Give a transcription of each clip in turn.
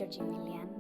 Giorgio Emiliano.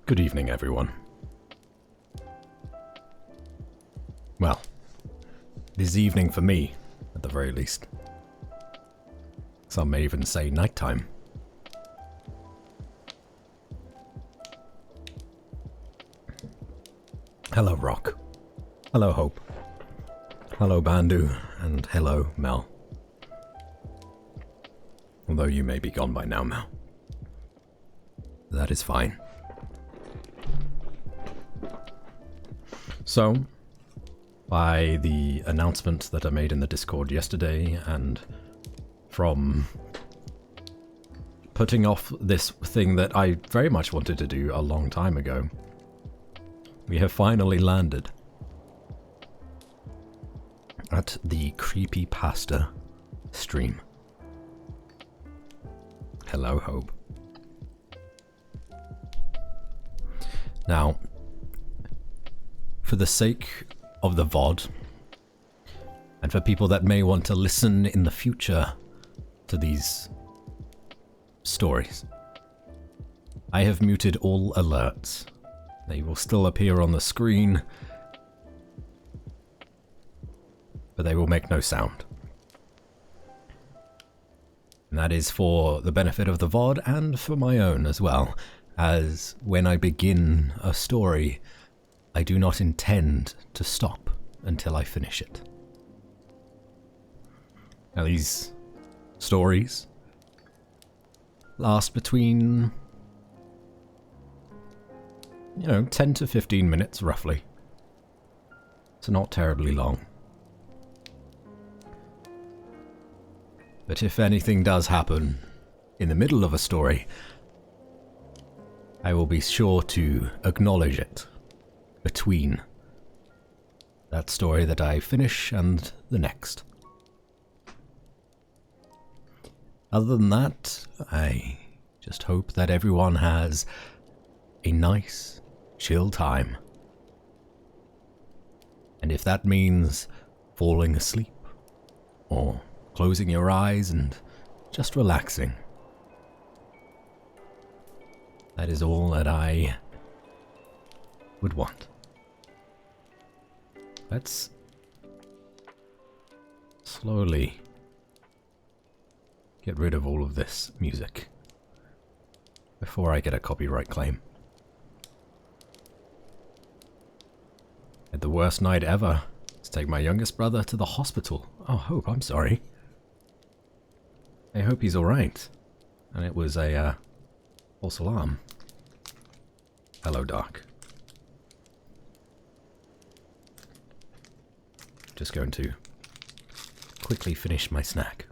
Good evening, everyone. Well, it is evening for me, at the very least. Some may even say nighttime. Hello, Rock. Hello, Hope. Hello, Bandu. And hello, Mel. Although you may be gone by now, Mel. That is fine. So, by the announcement that I made in the Discord yesterday, and from putting off this thing that I very much wanted to do a long time ago, we have finally landed at the Creepypasta stream. Hello, Hope. Now, for the sake of the VOD, and for people that may want to listen in the future to these stories, I have muted all alerts. They will still appear on the screen, but they will make no sound. And that is for the benefit of the VOD and for my own as well, as when I begin a story, I do not intend to stop until I finish it. Now, these stories last between, 10 to 15 minutes roughly. So not terribly long. But if anything does happen in the middle of a story, I will be sure to acknowledge it between that story that I finish and the next. Other than that, I just hope that everyone has a nice, chill time. And if that means falling asleep, or closing your eyes and just relaxing, that is all that I would want. Let's slowly get rid of all of this music before I get a copyright claim. Had the worst night ever. Let's take my youngest brother to the hospital. Oh, Hope, I'm sorry. I hope he's alright. And it was a false alarm. Hello, Doc. Just going to quickly finish my snack.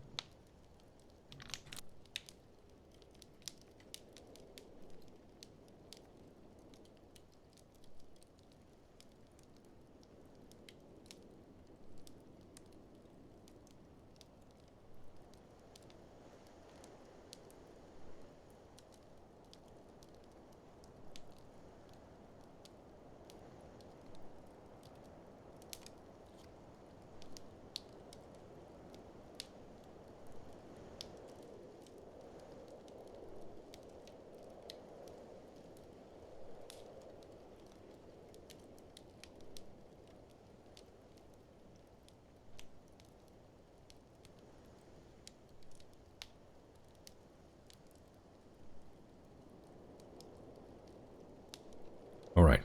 Alright.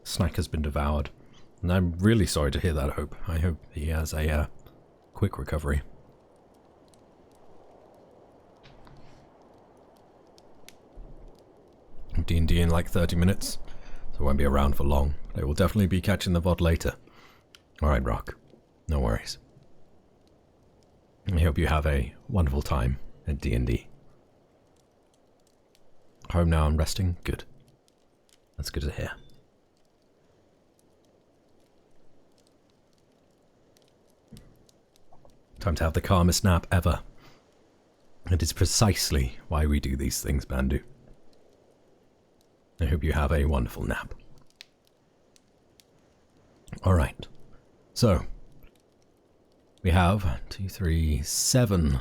Snack has been devoured. And I'm really sorry to hear that, Hope. I hope he has a quick recovery. D&D in like 30 minutes, so I won't be around for long. But I will definitely be catching the VOD later. Alright, Rock. No worries. I hope you have a wonderful time at D&D. Home now and resting? Good. That's good to hear. Time to have the calmest nap ever. It is precisely why we do these things, Bandu. I hope you have a wonderful nap. Alright. So, we have 7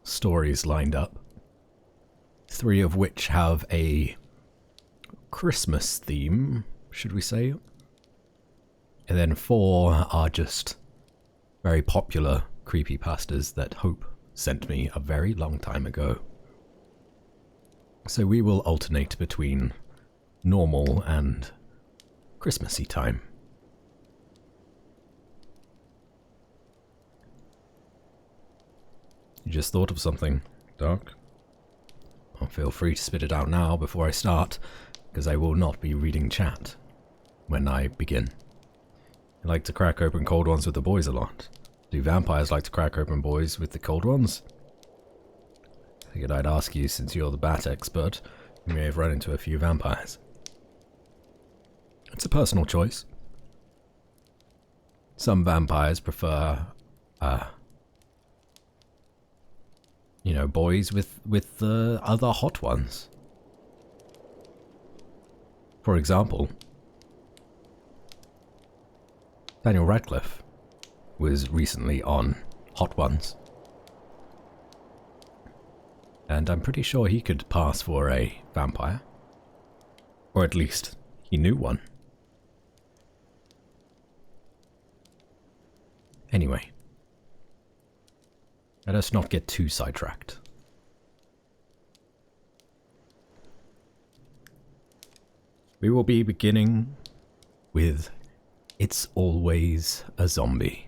stories lined up. 3 of which have a Christmas theme, should we say? And then 4 are just very popular creepypastas that Hope sent me a very long time ago. So we will alternate between normal and Christmassy time. You just thought of something, Doc? Well, feel free to spit it out now before I start, because I will not be reading chat when I begin. I like to crack open cold ones with the boys a lot. Do vampires like to crack open boys with the cold ones? I figured I'd ask you since you're the bat expert. You may have run into a few vampires. It's a personal choice. Some vampires prefer, boys with the other hot ones. For example, Daniel Radcliffe was recently on Hot Ones. And I'm pretty sure he could pass for a vampire. Or at least, he knew one. Anyway, let us not get too sidetracked. We will be beginning with It's Always a Zombie.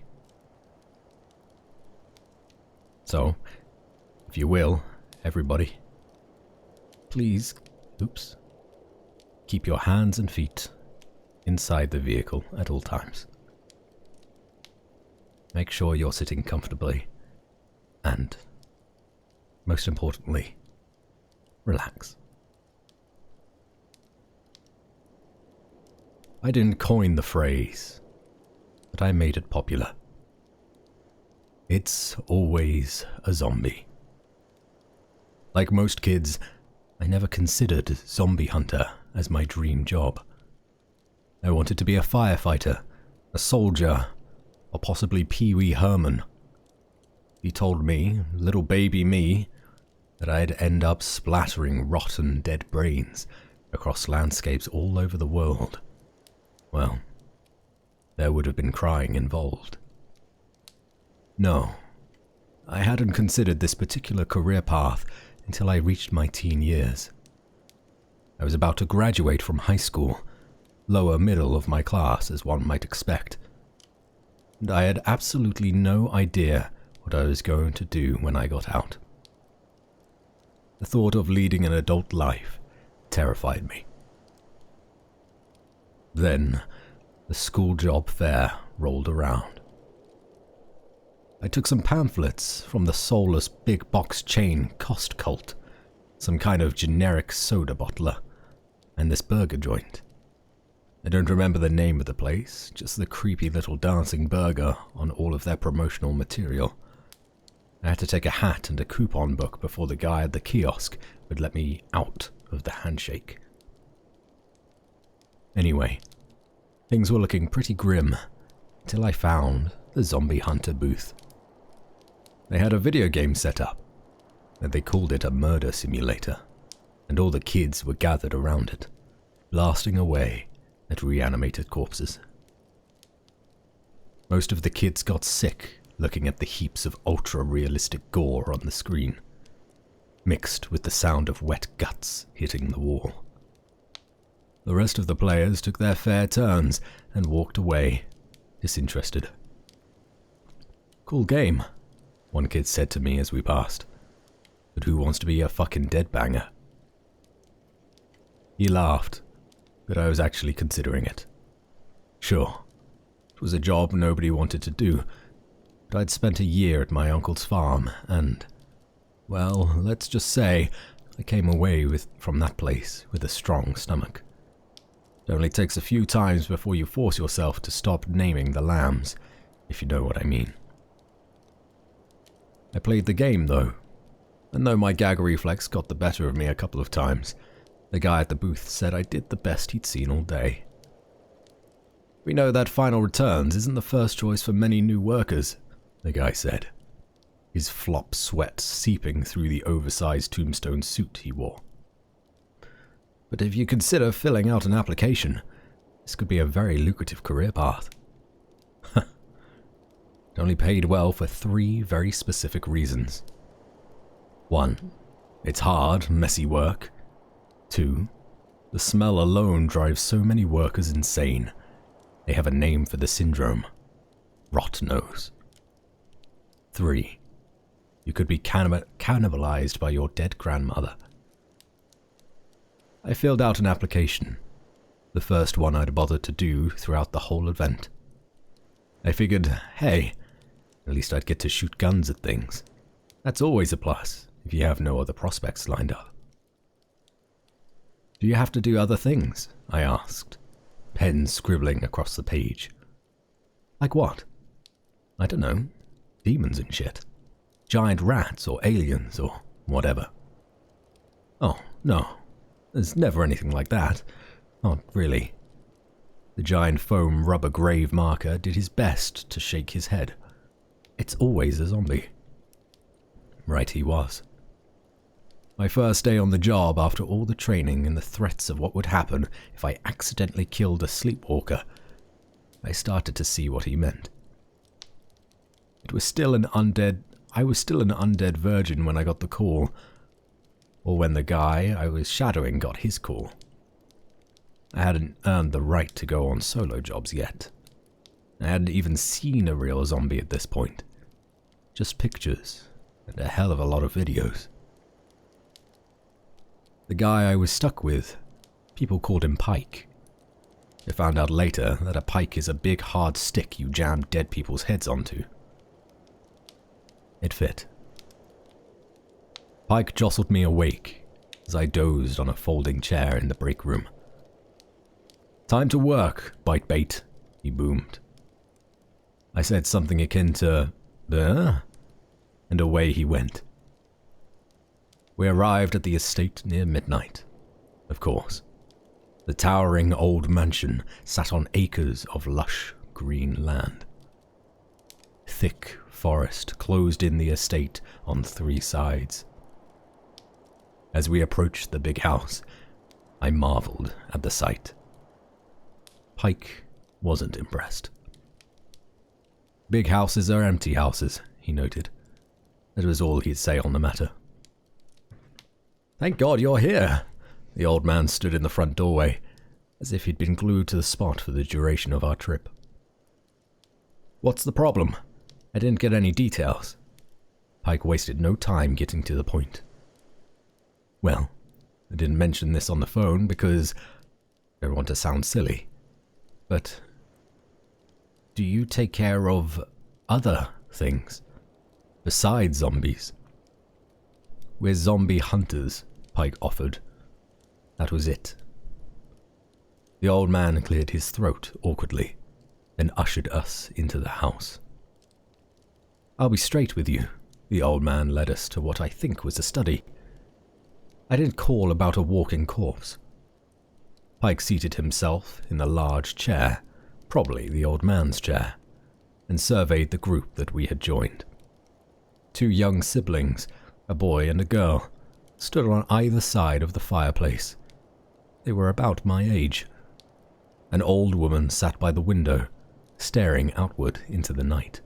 So, if you will, everybody, please, keep your hands and feet inside the vehicle at all times. Make sure you're sitting comfortably and, most importantly, relax. I didn't coin the phrase, but I made it popular. It's always a zombie. Like most kids, I never considered zombie hunter as my dream job. I wanted to be a firefighter, a soldier, or possibly Pee Wee Herman. He told me, little baby me, that I'd end up splattering rotten dead brains across landscapes all over the world. Well, there would have been crying involved. No, I hadn't considered this particular career path until I reached my teen years. I was about to graduate from high school, lower middle of my class as one might expect, and I had absolutely no idea what I was going to do when I got out. The thought of leading an adult life terrified me. Then, the school job fair rolled around. I took some pamphlets from the soulless big box chain Cost Cult, some kind of generic soda bottler, and this burger joint. I don't remember the name of the place, just the creepy little dancing burger on all of their promotional material. I had to take a hat and a coupon book before the guy at the kiosk would let me out of the handshake. Anyway, things were looking pretty grim until I found the zombie hunter booth. They had a video game set up, and they called it a murder simulator, and all the kids were gathered around it, blasting away at reanimated corpses. Most of the kids got sick looking at the heaps of ultra-realistic gore on the screen, mixed with the sound of wet guts hitting the wall. The rest of the players took their fair turns and walked away, disinterested. "Cool game," one kid said to me as we passed, "but who wants to be a fucking deadbanger?" He laughed, but I was actually considering it. Sure, it was a job nobody wanted to do, but I'd spent a year at my uncle's farm and, well, let's just say I came away from that place with a strong stomach. It only takes a few times before you force yourself to stop naming the lambs, if you know what I mean. I played the game, though, and though my gag reflex got the better of me a couple of times, the guy at the booth said I did the best he'd seen all day. "We know that Final Returns isn't the first choice for many new workers," the guy said, his flop sweat seeping through the oversized tombstone suit he wore. "But if you consider filling out an application, this could be a very lucrative career path." It only paid well for 3 very specific reasons. 1, it's hard, messy work. 2, The smell alone drives so many workers insane. They have a name for the syndrome. Rot nose. 3. You could be cannibalized by your dead grandmother. I filled out an application, the first one I'd bothered to do throughout the whole event. I figured, hey, at least I'd get to shoot guns at things. That's always a plus, if you have no other prospects lined up. Do you have to do other things? I asked, pen scribbling across the page. Like what? I don't know. Demons and shit. Giant rats or aliens or whatever. Oh, no. There's never anything like that. Not really. The giant foam rubber grave marker did his best to shake his head. It's always a zombie. Right he was. My first day on the job after all the training and the threats of what would happen if I accidentally killed a sleepwalker, I started to see what he meant. I was still an undead virgin when I got the call, or when the guy I was shadowing got his call. I hadn't earned the right to go on solo jobs yet. I hadn't even seen a real zombie at this point. Just pictures, and a hell of a lot of videos. The guy I was stuck with, people called him Pike. I found out later that a pike is a big hard stick you jam dead people's heads onto. It fit. Pike jostled me awake as I dozed on a folding chair in the break room. "Time to work, bite bait," he boomed. I said something akin to, and away he went. We arrived at the estate near midnight, of course. The towering old mansion sat on acres of lush green land. Thick forest closed in the estate on 3 sides. As we approached the big house, I marveled at the sight. Pike wasn't impressed. "Big houses are empty houses," he noted. That was all he'd say on the matter. "Thank God you're here." The old man stood in the front doorway, as if he'd been glued to the spot for the duration of our trip. "What's the problem? I didn't get any details." Pike wasted no time getting to the point. "Well, I didn't mention this on the phone because I don't want to sound silly, but do you take care of other things besides zombies?" "We're zombie hunters," Pike offered. That was it. The old man cleared his throat awkwardly, then ushered us into the house. "I'll be straight with you." The old man led us to what I think was a study. I didn't call about a walking corpse. Pike seated himself in a large chair, probably the old man's chair, and surveyed the group that we had joined. 2 young siblings, a boy and a girl, stood on either side of the fireplace. They were about my age. An old woman sat by the window, staring outward into the night.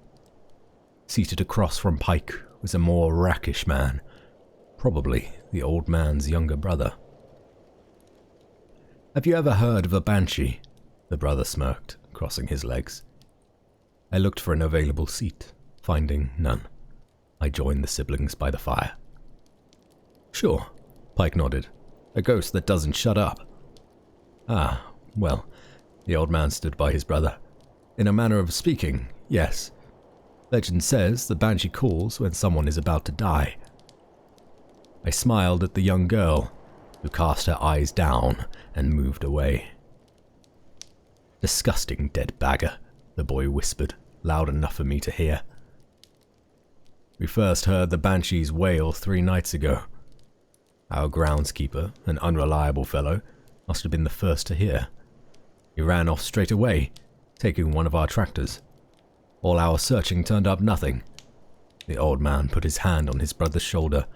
Seated across from Pike was a more rakish man, probably the old man's younger brother. "Have you ever heard of a banshee?" the brother smirked, crossing his legs. I looked for an available seat, finding none. I joined the siblings by the fire. "Sure," Pike nodded. "A ghost that doesn't shut up." "Ah, well," the old man stood by his brother. "In a manner of speaking, yes. Legend says the banshee calls when someone is about to die." I smiled at the young girl, who cast her eyes down and moved away. "Disgusting dead bagger," the boy whispered, loud enough for me to hear. "We first heard the banshees wail 3 nights ago. Our groundskeeper, an unreliable fellow, must have been the first to hear. He ran off straight away, taking one of our tractors. All our searching turned up nothing." The old man put his hand on his brother's shoulder,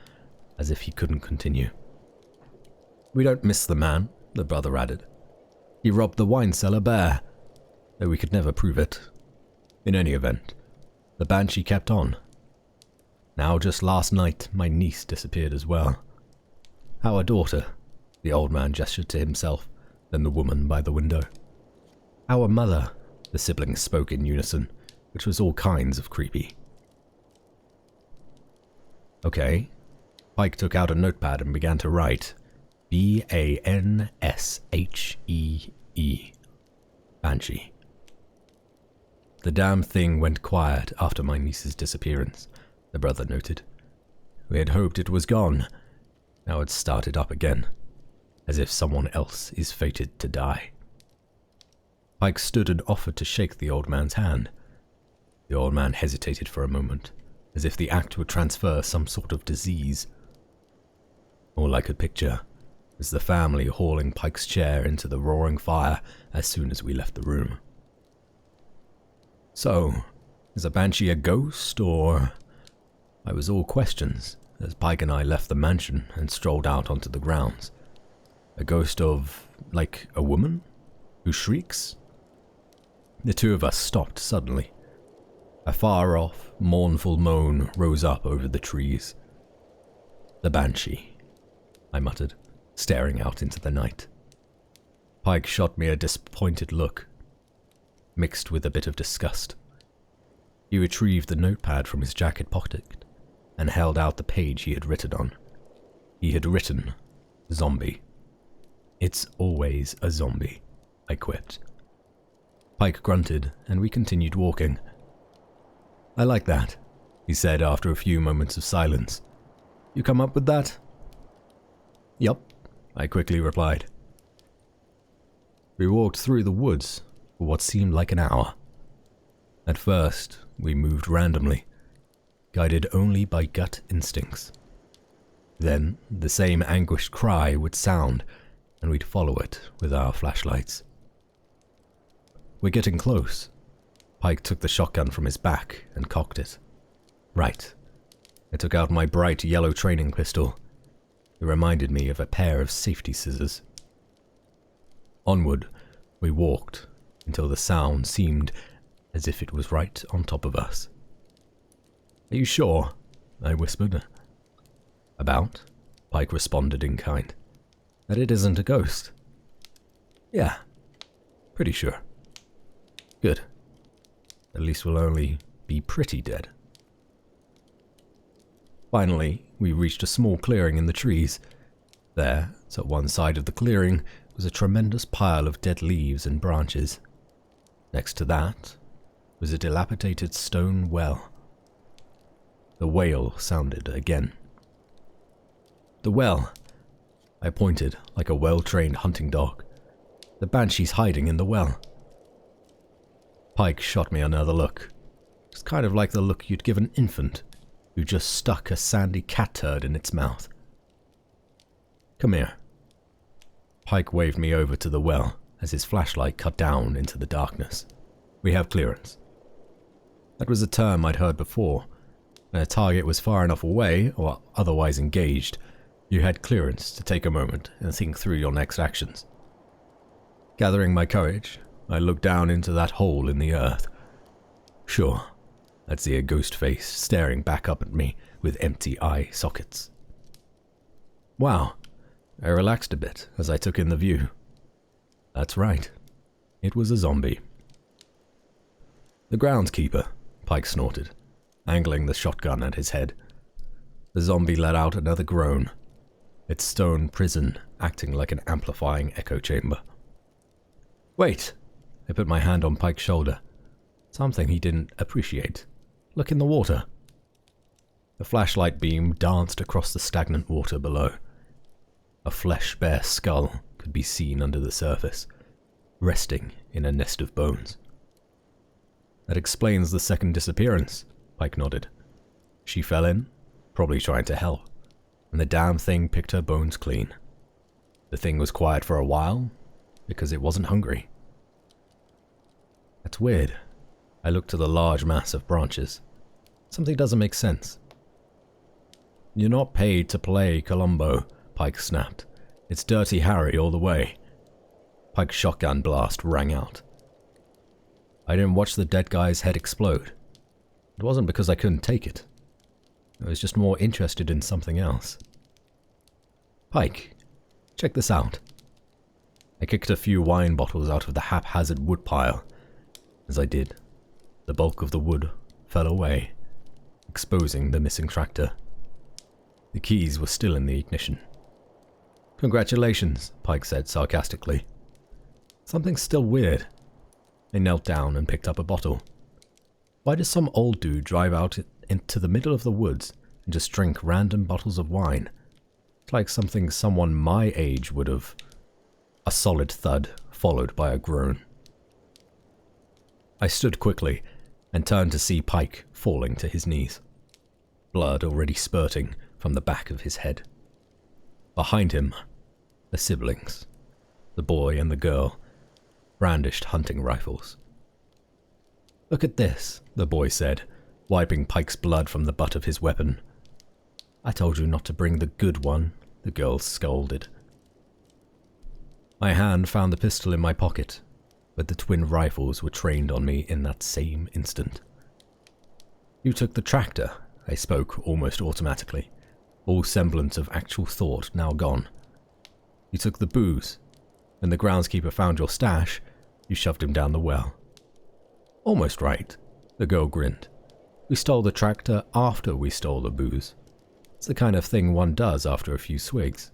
as if he couldn't continue. "We don't miss the man," the brother added. "He robbed the wine cellar bare, though we could never prove it. In any event, the banshee kept on. Now just last night, my niece disappeared as well. Our daughter, The old man gestured to himself, then the woman by the window. Our mother, the siblings spoke in unison, which was all kinds of creepy. Okay. Pike took out a notepad and began to write. Banshee. Banshee. The damn thing went quiet after my niece's disappearance, the brother noted. We had hoped it was gone. Now it's started up again, as if someone else is fated to die. Pike stood and offered to shake the old man's hand. The old man hesitated for a moment, as if the act would transfer some sort of disease. All I could picture was the family hauling Pike's chair into the roaring fire as soon as we left the room. So, is a banshee a ghost, or... I was all questions as Pike and I left the mansion and strolled out onto the grounds. A ghost of, like, a woman? Who shrieks? The two of us stopped suddenly. A far-off, mournful moan rose up over the trees. The banshee, I muttered, staring out into the night. Pike shot me a disappointed look, mixed with a bit of disgust. He retrieved the notepad from his jacket pocket and held out the page he had written on. He had written, zombie. It's always a zombie, I quipped. Pike grunted, and we continued walking. I like that, he said after a few moments of silence. You come up with that? Yup, I quickly replied. We walked through the woods for what seemed like an hour. At first, we moved randomly, guided only by gut instincts. Then, the same anguished cry would sound, and we'd follow it with our flashlights. We're getting close. Pike took the shotgun from his back and cocked it. Right. I took out my bright yellow training pistol. It reminded me of a pair of safety scissors. Onward, we walked until the sound seemed as if it was right on top of us. Are you sure? I whispered. About? Pike responded in kind. That it isn't a ghost? Yeah, pretty sure. Good. At least we'll only be pretty dead. Finally, we reached a small clearing in the trees. There, at one side of the clearing, was a tremendous pile of dead leaves and branches. Next to that was a dilapidated stone well. The wail sounded again. The well! I pointed like a well-trained hunting dog. The banshee's hiding in the well. Pike shot me another look. It's kind of like the look you'd give an infant who just stuck a sandy cat turd in its mouth. Come here. Pike waved me over to the well as his flashlight cut down into the darkness. We have clearance. That was a term I'd heard before. When a target was far enough away or otherwise engaged, you had clearance to take a moment and think through your next actions. Gathering my courage, I looked down into that hole in the earth. Sure, I'd see a ghost face staring back up at me with empty eye sockets. Wow, I relaxed a bit as I took in the view. That's right, it was a zombie. The groundskeeper, Pike snorted, angling the shotgun at his head. The zombie let out another groan, its stone prison acting like an amplifying echo chamber. Wait! I put my hand on Pike's shoulder. Something he didn't appreciate. Look in the water. The flashlight beam danced across the stagnant water below. A flesh-bare skull could be seen under the surface, resting in a nest of bones. That explains the second disappearance, Pike nodded. She fell in, probably trying to help, and the damn thing picked her bones clean. The thing was quiet for a while, because it wasn't hungry. That's weird. I looked at the large mass of branches. Something doesn't make sense. You're not paid to play Columbo, Pike snapped. It's Dirty Harry all the way. Pike's shotgun blast rang out. I didn't watch the dead guy's head explode. It wasn't because I couldn't take it. I was just more interested in something else. Pike, check this out. I kicked a few wine bottles out of the haphazard wood pile. As I did, the bulk of the wood fell away, exposing the missing tractor. The keys were still in the ignition. "Congratulations," Pike said sarcastically. "Something's still weird." I knelt down and picked up a bottle. Why does some old dude drive out into the middle of the woods and just drink random bottles of wine? It's like something someone my age would have. A solid thud, followed by a groan. I stood quickly and turned to see Pike falling to his knees, blood already spurting from the back of his head. Behind him, the siblings, the boy and the girl, brandished hunting rifles. "Look at this," the boy said, wiping Pike's blood from the butt of his weapon. "I told you not to bring the good one," the girl scolded. My hand found the pistol in my pocket, but the twin rifles were trained on me in that same instant. "You took the tractor," I spoke almost automatically, all semblance of actual thought now gone. "You took the booze. When the groundskeeper found your stash, you shoved him down the well." "Almost right," the girl grinned. "We stole the tractor after we stole the booze. It's the kind of thing one does after a few swigs."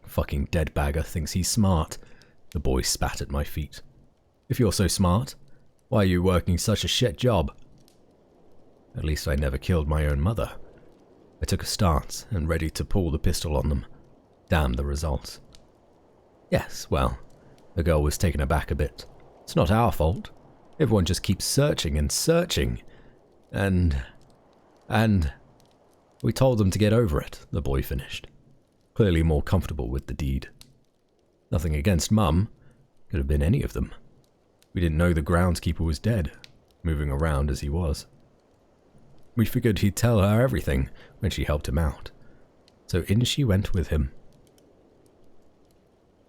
"Fucking deadbagger thinks he's smart," the boy spat at my feet. "If you're so smart, why are you working such a shit job?" "At least I never killed my own mother." I took a stance and ready to pull the pistol on them. Damn the results. "Yes, well," the girl was taken aback a bit. "It's not our fault. Everyone just keeps searching and searching. And we told them to get over it," the boy finished, clearly more comfortable with the deed. "Nothing against Mum. Could have been any of them. We didn't know the groundskeeper was dead, moving around as he was. We figured he'd tell her everything when she helped him out. So in she went with him."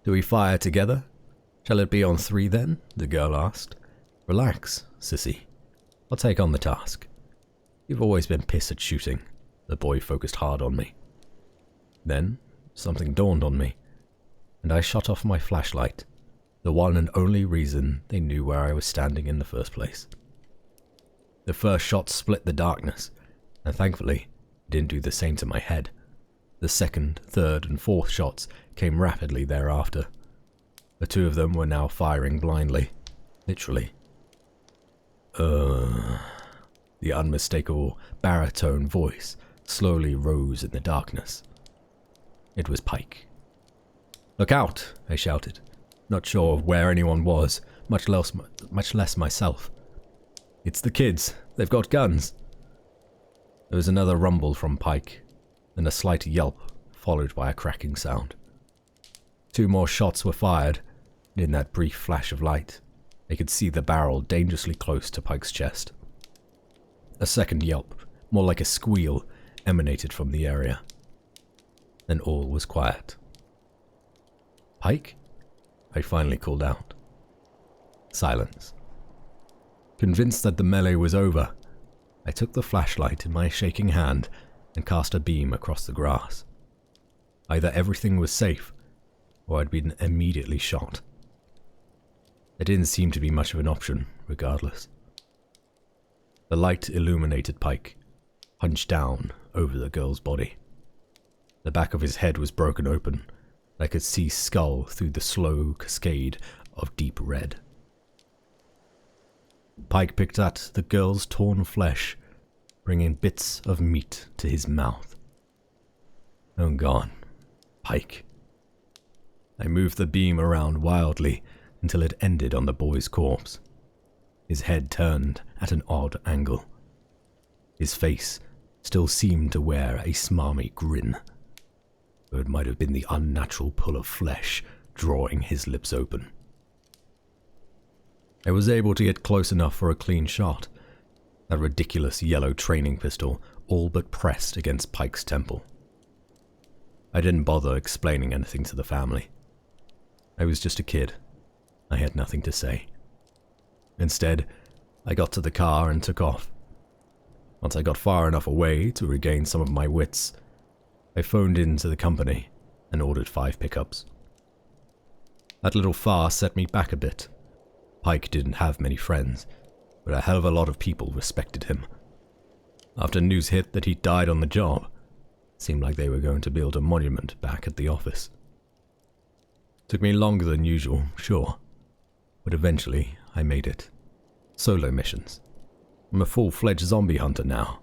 "Do we fire together? Shall it be on 3 then?" the girl asked. "Relax, sissy. I'll take on the task. You've always been piss at shooting." The boy focused hard on me. Then something dawned on me, and I shot off my flashlight, the one and only reason they knew where I was standing in the first place. The first shot split the darkness, and thankfully it didn't do the same to my head. The second, third, and fourth shots came rapidly thereafter. The 2 of them were now firing blindly, literally. The unmistakable baritone voice slowly rose in the darkness. It was Pike. "Look out!" I shouted, not sure where anyone was, much less myself. "It's the kids. They've got guns." There was another rumble from Pike, then a slight yelp, followed by a cracking sound. 2 more shots were fired, and in that brief flash of light, I could see the barrel dangerously close to Pike's chest. A second yelp, more like a squeal, emanated from the area. Then all was quiet. "Pike?" I finally called out. Silence. Convinced that the melee was over, I took the flashlight in my shaking hand and cast a beam across the grass. Either everything was safe, or I'd been immediately shot. There didn't seem to be much of an option, regardless. The light illuminated Pike, hunched down over the girl's body. The back of his head was broken open, and I could see skull through the slow cascade of deep red. Pike picked at the girl's torn flesh, bringing bits of meat to his mouth. "Oh God, Pike." I moved the beam around wildly until it ended on the boy's corpse. His head turned at an odd angle. His face still seemed to wear a smarmy grin, though it might have been the unnatural pull of flesh drawing his lips open. I was able to get close enough for a clean shot, that ridiculous yellow training pistol all but pressed against Pike's temple. I didn't bother explaining anything to the family. I was just a kid. I had nothing to say. Instead, I got to the car and took off. Once I got far enough away to regain some of my wits, I phoned into the company and ordered 5 pickups. That little farce set me back a bit. Pike didn't have many friends, but a hell of a lot of people respected him. After news hit that he died on the job, it seemed like they were going to build a monument back at the office. Took me longer than usual, sure, but eventually I made it. Solo missions. I'm a full-fledged zombie hunter now.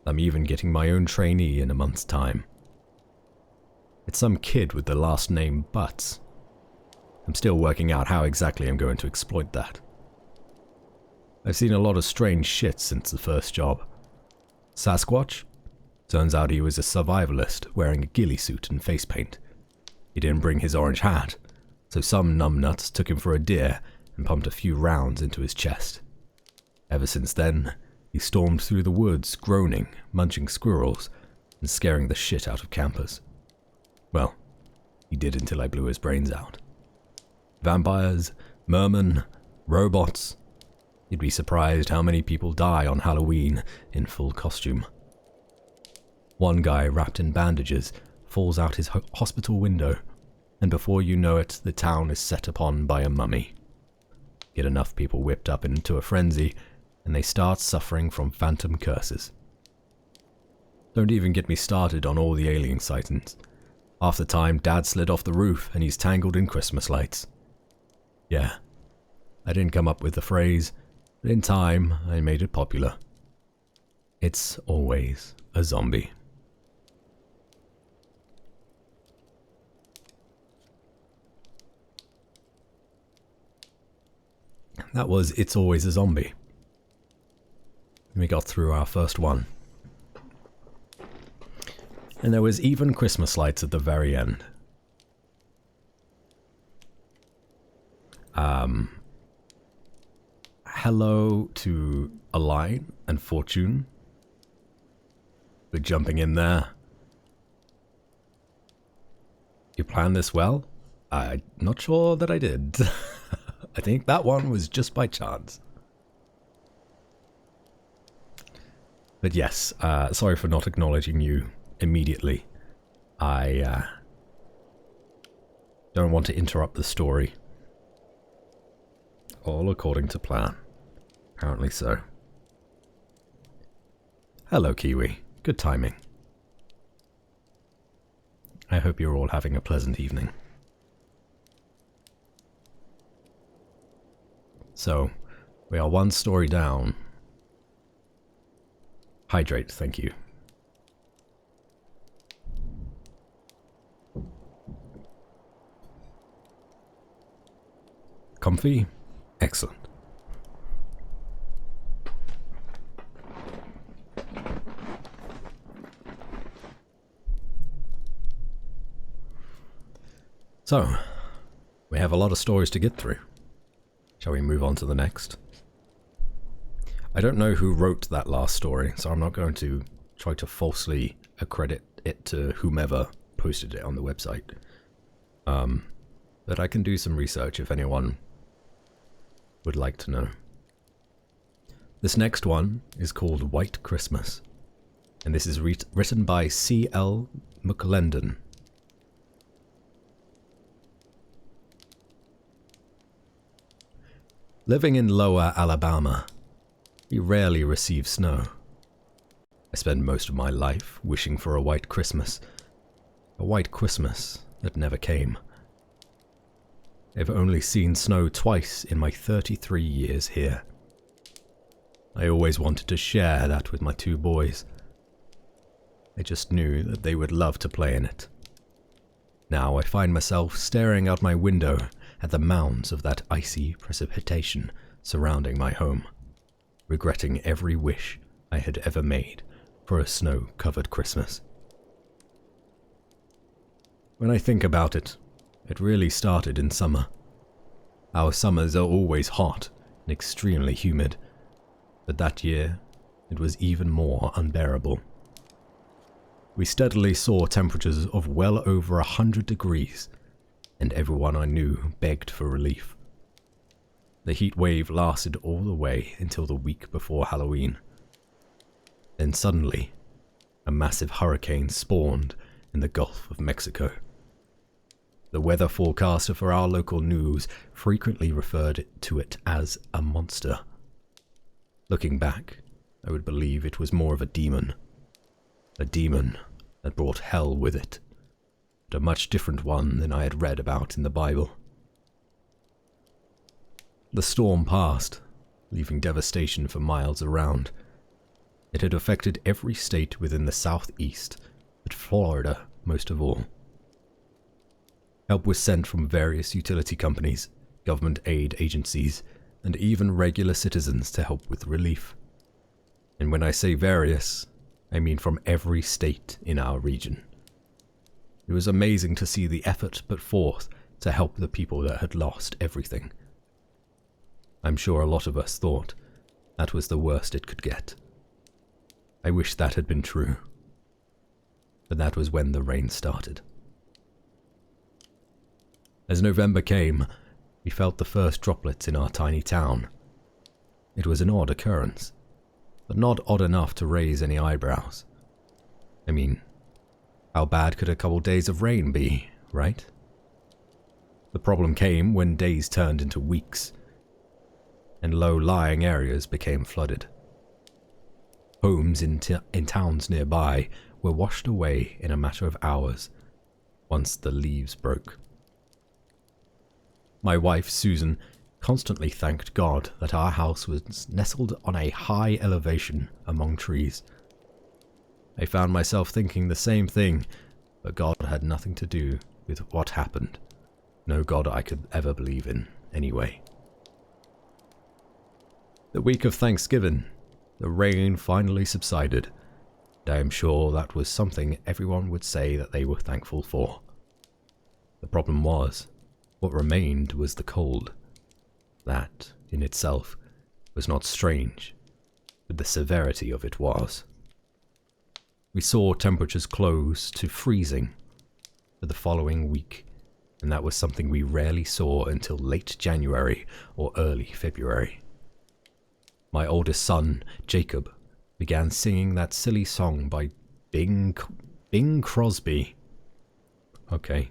I'm even getting my own trainee in a month's time. It's some kid with the last name Butts. I'm still working out how exactly I'm going to exploit that. I've seen a lot of strange shit since the first job. Sasquatch? Turns out he was a survivalist wearing a ghillie suit and face paint. He didn't bring his orange hat, so some numbnuts took him for a deer and pumped a few rounds into his chest. Ever since then, he stormed through the woods, groaning, munching squirrels, and scaring the shit out of campers. Well, he did until I blew his brains out. Vampires, mermen, robots. You'd be surprised how many people die on Halloween in full costume. One guy wrapped in bandages falls out his hospital window, and before you know it, the town is set upon by a mummy. Get enough people whipped up into a frenzy, and they start suffering from phantom curses. Don't even get me started on all the alien sightings. Half the time, Dad slid off the roof and he's tangled in Christmas lights. Yeah, I didn't come up with the phrase, but in time, I made it popular. It's always a zombie. That was It's Always a Zombie. We got through our first one. And there was even Christmas lights at the very end. Hello to Align and Fortune for jumping in there. You planned this well? I'm not sure that I did. I think that one was just by chance. But yes, sorry for not acknowledging you immediately. I don't want to interrupt the story. All according to plan. Apparently so. Hello, Kiwi. Good timing. I hope you're all having a pleasant evening. So, we are one story down. Hydrate, thank you. Comfy? Excellent. So, we have a lot of stories to get through. Shall we move on to the next? I don't know who wrote that last story, so I'm not going to try to falsely accredit it to whomever posted it on the website. But I can do some research if anyone would like to know. This next one is called White Christmas, and this is written by C.L. McLendon. Living in Lower Alabama, we rarely receive snow. I spend most of my life wishing for a white Christmas that never came. I've only seen snow twice in my 33 years here. I always wanted to share that with my 2 boys. I just knew that they would love to play in it. Now I find myself staring out my window at the mounds of that icy precipitation surrounding my home, regretting every wish I had ever made for a snow-covered Christmas. When I think about it, it really started in summer. Our summers are always hot and extremely humid, but that year it was even more unbearable. We steadily saw temperatures of well over 100 degrees, and everyone I knew begged for relief. The heat wave lasted all the way until the week before Halloween. Then suddenly, a massive hurricane spawned in the Gulf of Mexico, The weather forecaster for our local news frequently referred to it as a monster. Looking back, I would believe it was more of a demon that brought hell with it, but a much different one than I had read about in the Bible. The storm passed, leaving devastation for miles around. It had affected every state within the southeast, but Florida most of all. Help was sent from various utility companies, government aid agencies, and even regular citizens to help with relief. And when I say various, I mean from every state in our region. It was amazing to see the effort put forth to help the people that had lost everything. I'm sure a lot of us thought that was the worst it could get. I wish that had been true. But that was when the rain started. As November came, we felt the first droplets in our tiny town. It was an odd occurrence, but not odd enough to raise any eyebrows. I mean, how bad could a couple days of rain be, right? The problem came when days turned into weeks, and low-lying areas became flooded. Homes in towns nearby were washed away in a matter of hours once the leaves broke. My wife, Susan, constantly thanked God that our house was nestled on a high elevation among trees. I found myself thinking the same thing, but God had nothing to do with what happened. No God I could ever believe in, anyway. The week of Thanksgiving, the rain finally subsided, and I am sure that was something everyone would say that they were thankful for. The problem was, what remained was the cold. That, in itself, was not strange, but the severity of it was. We saw temperatures close to freezing for the following week, and that was something we rarely saw until late January or early February. My oldest son, Jacob, began singing that silly song by Bing Crosby. Okay.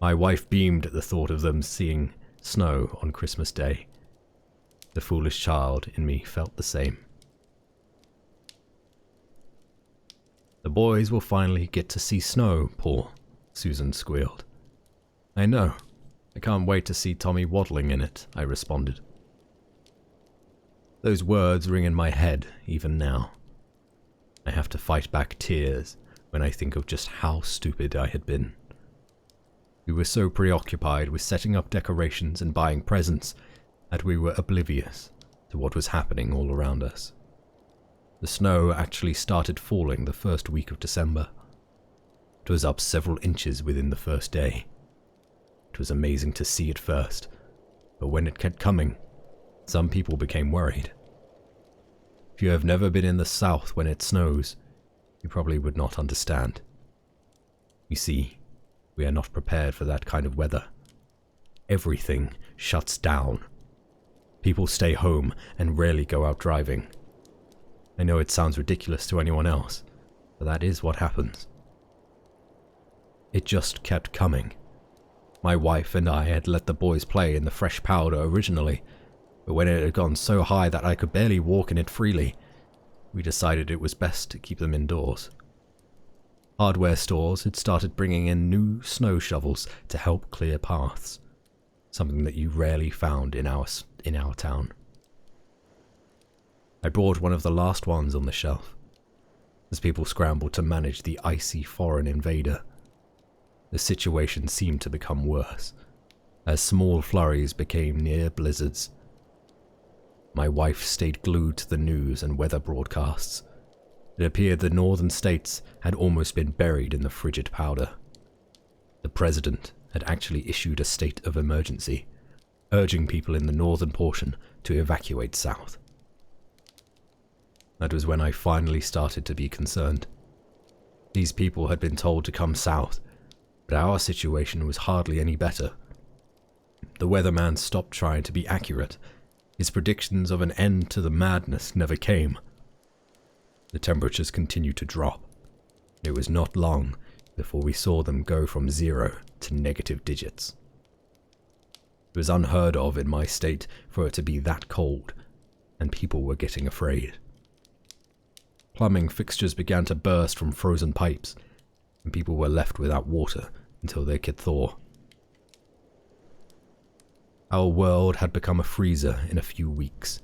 My wife beamed at the thought of them seeing snow on Christmas Day. The foolish child in me felt the same. The boys will finally get to see snow, Paul, Susan squealed. I know. I can't wait to see Tommy waddling in it, I responded. Those words ring in my head even now. I have to fight back tears when I think of just how stupid I had been. We were so preoccupied with setting up decorations and buying presents that we were oblivious to what was happening all around us. The snow actually started falling the first week of December. It was up several inches within the first day. It was amazing to see at first, but when it kept coming, some people became worried. If you have never been in the south when it snows, you probably would not understand. You see, we are not prepared for that kind of weather. Everything shuts down. People stay home and rarely go out driving. I know it sounds ridiculous to anyone else, but that is what happens. It just kept coming. My wife and I had let the boys play in the fresh powder originally, but when it had gone so high that I could barely walk in it freely, we decided it was best to keep them indoors. Hardware stores had started bringing in new snow shovels to help clear paths, something that you rarely found in our town. I brought one of the last ones on the shelf, as people scrambled to manage the icy foreign invader. The situation seemed to become worse, as small flurries became near blizzards. My wife stayed glued to the news and weather broadcasts. It appeared the northern states had almost been buried in the frigid powder. The president had actually issued a state of emergency, urging people in the northern portion to evacuate south. That was when I finally started to be concerned. These people had been told to come south, but our situation was hardly any better. The weatherman stopped trying to be accurate. His predictions of an end to the madness never came. The temperatures continued to drop. It was not long before we saw them go from 0 to negative digits. It was unheard of in my state for it to be that cold, and people were getting afraid. Plumbing fixtures began to burst from frozen pipes, and people were left without water until they could thaw. Our world had become a freezer in a few weeks,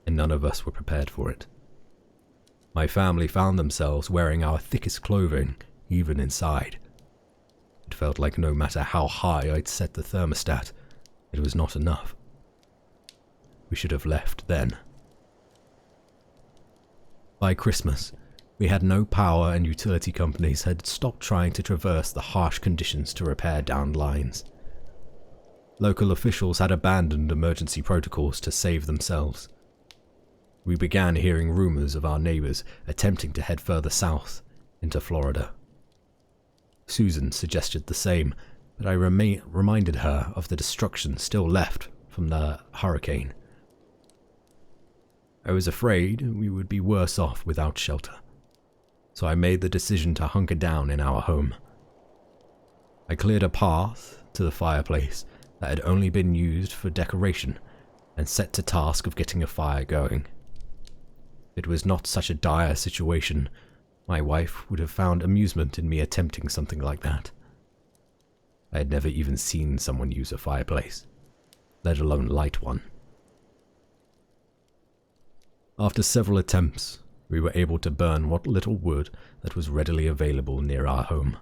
and none of us were prepared for it. My family found themselves wearing our thickest clothing, even inside. It felt like no matter how high I'd set the thermostat, it was not enough. We should have left then. By Christmas, we had no power and utility companies had stopped trying to traverse the harsh conditions to repair downed lines. Local officials had abandoned emergency protocols to save themselves. We began hearing rumors of our neighbors attempting to head further south into Florida. Susan suggested the same, but I reminded her of the destruction still left from the hurricane. I was afraid we would be worse off without shelter, so I made the decision to hunker down in our home. I cleared a path to the fireplace that had only been used for decoration and set to task of getting a fire going. If it was not such a dire situation, my wife would have found amusement in me attempting something like that. I had never even seen someone use a fireplace, let alone light one. After several attempts, we were able to burn what little wood that was readily available near our home.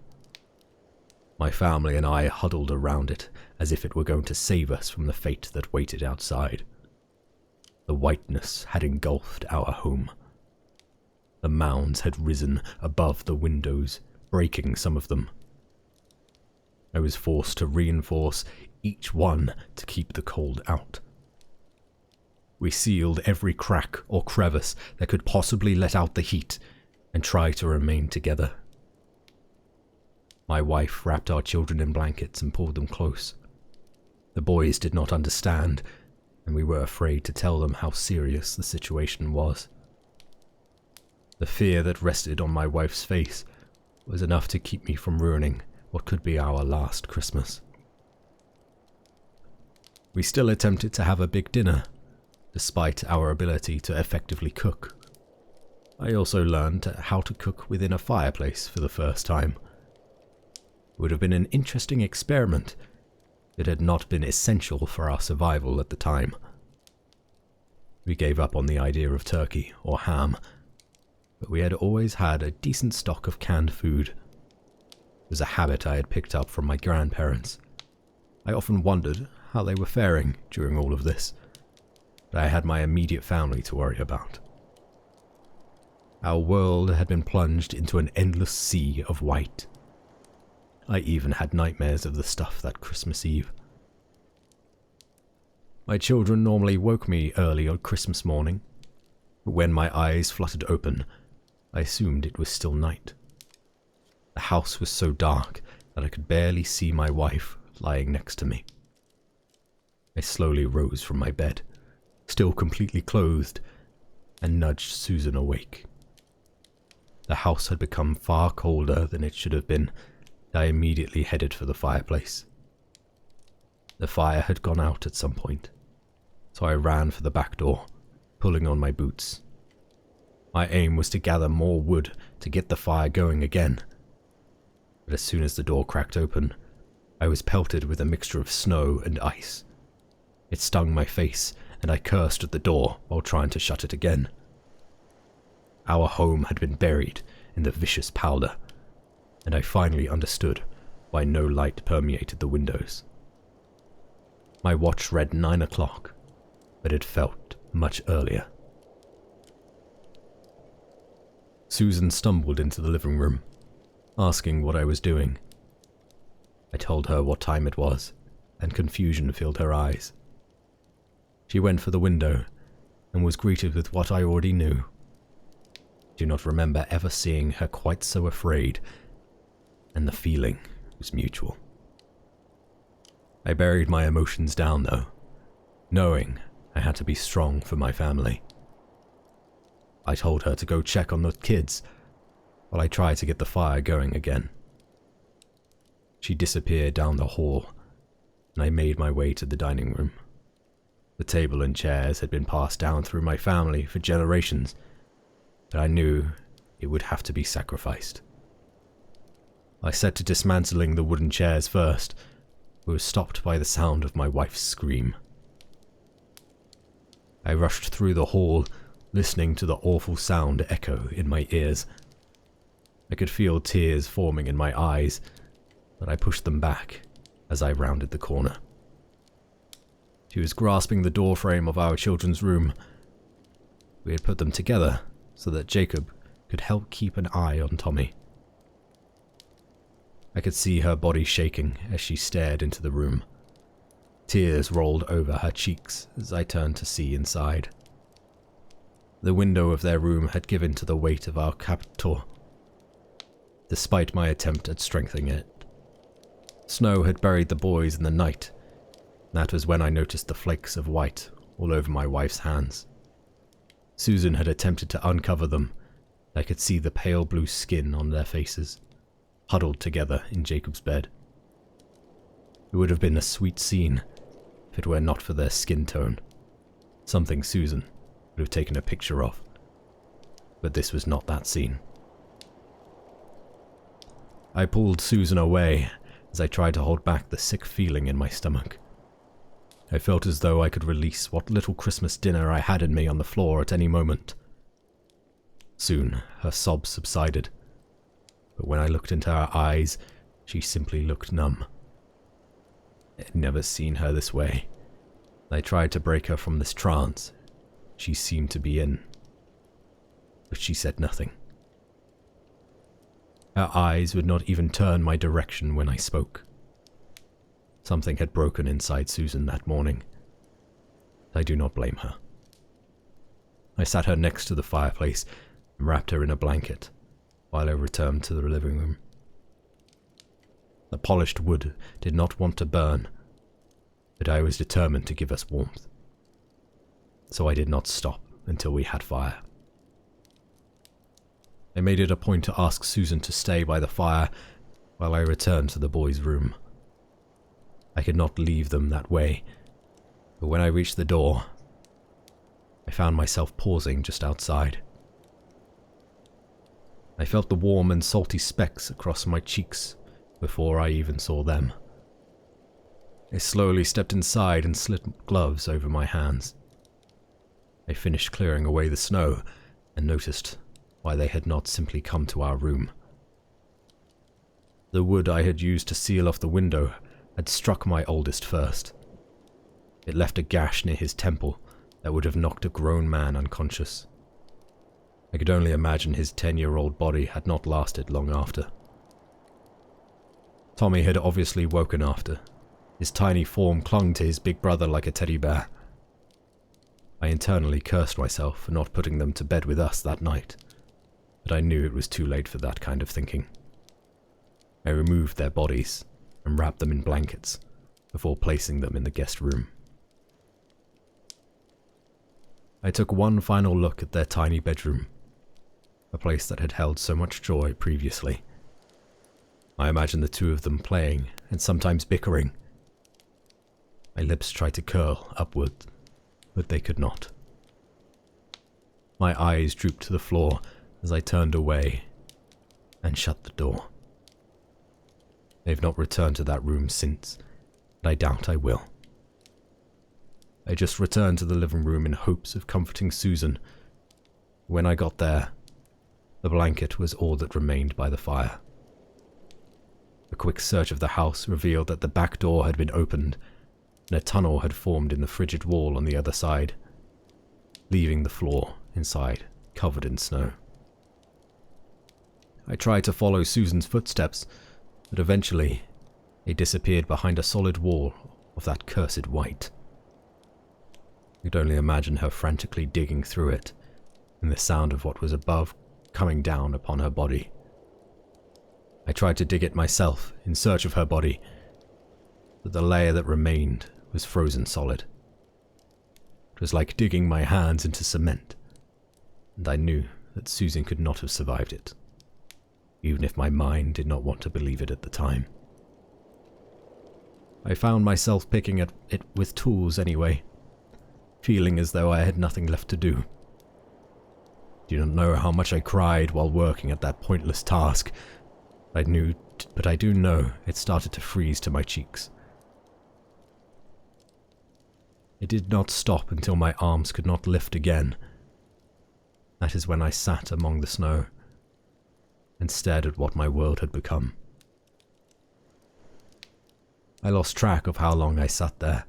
My family and I huddled around it as if it were going to save us from the fate that waited outside. The whiteness had engulfed our home. The mounds had risen above the windows, breaking some of them. I was forced to reinforce each one to keep the cold out. We sealed every crack or crevice that could possibly let out the heat and tried to remain together. My wife wrapped our children in blankets and pulled them close. The boys did not understand, and we were afraid to tell them how serious the situation was. The fear that rested on my wife's face was enough to keep me from ruining what could be our last Christmas. We still attempted to have a big dinner, despite our ability to effectively cook. I also learned how to cook within a fireplace for the first time. It would have been an interesting experiment. It had not been essential for our survival at the time. We gave up on the idea of turkey or ham, but we had always had a decent stock of canned food. It was a habit I had picked up from my grandparents. I often wondered how they were faring during all of this, but I had my immediate family to worry about. Our world had been plunged into an endless sea of white. I even had nightmares of the stuff that Christmas Eve. My children normally woke me early on Christmas morning, but when my eyes fluttered open, I assumed it was still night. The house was so dark that I could barely see my wife lying next to me. I slowly rose from my bed, still completely clothed, and nudged Susan awake. The house had become far colder than it should have been, and I immediately headed for the fireplace. The fire had gone out at some point, so I ran for the back door, pulling on my boots. My aim was to gather more wood to get the fire going again, but as soon as the door cracked open, I was pelted with a mixture of snow and ice. It stung my face, and I cursed at the door while trying to shut it again. Our home had been buried in the vicious powder, and I finally understood why no light permeated the windows. My watch read 9 o'clock, but it felt much earlier. Susan stumbled into the living room, asking what I was doing. I told her what time it was, and confusion filled her eyes. She went for the window, and was greeted with what I already knew. I do not remember ever seeing her quite so afraid, and the feeling was mutual. I buried my emotions down, though, knowing I had to be strong for my family. I told her to go check on the kids, while I tried to get the fire going again. She disappeared down the hall, and I made my way to the dining room. The table and chairs had been passed down through my family for generations, but I knew it would have to be sacrificed. I set to dismantling the wooden chairs first, but was stopped by the sound of my wife's scream. I rushed through the hall, listening to the awful sound echo in my ears. I could feel tears forming in my eyes, but I pushed them back as I rounded the corner. She was grasping the doorframe of our children's room. We had put them together so that Jacob could help keep an eye on Tommy. I could see her body shaking as she stared into the room. Tears rolled over her cheeks as I turned to see inside. The window of their room had given to the weight of our captor, despite my attempt at strengthening it. Snow had buried the boys in the night. That was when I noticed the flakes of white all over my wife's hands. Susan had attempted to uncover them. I could see the pale blue skin on their faces, huddled together in Jacob's bed. It would have been a sweet scene if it were not for their skin tone, something Susan would have taken a picture of. But this was not that scene. I pulled Susan away as I tried to hold back the sick feeling in my stomach. I felt as though I could release what little Christmas dinner I had in me on the floor at any moment. Soon, her sobs subsided, but when I looked into her eyes, she simply looked numb. I had never seen her this way. I tried to break her from this trance she seemed to be in, but she said nothing. Her eyes would not even turn my direction when I spoke. Something had broken inside Susan that morning. I do not blame her. I sat her next to the fireplace and wrapped her in a blanket while I returned to the living room. The polished wood did not want to burn, but I was determined to give us warmth. So I did not stop until we had fire. I made it a point to ask Susan to stay by the fire while I returned to the boys' room. I could not leave them that way, but when I reached the door, I found myself pausing just outside. I felt the warm and salty specks across my cheeks before I even saw them. I slowly stepped inside and slid gloves over my hands. I finished clearing away the snow and noticed why they had not simply come to our room. The wood I had used to seal off the window had struck my oldest first. It left a gash near his temple that would have knocked a grown man unconscious. I could only imagine his 10-year-old body had not lasted long after. Tommy had obviously woken after. His tiny form clung to his big brother like a teddy bear. I internally cursed myself for not putting them to bed with us that night, but I knew it was too late for that kind of thinking. I removed their bodies and wrapped them in blankets before placing them in the guest room. I took one final look at their tiny bedroom, a place that had held so much joy previously. I imagined the two of them playing and sometimes bickering. My lips tried to curl upward, but they could not. My eyes drooped to the floor as I turned away and shut the door. They've not returned to that room since, and I doubt I will. I just returned to the living room in hopes of comforting Susan. When I got there, the blanket was all that remained by the fire. A quick search of the house revealed that the back door had been opened, and a tunnel had formed in the frigid wall on the other side, leaving the floor inside covered in snow. I tried to follow Susan's footsteps, but eventually they disappeared behind a solid wall of that cursed white. I could only imagine her frantically digging through it, and the sound of what was above coming down upon her body. I tried to dig it myself in search of her body, but the layer that remained was frozen solid. It was like digging my hands into cement, and I knew that Susan could not have survived it, even if my mind did not want to believe it at the time. I found myself picking at it with tools anyway, feeling as though I had nothing left to do. Do not know how much I cried while working at that pointless task. But I do know it started to freeze to my cheeks. It did not stop until my arms could not lift again. That is when I sat among the snow and stared at what my world had become. I lost track of how long I sat there,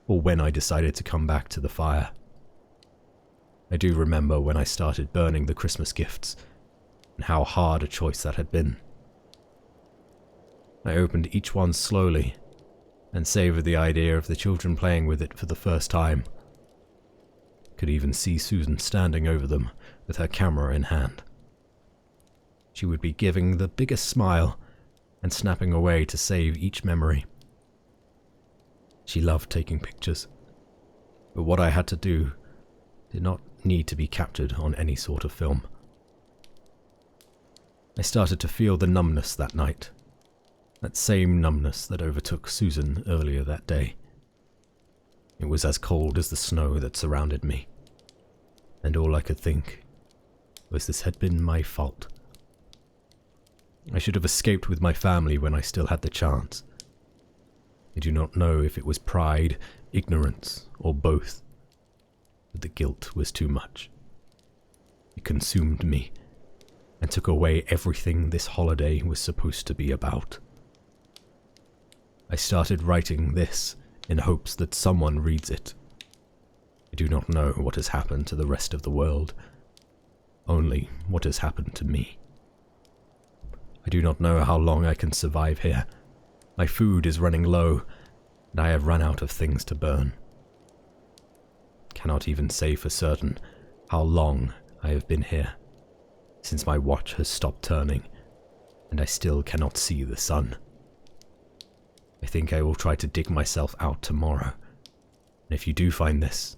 or when I decided to come back to the fire. I do remember when I started burning the Christmas gifts, and how hard a choice that had been. I opened each one slowly, and savoured the idea of the children playing with it for the first time. Could even see Susan standing over them with her camera in hand. She would be giving the biggest smile and snapping away to save each memory. She loved taking pictures, but what I had to do did not need to be captured on any sort of film. I started to feel the numbness that night, that same numbness that overtook Susan earlier that day. It was as cold as the snow that surrounded me, and all I could think was this had been my fault. I should have escaped with my family when I still had the chance. I do not know if it was pride, ignorance, or both, but the guilt was too much. It consumed me, and took away everything this holiday was supposed to be about. I started writing this in hopes that someone reads it. I do not know what has happened to the rest of the world, only what has happened to me. I do not know how long I can survive here. My food is running low, and I have run out of things to burn. Cannot even say for certain how long I have been here, since my watch has stopped turning, and I still cannot see the sun. I think I will try to dig myself out tomorrow, and if you do find this,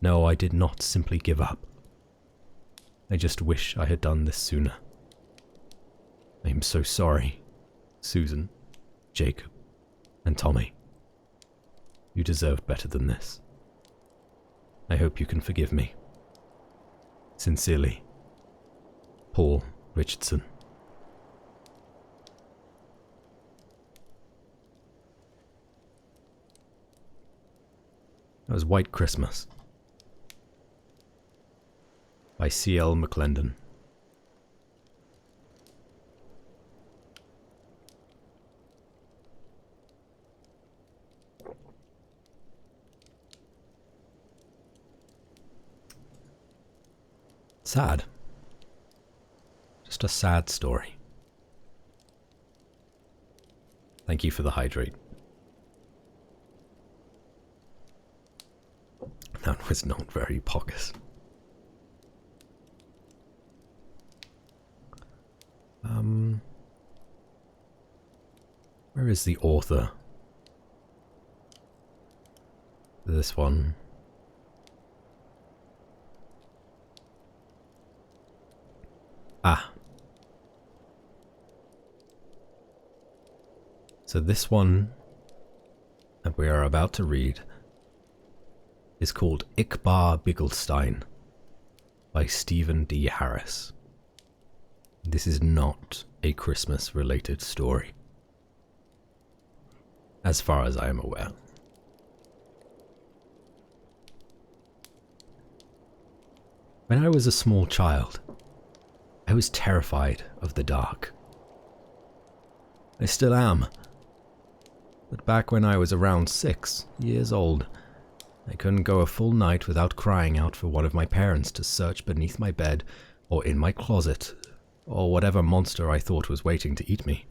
no, I did not simply give up. I just wish I had done this sooner. I am so sorry, Susan, Jacob, and Tommy. You deserved better than this. I hope you can forgive me. Sincerely, Paul Richardson. That was White Christmas by C.L. McClendon. Sad. Just a sad story. Thank you for the hydrate. That was not very poggers. Where is the author? This one. Ah. So this one that we are about to read is called Iqbar Bigglestein by Stephen D. Harris. This is not a Christmas-related story, as far as I am aware. When I was a small child, I was terrified of the dark. I still am. But back when I was around 6 years old, I couldn't go a full night without crying out for one of my parents to search beneath my bed or in my closet, or whatever monster I thought was waiting to eat me.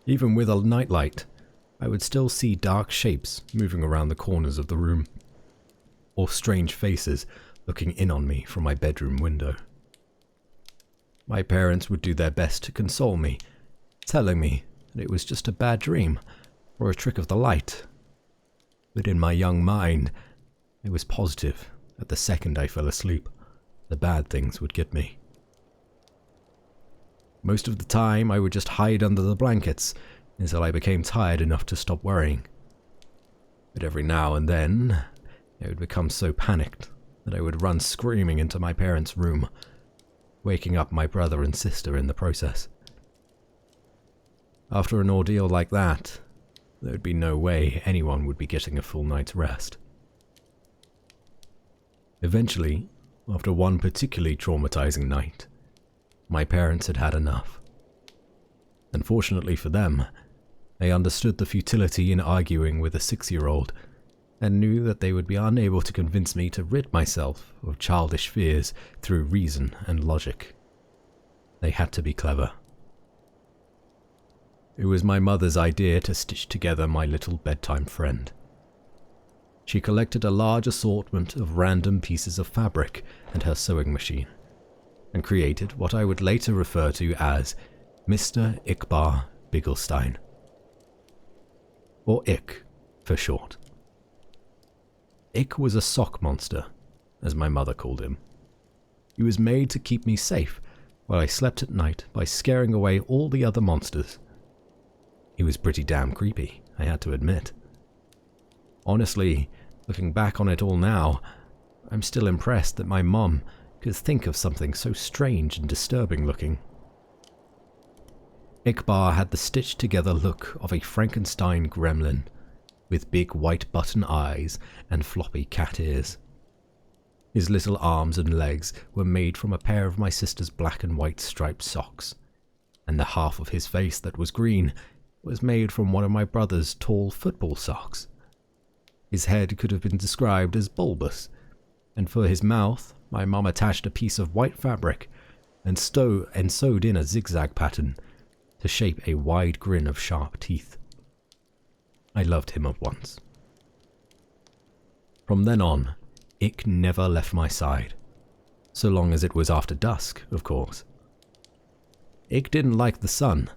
Even with a nightlight, I would still see dark shapes moving around the corners of the room, or strange faces looking in on me from my bedroom window. My parents would do their best to console me, telling me that it was just a bad dream or a trick of the light. But in my young mind, I was positive that the second I fell asleep, the bad things would get me. Most of the time, I would just hide under the blankets, until I became tired enough to stop worrying. But every now and then, I would become so panicked that I would run screaming into my parents' room, waking up my brother and sister in the process. After an ordeal like that, there would be no way anyone would be getting a full night's rest. Eventually, after one particularly traumatizing night, my parents had had enough. Unfortunately for them, they understood the futility in arguing with a 6-year-old and knew that they would be unable to convince me to rid myself of childish fears through reason and logic. They had to be clever. It was my mother's idea to stitch together my little bedtime friend. She collected a large assortment of random pieces of fabric and her sewing machine, and created what I would later refer to as Mr. Ickbar Bigglestein, or Ick for short. Ick was a sock monster, as my mother called him. He was made to keep me safe while I slept at night by scaring away all the other monsters. He was pretty damn creepy, I had to admit. Honestly, looking back on it all now, I'm still impressed that my mum could think of something so strange and disturbing looking. Ickbar had the stitched together look of a Frankenstein gremlin, with big white button eyes and floppy cat ears. His little arms and legs were made from a pair of my sister's black and white striped socks, and the half of his face that was green was made from one of my brother's tall football socks. His head could have been described as bulbous, and for his mouth, my mum attached a piece of white fabric and sewed in a zigzag pattern to shape a wide grin of sharp teeth. I loved him at once. From then on, Ick never left my side, so long as it was after dusk, of course. Ick didn't like the sun,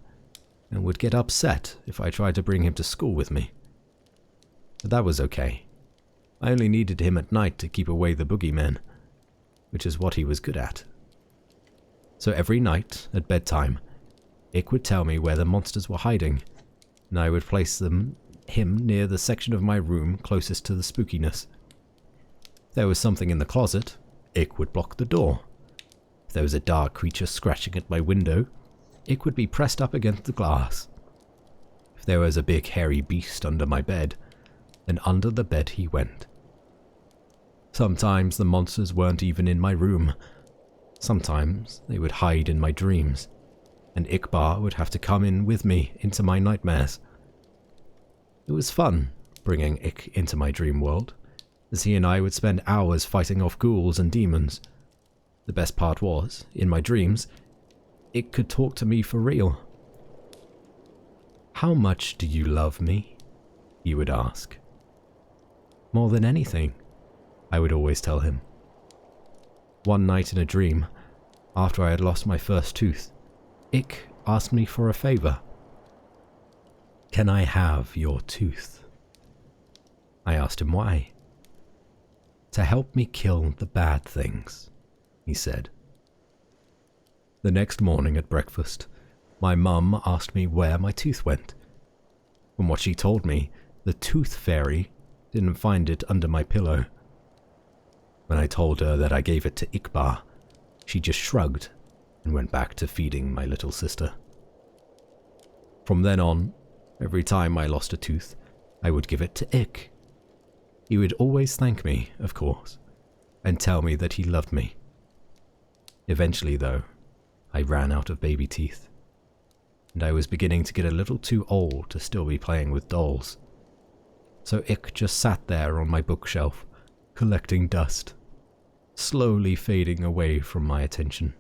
and would get upset if I tried to bring him to school with me. But that was okay. I only needed him at night to keep away the boogeymen, which is what he was good at. So every night, at bedtime, Ick would tell me where the monsters were hiding, and I would place him near the section of my room closest to the spookiness. If there was something in the closet, Ick would block the door. If there was a dark creature scratching at my window, Ick would be pressed up against the glass. If there was a big hairy beast under my bed, then under the bed he went. Sometimes the monsters weren't even in my room. Sometimes they would hide in my dreams, and Ickbar would have to come in with me into my nightmares. It was fun bringing Ick into my dream world, as he and I would spend hours fighting off ghouls and demons. The best part was, in my dreams, Ick could talk to me for real. "How much do you love me?" he would ask. "More than anything," I would always tell him. One night in a dream, after I had lost my first tooth, Ick asked me for a favor. "Can I have your tooth?" I asked him why. "To help me kill the bad things," he said. The next morning at breakfast, my mum asked me where my tooth went. From what she told me, the tooth fairy didn't find it under my pillow. When I told her that I gave it to Ickbar, she just shrugged and went back to feeding my little sister. From then on, every time I lost a tooth, I would give it to Ick. He would always thank me, of course, and tell me that he loved me. Eventually, though, I ran out of baby teeth, and I was beginning to get a little too old to still be playing with dolls. So Ick just sat there on my bookshelf, collecting dust, slowly fading away from my attention.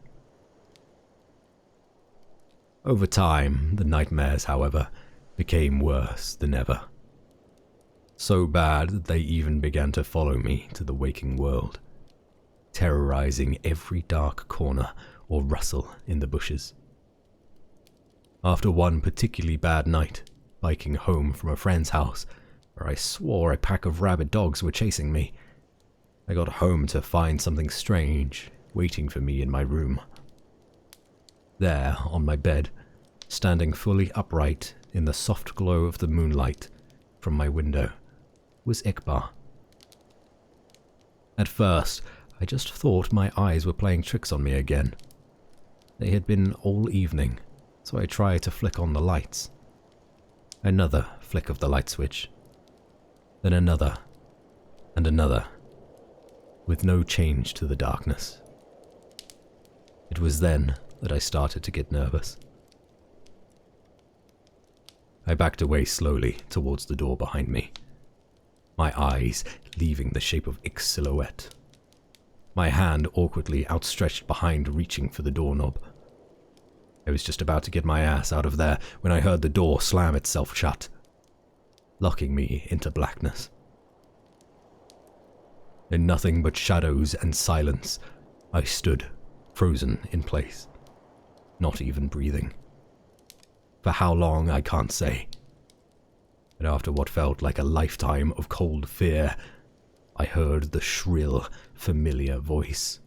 Over time, the nightmares, however, became worse than ever. So bad that they even began to follow me to the waking world, terrorizing every dark corner or rustle in the bushes. After one particularly bad night, biking home from a friend's house, where I swore a pack of rabid dogs were chasing me, I got home to find something strange waiting for me in my room. There, on my bed, standing fully upright in the soft glow of the moonlight from my window was Iqbar. At first, I just thought my eyes were playing tricks on me again. They had been all evening, so I tried to flick on the lights. Another flick of the light switch. Then another, and another, with no change to the darkness. It was then that I started to get nervous. I backed away slowly towards the door behind me, my eyes leaving the shape of Ick's silhouette, my hand awkwardly outstretched behind, reaching for the doorknob. I was just about to get my ass out of there when I heard the door slam itself shut, locking me into blackness. In nothing but shadows and silence, I stood, frozen in place, not even breathing. For how long, I can't say. But after what felt like a lifetime of cold fear, I heard the shrill, familiar voice.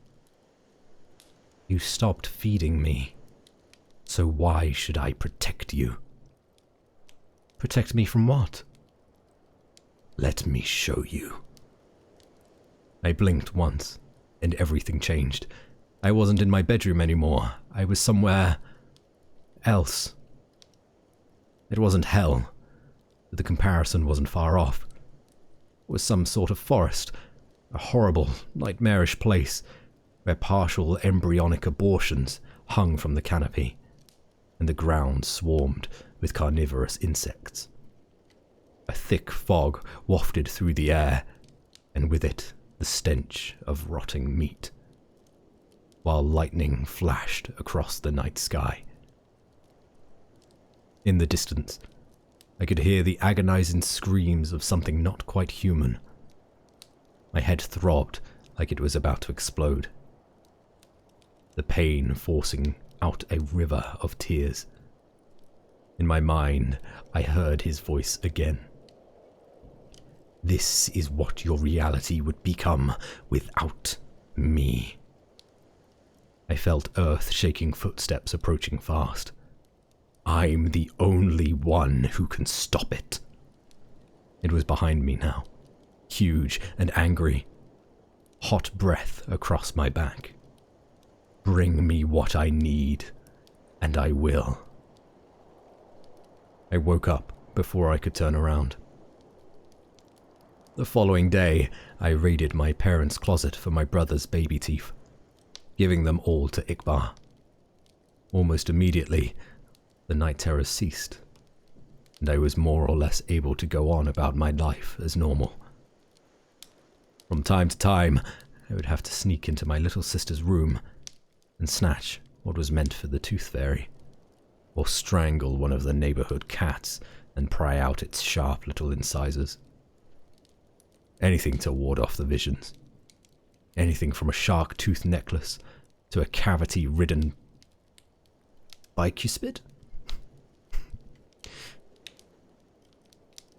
You stopped feeding me, so why should I protect you? Protect me from what? Let me show you. I blinked once, and everything changed. I wasn't in my bedroom anymore. I was somewhere else. It wasn't hell, but the comparison wasn't far off. It was some sort of forest, a horrible, nightmarish place where partial embryonic abortions hung from the canopy, and the ground swarmed with carnivorous insects. A thick fog wafted through the air, and with it the stench of rotting meat, while lightning flashed across the night sky. In the distance, I could hear the agonizing screams of something not quite human. My head throbbed like it was about to explode, the pain forcing out a river of tears. In my mind, I heard his voice again. This is what your reality would become without me. I felt earth-shaking footsteps approaching fast. I'm the only one who can stop it. It was behind me now, huge and angry, hot breath across my back. Bring me what I need, and I will. I woke up before I could turn around. The following day, I raided my parents' closet for my brother's baby teeth, giving them all to Iqbar. Almost immediately, the night terrors ceased, and I was more or less able to go on about my life as normal. From time to time, I would have to sneak into my little sister's room and snatch what was meant for the tooth fairy, or strangle one of the neighborhood cats and pry out its sharp little incisors. Anything to ward off the visions. Anything from a shark tooth necklace to a cavity-ridden bicuspid.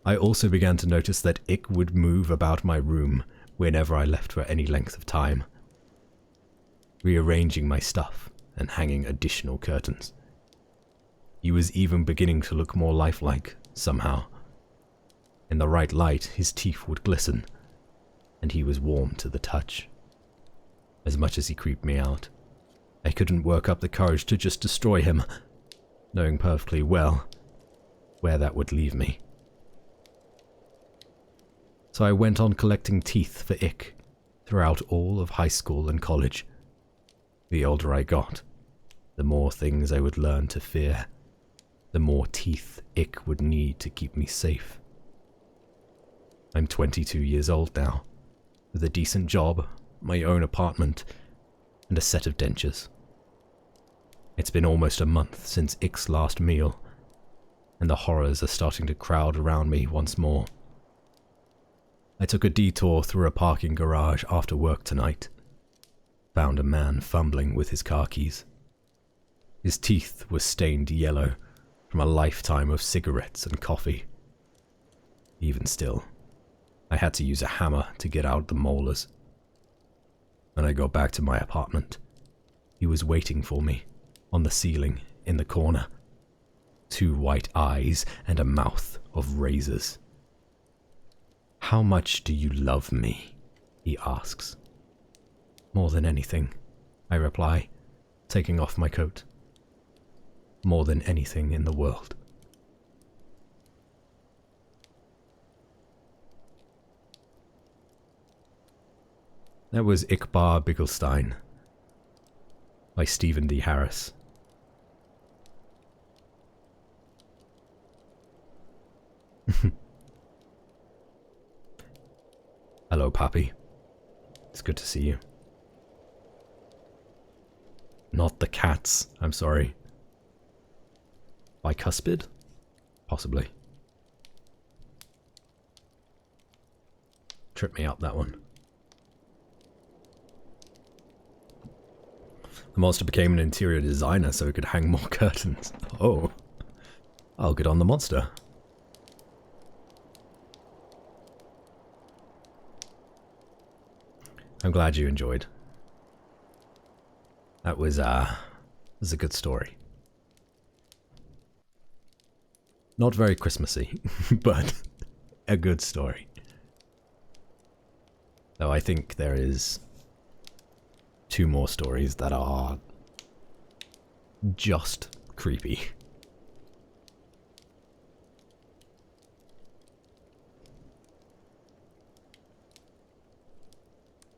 I also began to notice that Ick would move about my room whenever I left for any length of time, rearranging my stuff and hanging additional curtains. He was even beginning to look more lifelike, somehow. In the right light, his teeth would glisten, and he was warm to the touch. As much as he creeped me out, I couldn't work up the courage to just destroy him, knowing perfectly well where that would leave me. So I went on collecting teeth for Ick throughout all of high school and college. The older I got, the more things I would learn to fear, the more teeth Ick would need to keep me safe. I'm 22 years old now, with a decent job, my own apartment, and a set of dentures. It's been almost a month since Ick's last meal, and the horrors are starting to crowd around me once more. I took a detour through a parking garage after work tonight. Found a man fumbling with his car keys. His teeth were stained yellow from a lifetime of cigarettes and coffee. Even still, I had to use a hammer to get out the molars. When I got back to my apartment, he was waiting for me on the ceiling in the corner, 2 white eyes, and a mouth of razors. "How much do you love me?" he asks. "More than anything," I reply, taking off my coat. "More than anything in the world." That was Iqbar Bigglestein by Stephen D. Harris. Hello, Pappy. It's good to see you. Not the cats, I'm sorry. Bicuspid? Possibly. Tripped me up, that one. The monster became an interior designer so it could hang more curtains. Oh. I'll get on the monster. I'm glad you enjoyed. That was a good story. Not very Christmassy, but a good story. Though I think there is 2 more stories that are just creepy.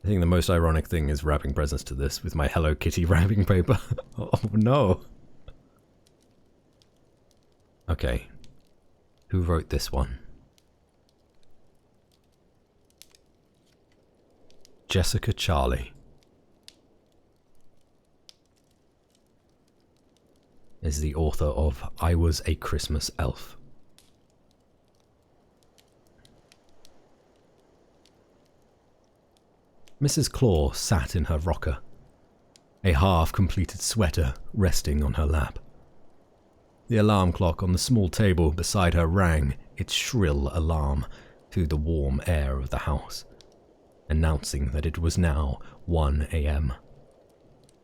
I think the most ironic thing is wrapping presents to this with my Hello Kitty wrapping paper. Oh no. Okay. Who wrote this one? Jessica Charlie is the author of I Was a Christmas Elf. Mrs. Claw sat in her rocker, a half-completed sweater resting on her lap. The alarm clock on the small table beside her rang its shrill alarm through the warm air of the house, announcing that it was now 1 a.m.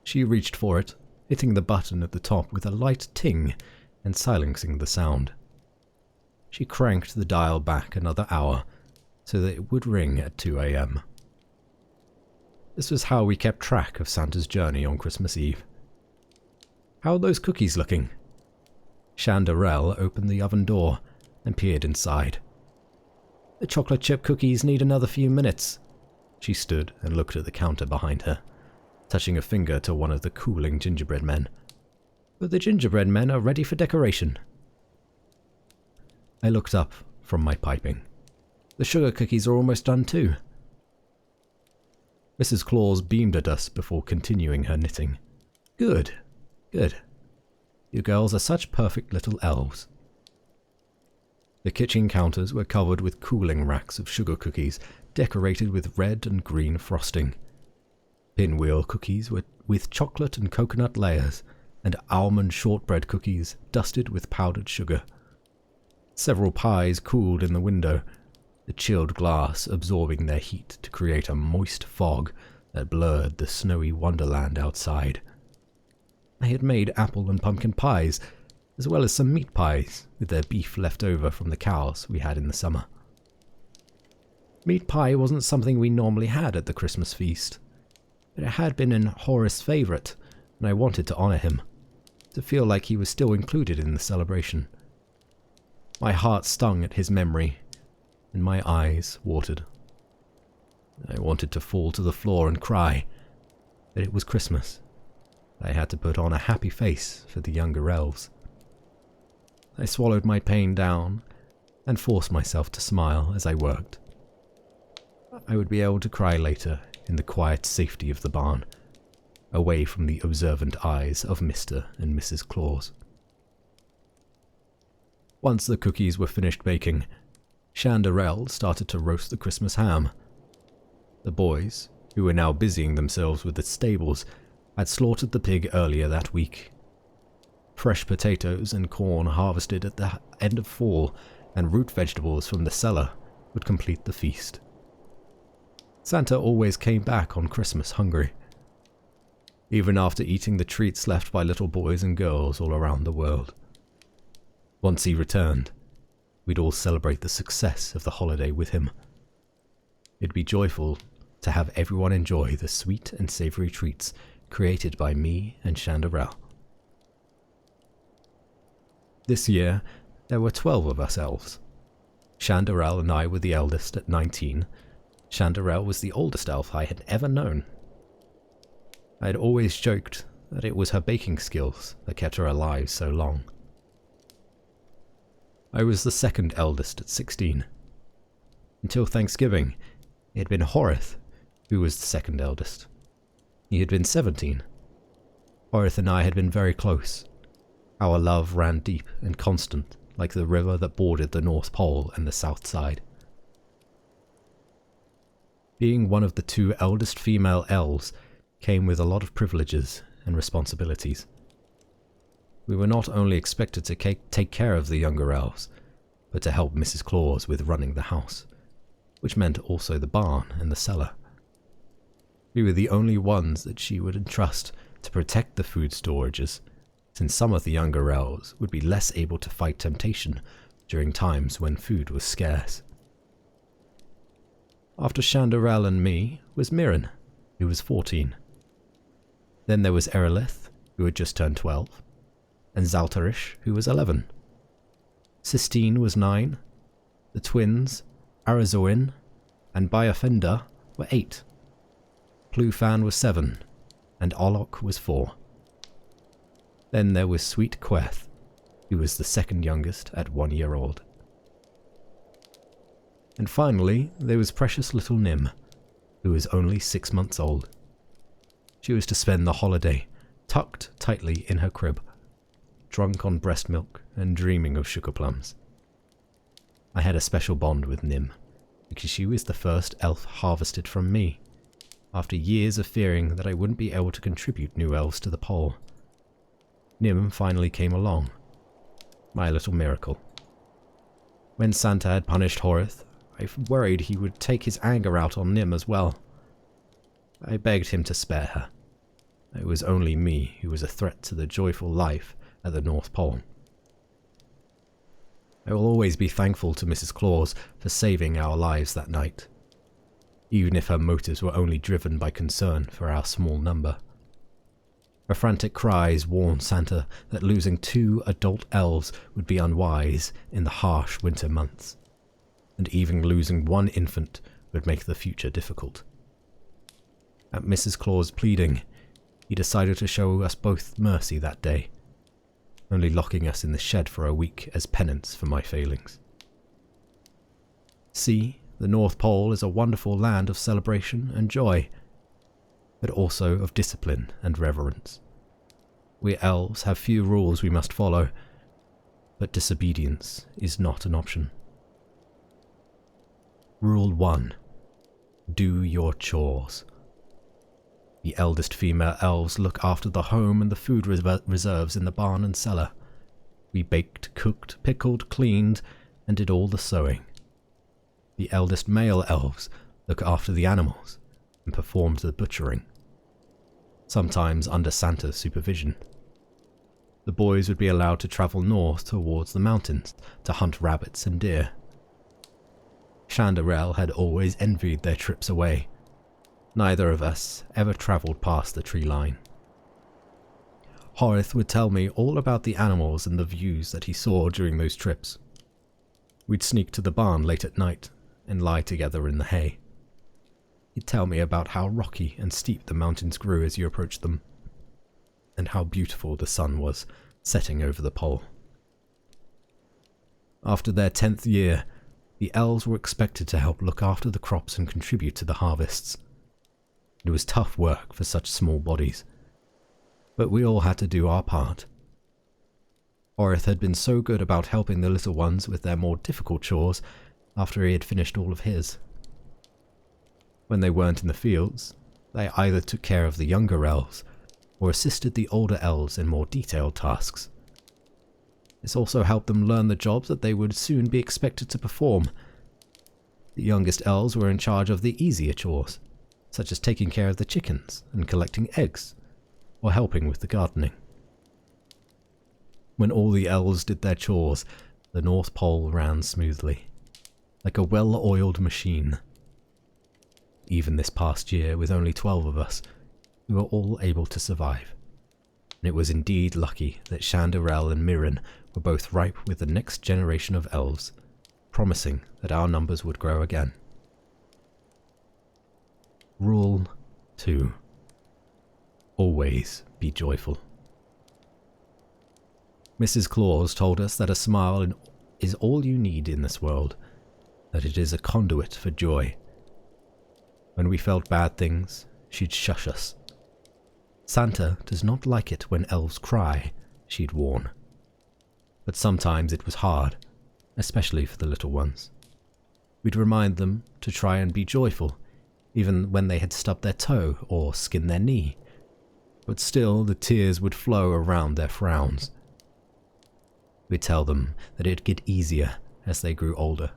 She reached for it, hitting the button at the top with a light ting and silencing the sound. She cranked the dial back another hour so that it would ring at 2 a.m. This was how we kept track of Santa's journey on Christmas Eve. "How are those cookies looking?" Chanderelle opened the oven door and peered inside. "The chocolate chip cookies need another few minutes." She stood and looked at the counter behind her, touching a finger to one of the cooling gingerbread men. "But the gingerbread men are ready for decoration." I looked up from my piping. "The sugar cookies are almost done too." Mrs. Claus beamed at us before continuing her knitting. "Good, good. You girls are such perfect little elves." The kitchen counters were covered with cooling racks of sugar cookies decorated with red and green frosting. Pinwheel cookies were with chocolate and coconut layers, and almond shortbread cookies dusted with powdered sugar. Several pies cooled in the window, the chilled glass absorbing their heat to create a moist fog that blurred the snowy wonderland outside. I had made apple and pumpkin pies, as well as some meat pies, with their beef left over from the cows we had in the summer. Meat pie wasn't something we normally had at the Christmas feast, but it had been an Horace favourite, and I wanted to honour him, to feel like he was still included in the celebration. My heart stung at his memory, and my eyes watered. I wanted to fall to the floor and cry, but it was Christmas. I had to put on a happy face for the younger elves. I swallowed my pain down and forced myself to smile as I worked. I would be able to cry later in the quiet safety of the barn, away from the observant eyes of Mr. and Mrs. Claus. Once the cookies were finished baking, Chanderelle started to roast the Christmas ham. The boys, who were now busying themselves with the stables, had slaughtered the pig earlier that week. Fresh potatoes and corn harvested at the end of fall and root vegetables from the cellar would complete the feast. Santa always came back on Christmas hungry, even after eating the treats left by little boys and girls all around the world. Once he returned, we'd all celebrate the success of the holiday with him. It'd be joyful to have everyone enjoy the sweet and savoury treats created by me and Chanderelle. This year, there were 12 of us elves. Chanderelle and I were the eldest at 19. Chanderelle was the oldest elf I had ever known. I had always joked that it was her baking skills that kept her alive so long. I was the second eldest at 16. Until Thanksgiving, it had been Horith who was the second eldest. He had been 17. Horith and I had been very close. Our love ran deep and constant, like the river that bordered the North Pole and the South Side. Being one of the two eldest female elves came with a lot of privileges and responsibilities. We were not only expected to take care of the younger elves, but to help Mrs. Claus with running the house, which meant also the barn and the cellar. We were the only ones that she would entrust to protect the food storages, since some of the younger elves would be less able to fight temptation during times when food was scarce. After Chanderelle and me was Mirren, who was 14. Then there was Erilith, who had just turned 12, and Zaltarish, who was 11. Sistine was 9, the twins, Arazoin, and Biafenda were 8. Plufan was 7, and Olok was 4. Then there was sweet Queth, who was the second youngest at 1 year old. And finally, there was precious little Nim, who was only 6 months old. She was to spend the holiday tucked tightly in her crib, drunk on breast milk and dreaming of sugar plums. I had a special bond with Nim, because she was the first elf harvested from me, after years of fearing that I wouldn't be able to contribute new elves to the pole. Nim finally came along. My little miracle. When Santa had punished Horith, I worried he would take his anger out on Nim as well. I begged him to spare her. It was only me who was a threat to the joyful life at the North Pole. I will always be thankful to Mrs. Claus for saving our lives that night, even if her motives were only driven by concern for our small number. Her frantic cries warned Santa that losing 2 adult elves would be unwise in the harsh winter months, and even losing 1 infant would make the future difficult. At Mrs. Claus' pleading, he decided to show us both mercy that day, only locking us in the shed for a week as penance for my failings. See, the North Pole is a wonderful land of celebration and joy, but also of discipline and reverence. We elves have few rules we must follow, but disobedience is not an option. Rule 1. Do your chores. The eldest female elves look after the home and the food reserves in the barn and cellar. We baked, cooked, pickled, cleaned, and did all the sewing. The eldest male elves look after the animals and performed the butchering, sometimes under Santa's supervision. The boys would be allowed to travel north towards the mountains to hunt rabbits and deer. Chanderelle had always envied their trips away. Neither of us ever travelled past the tree line. Horith would tell me all about the animals and the views that he saw during those trips. We'd sneak to the barn late at night and lie together in the hay. He'd tell me about how rocky and steep the mountains grew as you approached them, and how beautiful the sun was setting over the pole. After their 10th year, the elves were expected to help look after the crops and contribute to the harvests. It was tough work for such small bodies, but we all had to do our part. Horith had been so good about helping the little ones with their more difficult chores after he had finished all of his. When they weren't in the fields, they either took care of the younger elves or assisted the older elves in more detailed tasks. This also helped them learn the jobs that they would soon be expected to perform. The youngest elves were in charge of the easier chores, such as taking care of the chickens and collecting eggs, or helping with the gardening. When all the elves did their chores, the North Pole ran smoothly, like a well-oiled machine. Even this past year, with only 12 of us, we were all able to survive. And it was indeed lucky that Shandarel and Mirren were both ripe with the next generation of elves, promising that our numbers would grow again. Rule 2. Always be joyful. Mrs. Claus told us that a smile is all you need in this world, that it is a conduit for joy. When we felt bad things, she'd shush us. Santa does not like it when elves cry, she'd warn. But sometimes it was hard, especially for the little ones. We'd remind them to try and be joyful, even when they had stubbed their toe or skinned their knee. But still the tears would flow around their frowns. We'd tell them that it'd get easier as they grew older.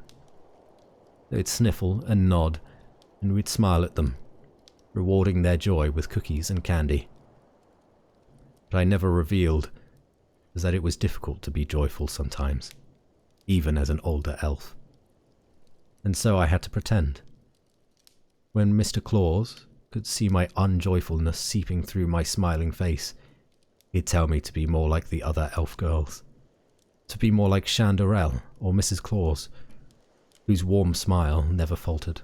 They'd sniffle and nod, and we'd smile at them, rewarding their joy with cookies and candy. What I never revealed was that it was difficult to be joyful sometimes, even as an older elf. And so I had to pretend. When Mr. Claus could see my unjoyfulness seeping through my smiling face, he'd tell me to be more like the other elf girls, to be more like Shandarel or Mrs. Claus, whose warm smile never faltered.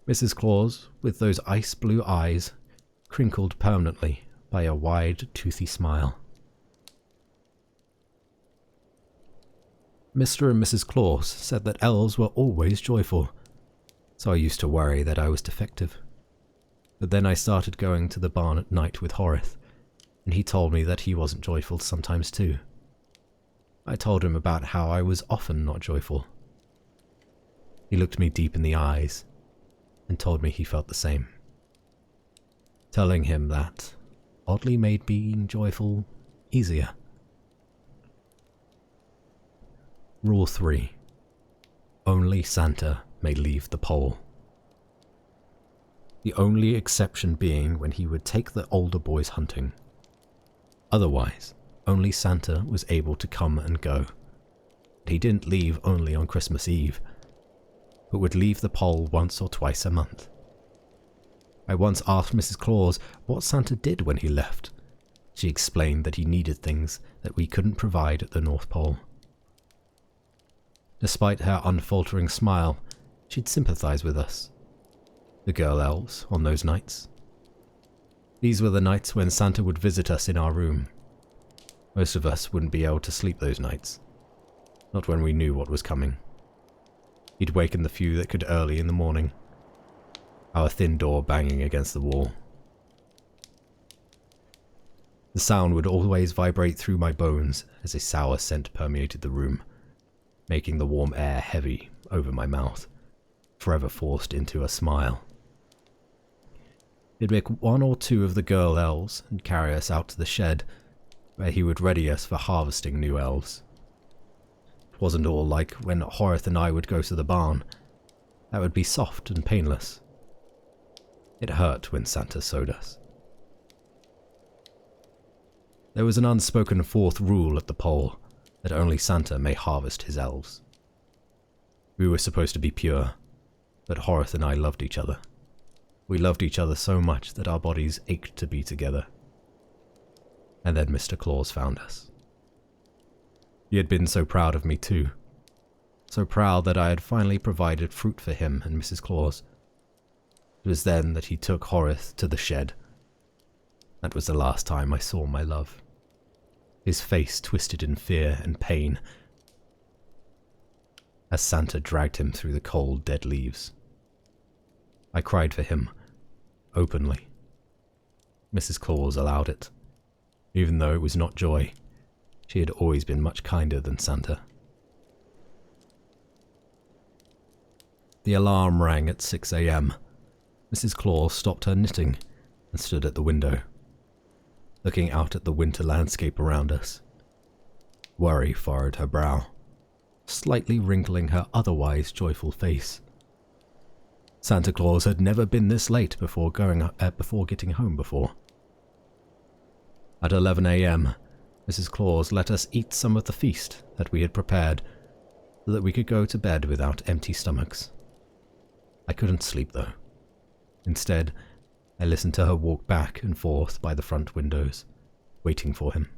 Mrs. Claus, with those ice blue eyes, crinkled permanently by a wide, toothy smile. Mr. and Mrs. Claus said that elves were always joyful, so I used to worry that I was defective. But then I started going to the barn at night with Horace, and he told me that he wasn't joyful sometimes too. I told him about how I was often not joyful. He looked me deep in the eyes and told me he felt the same. Telling him that oddly made being joyful easier. Rule 3. Only Santa may leave the pole. The only exception being when he would take the older boys hunting. Otherwise, only Santa was able to come and go. He didn't leave only on Christmas Eve, but would leave the pole once or twice a month. I once asked Mrs. Claus what Santa did when he left. She explained that he needed things that we couldn't provide at the North Pole. Despite her unfaltering smile, she'd sympathize with us, the girl elves, on those nights. These were the nights when Santa would visit us in our room. Most of us wouldn't be able to sleep those nights, not when we knew what was coming. He'd waken the few that could early in the morning, our thin door banging against the wall. The sound would always vibrate through my bones as a sour scent permeated the room, making the warm air heavy over my mouth, forever forced into a smile. He'd make one or two of the girl elves and carry us out to the shed, where he would ready us for harvesting new elves. It wasn't all like when Horace and I would go to the barn. That would be soft and painless. It hurt when Santa sewed us. There was an unspoken fourth rule at the pole, that only Santa may harvest his elves. We were supposed to be pure, but Horace and I loved each other. We loved each other so much that our bodies ached to be together. And then Mr. Claus found us. He had been so proud of me too. So proud that I had finally provided fruit for him and Mrs. Claus. It was then that he took Horace to the shed. That was the last time I saw my love. His face twisted in fear and pain as Santa dragged him through the cold, dead leaves. I cried for him, openly. Mrs. Claus allowed it. Even though it was not joy, she had always been much kinder than Santa. The alarm rang at 6 a.m. Mrs. Claus stopped her knitting and stood at the window, looking out at the winter landscape around us. Worry furrowed her brow, slightly wrinkling her otherwise joyful face. Santa Claus had never been this late before getting home before. At 11 a.m., Mrs. Claus let us eat some of the feast that we had prepared so that we could go to bed without empty stomachs. I couldn't sleep, though. Instead, I listened to her walk back and forth by the front windows, waiting for him.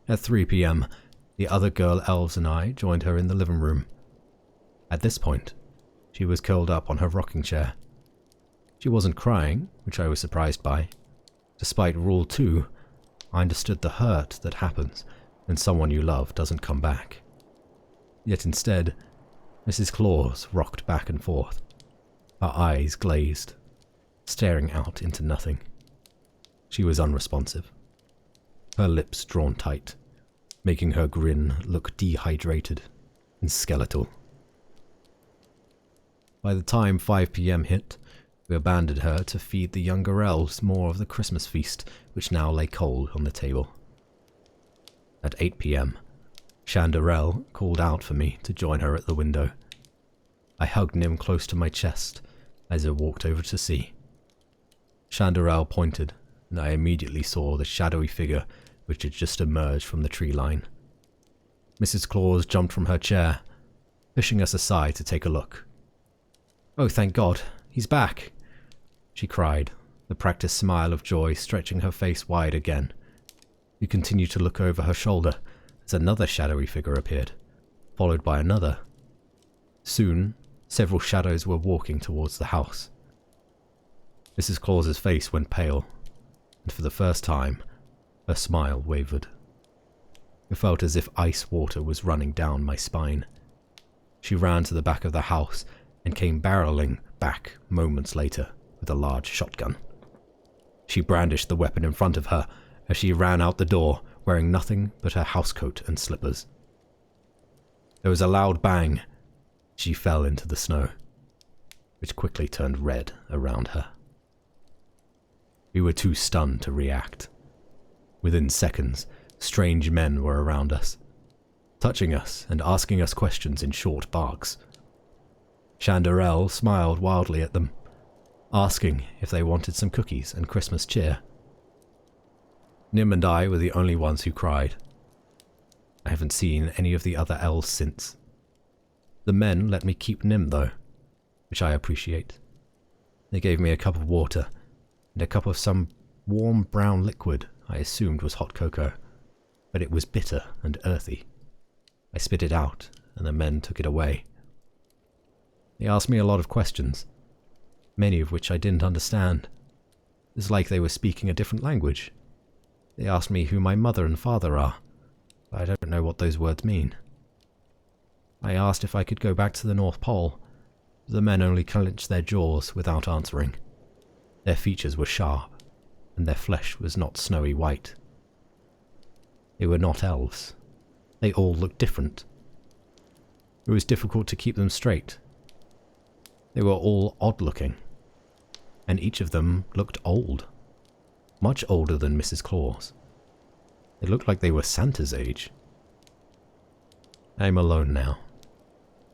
At 3 p.m., the other girl elves and I joined her in the living room. At this point, she was curled up on her rocking chair. She wasn't crying, which I was surprised by. Despite Rule 2, I understood the hurt that happens when someone you love doesn't come back. Yet instead, Mrs. Claus rocked back and forth, her eyes glazed, staring out into nothing. She was unresponsive, her lips drawn tight, making her grin look dehydrated and skeletal. By the time 5 p.m. hit, we abandoned her to feed the younger elves more of the Christmas feast, which now lay cold on the table. At 8 p.m., Chanderelle called out for me to join her at the window. I hugged Nim close to my chest as I walked over to see. Chanderelle pointed, and I immediately saw the shadowy figure which had just emerged from the tree line. Mrs. Claus jumped from her chair, pushing us aside to take a look. "Oh, thank God, he's back!" she cried, the practiced smile of joy stretching her face wide again. We continued to look over her shoulder as another shadowy figure appeared, followed by another. Soon, several shadows were walking towards the house. Mrs. Claus's face went pale, and for the first time, her smile wavered. It felt as if ice water was running down my spine. She ran to the back of the house and came barreling back moments later with a large shotgun. She brandished the weapon in front of her as she ran out the door, wearing nothing but her housecoat and slippers. There was a loud bang. She fell into the snow, which quickly turned red around her. We were too stunned to react. Within seconds, strange men were around us, touching us and asking us questions in short barks. Chanderelle smiled wildly at them, asking if they wanted some cookies and Christmas cheer. Nim and I were the only ones who cried. I haven't seen any of the other elves since. The men let me keep Nim, though, which I appreciate. They gave me a cup of water and a cup of some warm brown liquid I assumed was hot cocoa, but it was bitter and earthy. I spit it out, and the men took it away. They asked me a lot of questions, many of which I didn't understand. It was like they were speaking a different language. They asked me who my mother and father are, but I don't know what those words mean. I asked if I could go back to the North Pole, but the men only clenched their jaws without answering. Their features were sharp, and their flesh was not snowy white. They were not elves. They all looked different. It was difficult to keep them straight. They were all odd-looking, and each of them looked old, much older than Mrs. Claus. They looked like they were Santa's age. I'm alone now.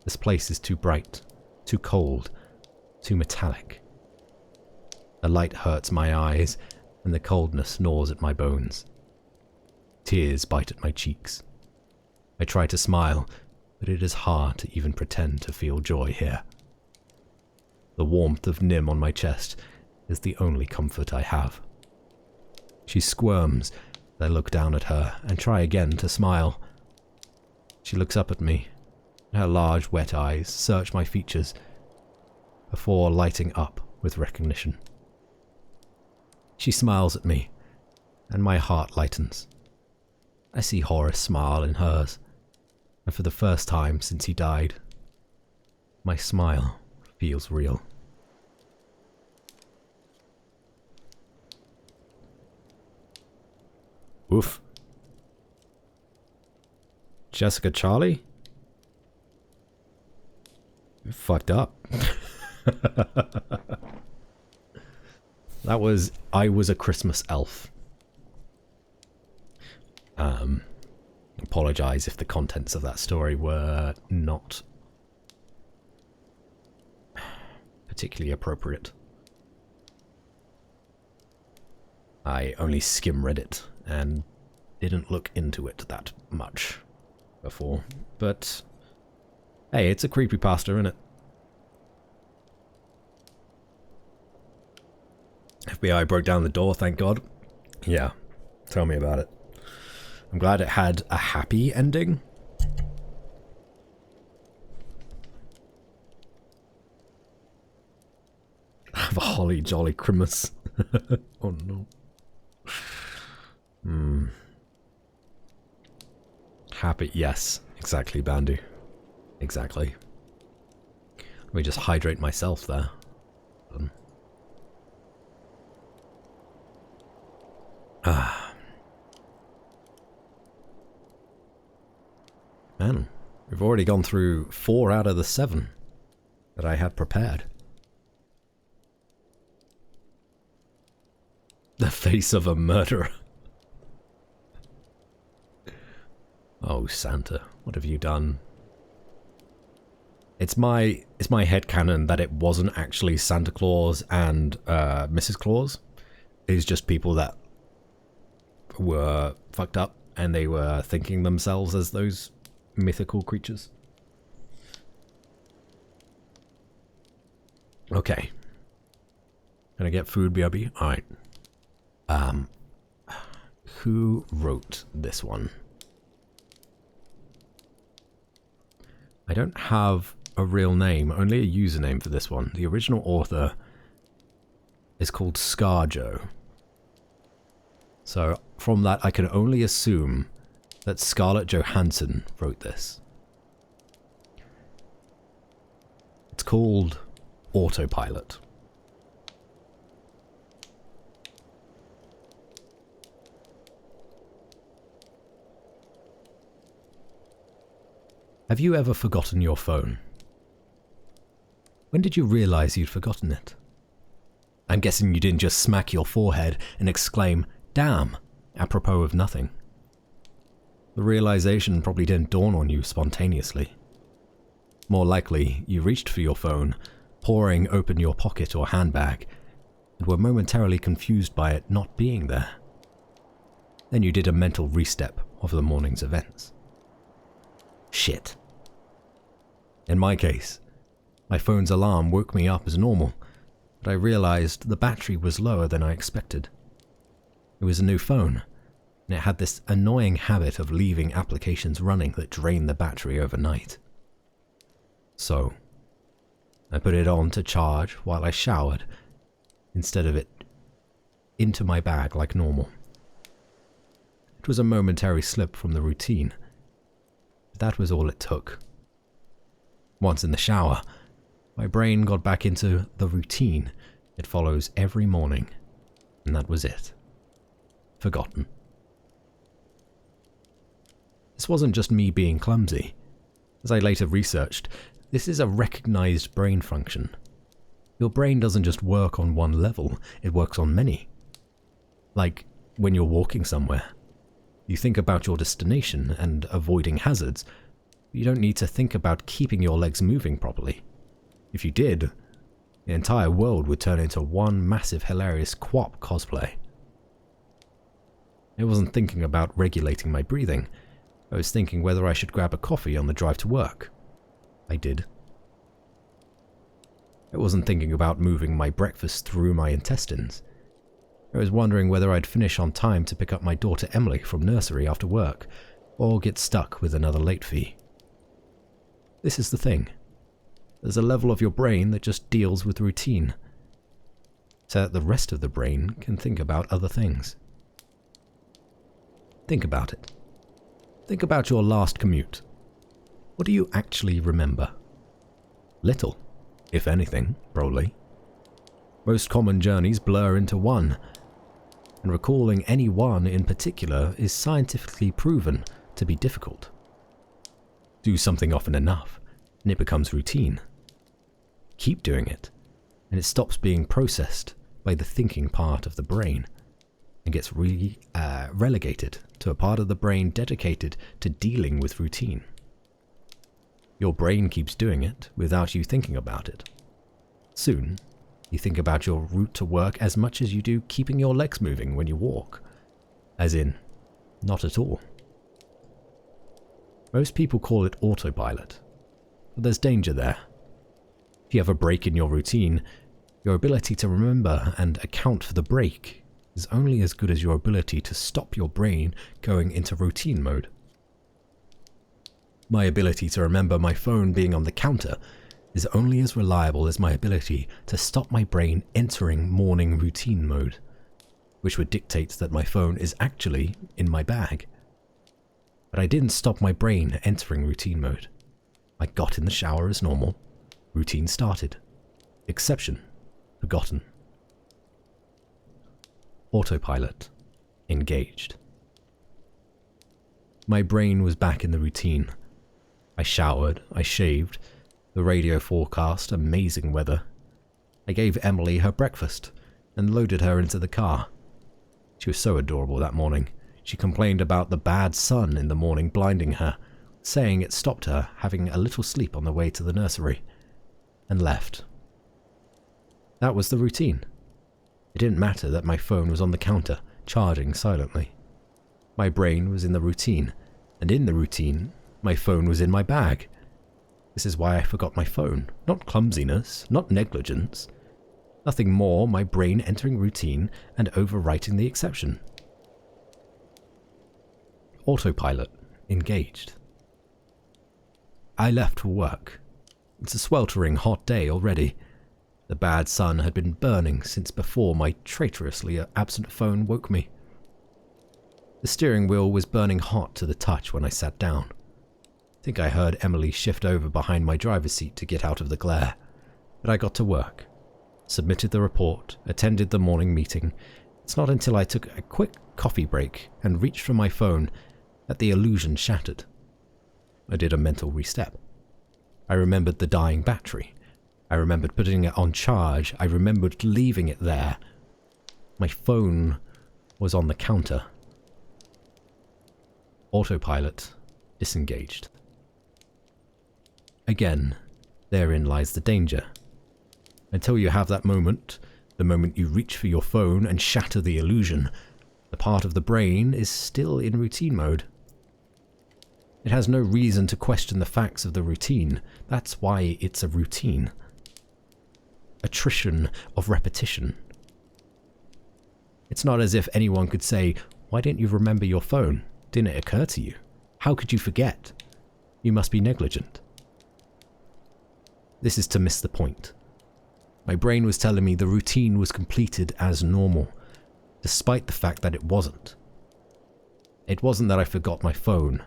This place is too bright, too cold, too metallic. The light hurts my eyes, and the coldness gnaws at my bones. Tears bite at my cheeks. I try to smile, but it is hard to even pretend to feel joy here. The warmth of Nim on my chest is the only comfort I have. She squirms as I look down at her and try again to smile. She looks up at me, and her large wet eyes search my features before lighting up with recognition. She smiles at me, and my heart lightens. I see Horace smile in hers, and for the first time since he died, my smile feels real. Oof. Jessica Charlie? You fucked up. I was a Christmas elf. Apologize if the contents of that story were not particularly appropriate. I only skim read it, and didn't look into it that much before. But hey, it's a creepypasta, isn't it? FBI broke down the door, thank God. Yeah, tell me about it. I'm glad it had a happy ending. Have a holly jolly Christmas. Oh no. Happy, yes, exactly, Bandu. Exactly. Let me just hydrate myself there. Man, we've already gone through 4 out of the 7 that I had prepared. The face of a murderer. Oh, Santa, what have you done? It's my headcanon that it wasn't actually Santa Claus and Mrs. Claus. It's just people that were fucked up and they were thinking themselves as those mythical creatures. Okay. Can I get food, BRB? Alright. Who wrote this one? I don't have a real name, only a username for this one. The original author is called Scarjo. So from that I can only assume that Scarlett Johansson wrote this. It's called Autopilot. Have you ever forgotten your phone? When did you realize you'd forgotten it? I'm guessing you didn't just smack your forehead and exclaim, "Damn," apropos of nothing. The realization probably didn't dawn on you spontaneously. More likely, you reached for your phone, pouring open your pocket or handbag, and were momentarily confused by it not being there. Then you did a mental restep of the morning's events. Shit. In my case, my phone's alarm woke me up as normal, but I realized the battery was lower than I expected. It was a new phone, and it had this annoying habit of leaving applications running that drained the battery overnight. So, I put it on to charge while I showered, instead of it into my bag like normal. It was a momentary slip from the routine, but that was all it took. Once in the shower, my brain got back into the routine it follows every morning, and that was it. Forgotten. This wasn't just me being clumsy. As I later researched, this is a recognized brain function. Your brain doesn't just work on one level, it works on many. Like when you're walking somewhere. You think about your destination and avoiding hazards, but you don't need to think about keeping your legs moving properly. If you did, the entire world would turn into one massive hilarious quap cosplay. I wasn't thinking about regulating my breathing. I was thinking whether I should grab a coffee on the drive to work. I did. I wasn't thinking about moving my breakfast through my intestines. I was wondering whether I'd finish on time to pick up my daughter Emily from nursery after work, or get stuck with another late fee. This is the thing. There's a level of your brain that just deals with routine, so that the rest of the brain can think about other things. Think about it. Think about your last commute. What do you actually remember? Little, if anything, probably. Most common journeys blur into one, and recalling any one in particular is scientifically proven to be difficult. Do something often enough, and it becomes routine. Keep doing it, and it stops being processed by the thinking part of the brain, and gets relegated to a part of the brain dedicated to dealing with routine. Your brain keeps doing it without you thinking about it. Soon, you think about your route to work as much as you do keeping your legs moving when you walk. As in, Not at all. Most people call it autopilot, but there's danger there. If you have a break in your routine, your ability to remember and account for the break is only as good as your ability to stop your brain going into routine mode. My ability to remember my phone being on the counter is only as reliable as my ability to stop my brain entering morning routine mode, which would dictate that my phone is actually in my bag. But I didn't stop my brain entering routine mode. I got in the shower as normal. Routine started. Exception forgotten. Autopilot engaged. My brain was back in the routine. I showered, I shaved, the radio forecast amazing weather. I gave Emily her breakfast and loaded her into the car. She was so adorable that morning. She complained about the bad sun in the morning blinding her, saying it stopped her having a little sleep on the way to the nursery, and left. That was the routine. It didn't matter that my phone was on the counter, charging silently. My brain was in the routine, and in the routine, my phone was in my bag. This is why I forgot my phone. Not clumsiness, not negligence. Nothing more, my brain entering routine and overwriting the exception. Autopilot engaged. I left for work. It's a sweltering hot day already. The bad sun had been burning since before my traitorously absent phone woke me. The steering wheel was burning hot to the touch when I sat down. I think I heard Emily shift over behind my driver's seat to get out of the glare, but I got to work, submitted the report, attended the morning meeting. It's not until I took a quick coffee break and reached for my phone that the illusion shattered. I did a mental restep. I remembered the dying battery. I remembered putting it on charge. I remembered leaving it there. My phone was on the counter. Autopilot disengaged. Again, therein lies the danger. Until you have that moment, the moment you reach for your phone and shatter the illusion, the part of the brain is still in routine mode. It has no reason to question the facts of the routine. That's why it's a routine. Attrition of repetition. It's not as if anyone could say, "Why didn't you remember your phone? Didn't it occur to you? How could you forget? You must be negligent." This is to miss the point. My brain was telling me the routine was completed as normal, despite the fact that it wasn't. It wasn't that I forgot my phone.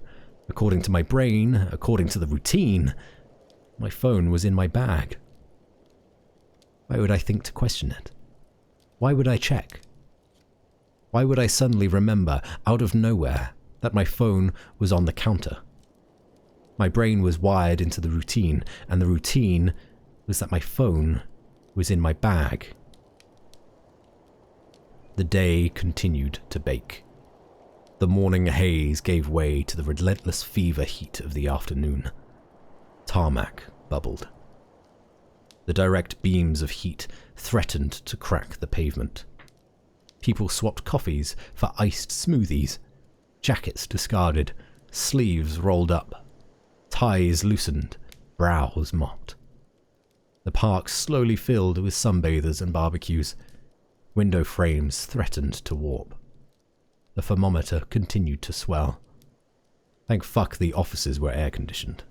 According to my brain, according to the routine, my phone was in my bag. Why would I think to question it? Why would I check? Why would I suddenly remember, out of nowhere, that my phone was on the counter? My brain was wired into the routine, and the routine was that my phone was in my bag. The day continued to bake. The morning haze gave way to the relentless fever heat of the afternoon. Tarmac bubbled. The direct beams of heat threatened to crack the pavement. People swapped coffees for iced smoothies, jackets discarded, sleeves rolled up, ties loosened, brows mopped. The park slowly filled with sunbathers and barbecues. Window frames threatened to warp. The thermometer continued to swell. Thank fuck the offices were air-conditioned.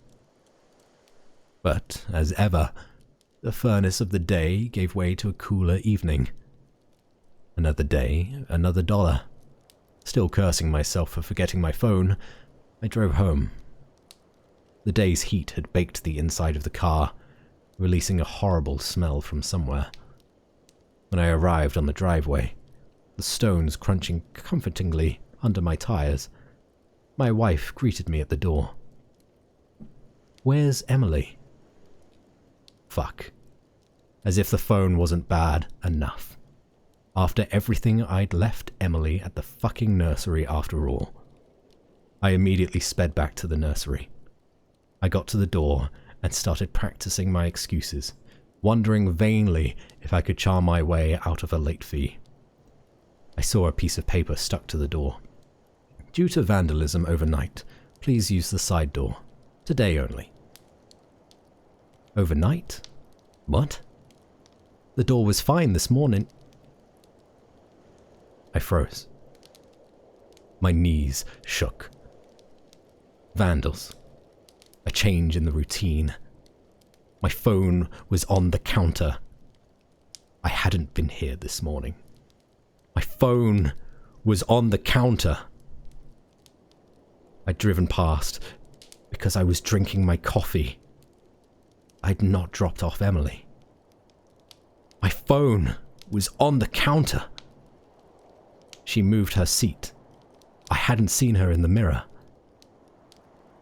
But, as ever, the furnace of the day gave way to a cooler evening. Another day, another dollar. Still cursing myself for forgetting my phone, I drove home. The day's heat had baked the inside of the car, releasing a horrible smell from somewhere. When I arrived on the driveway, the stones crunching comfortingly under my tires, my wife greeted me at the door. "Where's Emily?" Fuck. As if the phone wasn't bad enough. After everything, I'd left Emily at the fucking nursery after all. I immediately sped back to the nursery. I got to the door and started practicing my excuses, wondering vainly if I could charm my way out of a late fee. I saw a piece of paper stuck to the door. Due to vandalism overnight, please use the side door. Today only. Overnight? What? The door was fine this morning. I froze. My knees shook. Vandals. A change in the routine. My phone was on the counter. I hadn't been here this morning. My phone was on the counter. I'd driven past because I was drinking my coffee. I'd not dropped off Emily. My phone was on the counter. She moved her seat. I hadn't seen her in the mirror.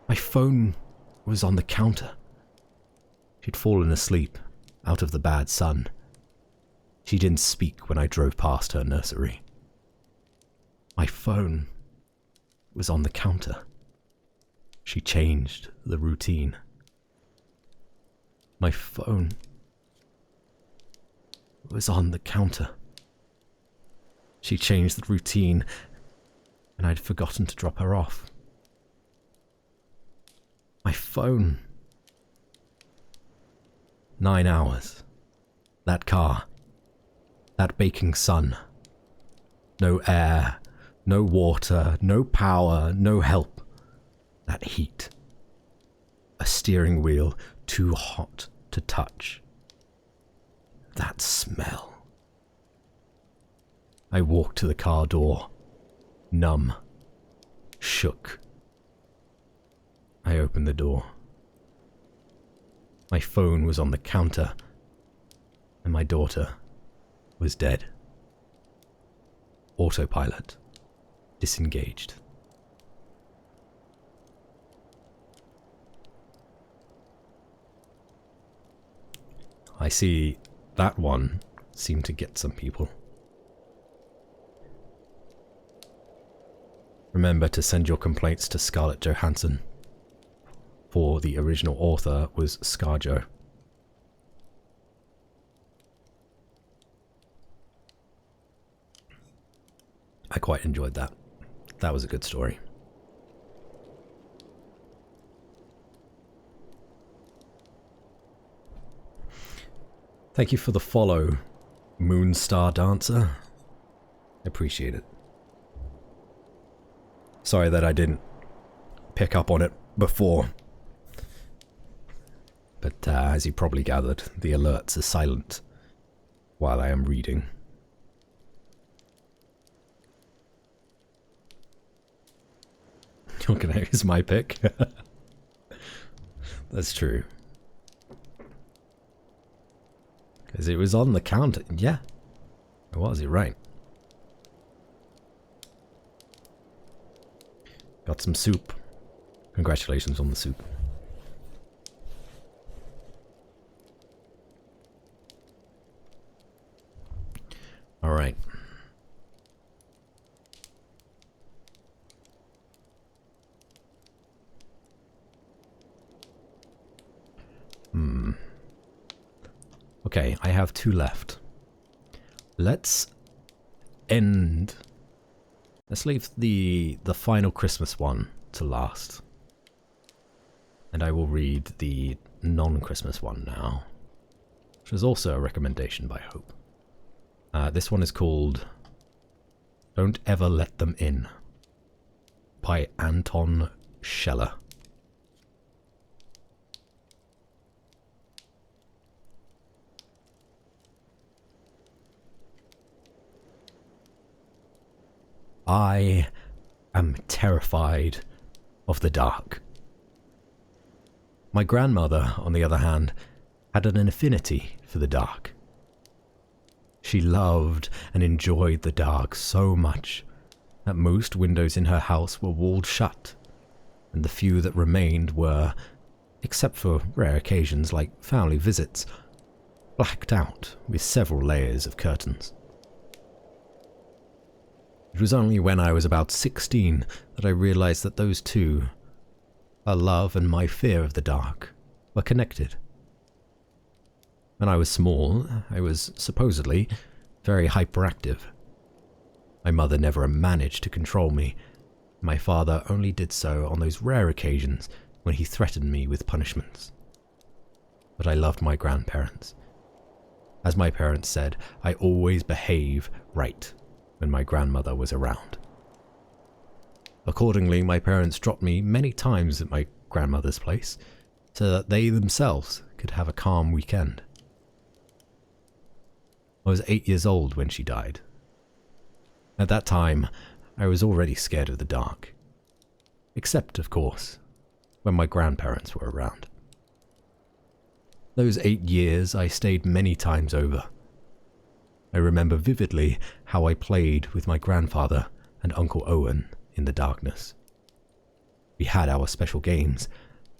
My phone was on the counter. She'd fallen asleep out of the bad sun. She didn't speak when I drove past her nursery. My phone was on the counter. She changed the routine. My phone was on the counter. She changed the routine, and I'd forgotten to drop her off. My phone. 9 hours. That car. That baking sun. No air, no water, no power, no help. That heat. A steering wheel too hot to touch. That smell. I walked to the car door, numb, shook. I opened the door. My phone was on the counter, and my daughter was dead. Autopilot, disengaged. I see that one seemed to get some people. Remember to send your complaints to Scarlett Johansson, for the original author was ScarJo. I quite enjoyed that. That was a good story. Thank you for the follow, Moonstar Dancer. I appreciate it. Sorry that I didn't pick up on it before. But as you probably gathered, the alerts are silent while I am reading. You're gonna use my pick? That's true. Because it was on the counter. Yeah. It was, you're right. Got some soup. Congratulations on the soup. Alright. Okay, I have 2 left. Let's leave the final Christmas one to last. And I will read the non-Christmas one now, which is also a recommendation by Hope. This one is called Don't Ever Let Them In by Anton Scheller. I am terrified of the dark. My grandmother, on the other hand, had an affinity for the dark. She loved and enjoyed the dark so much that most windows in her house were walled shut, and the few that remained were, except for rare occasions like family visits, blacked out with several layers of curtains. It was only when I was about 16 that I realized that those two, her love and my fear of the dark, were connected. When I was small, I was supposedly very hyperactive. My mother never managed to control me, My father only did so on those rare occasions when he threatened me with punishments. But I loved my grandparents. As my parents said, I always behave right when my grandmother was around. Accordingly, my parents dropped me many times at my grandmother's place so that they themselves could have a calm weekend. I was 8 years old when she died. At that time, I was already scared of the dark. Except, of course, when my grandparents were around. Those 8 years I stayed many times over. I remember vividly how I played with my grandfather and Uncle Owen in the darkness. We had our special games,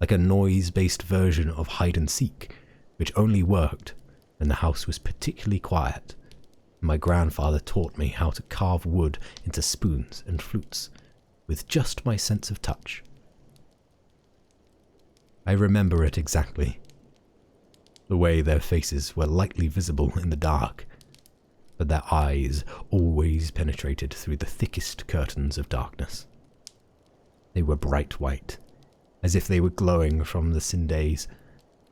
like a noise-based version of hide and seek, which only worked when the house was particularly quiet. My grandfather taught me how to carve wood into spoons and flutes with just my sense of touch. I remember it exactly. The way their faces were lightly visible in the dark, but their eyes always penetrated through the thickest curtains of darkness. They were bright white, as if they were glowing from the syndays,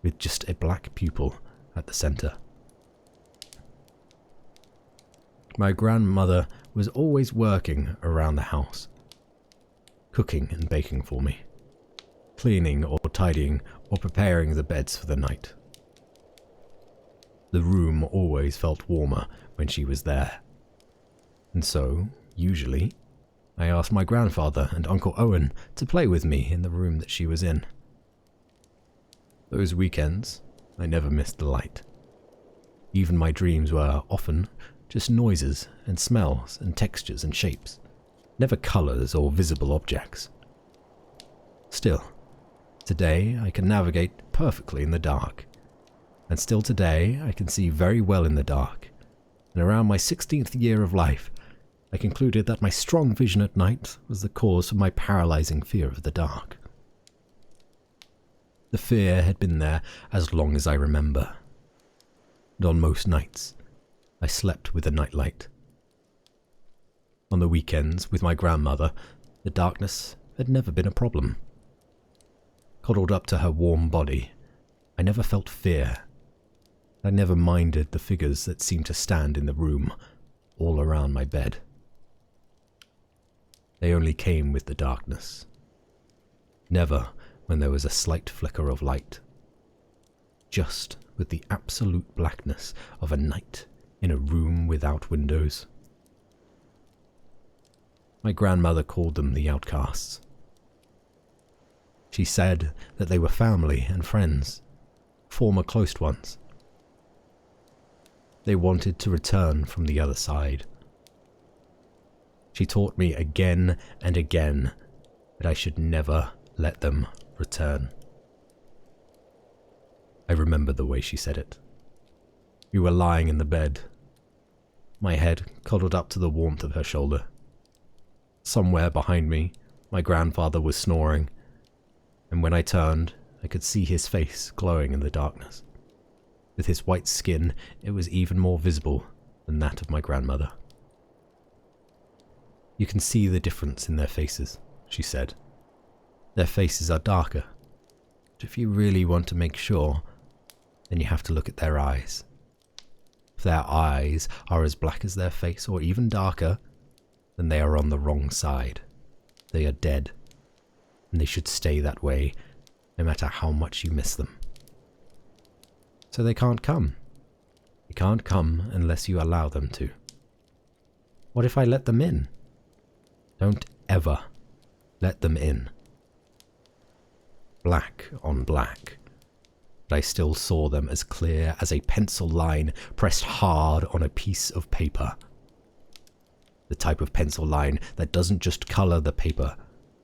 with just a black pupil at the center. My grandmother was always working around the house, cooking and baking for me, cleaning or tidying or preparing the beds for the night. The room always felt warmer when she was there. And so, usually, I asked my grandfather and Uncle Owen to play with me in the room that she was in. Those weekends, I never missed the light. Even my dreams were often just noises and smells and textures and shapes, never colours or visible objects. Still, today I can navigate perfectly in the dark. And still today, I can see very well in the dark. And around my 16th year of life, I concluded that my strong vision at night was the cause for my paralyzing fear of the dark. The fear had been there as long as I remember. And on most nights, I slept with a nightlight. On the weekends, with my grandmother, the darkness had never been a problem. Cuddled up to her warm body, I never felt fear. I never minded the figures that seemed to stand in the room, all around my bed. They only came with the darkness. Never when there was a slight flicker of light. Just with the absolute blackness of a night in a room without windows. My grandmother called them the outcasts. She said that they were family and friends, former close ones. They wanted to return from the other side. She taught me again and again that I should never let them return. I remember the way she said it. We were lying in the bed, my head cuddled up to the warmth of her shoulder. Somewhere behind me, my grandfather was snoring, and when I turned, I could see his face glowing in the darkness. With his white skin, it was even more visible than that of my grandmother. You can see the difference in their faces, she said. Their faces are darker, but if you really want to make sure, then you have to look at their eyes. If their eyes are as black as their face or even darker, then they are on the wrong side. They are dead, and they should stay that way no matter how much you miss them. So they can't come. They can't come unless you allow them to. What if I let them in? Don't ever let them in. Black on black. But I still saw them as clear as a pencil line pressed hard on a piece of paper. The type of pencil line that doesn't just colour the paper,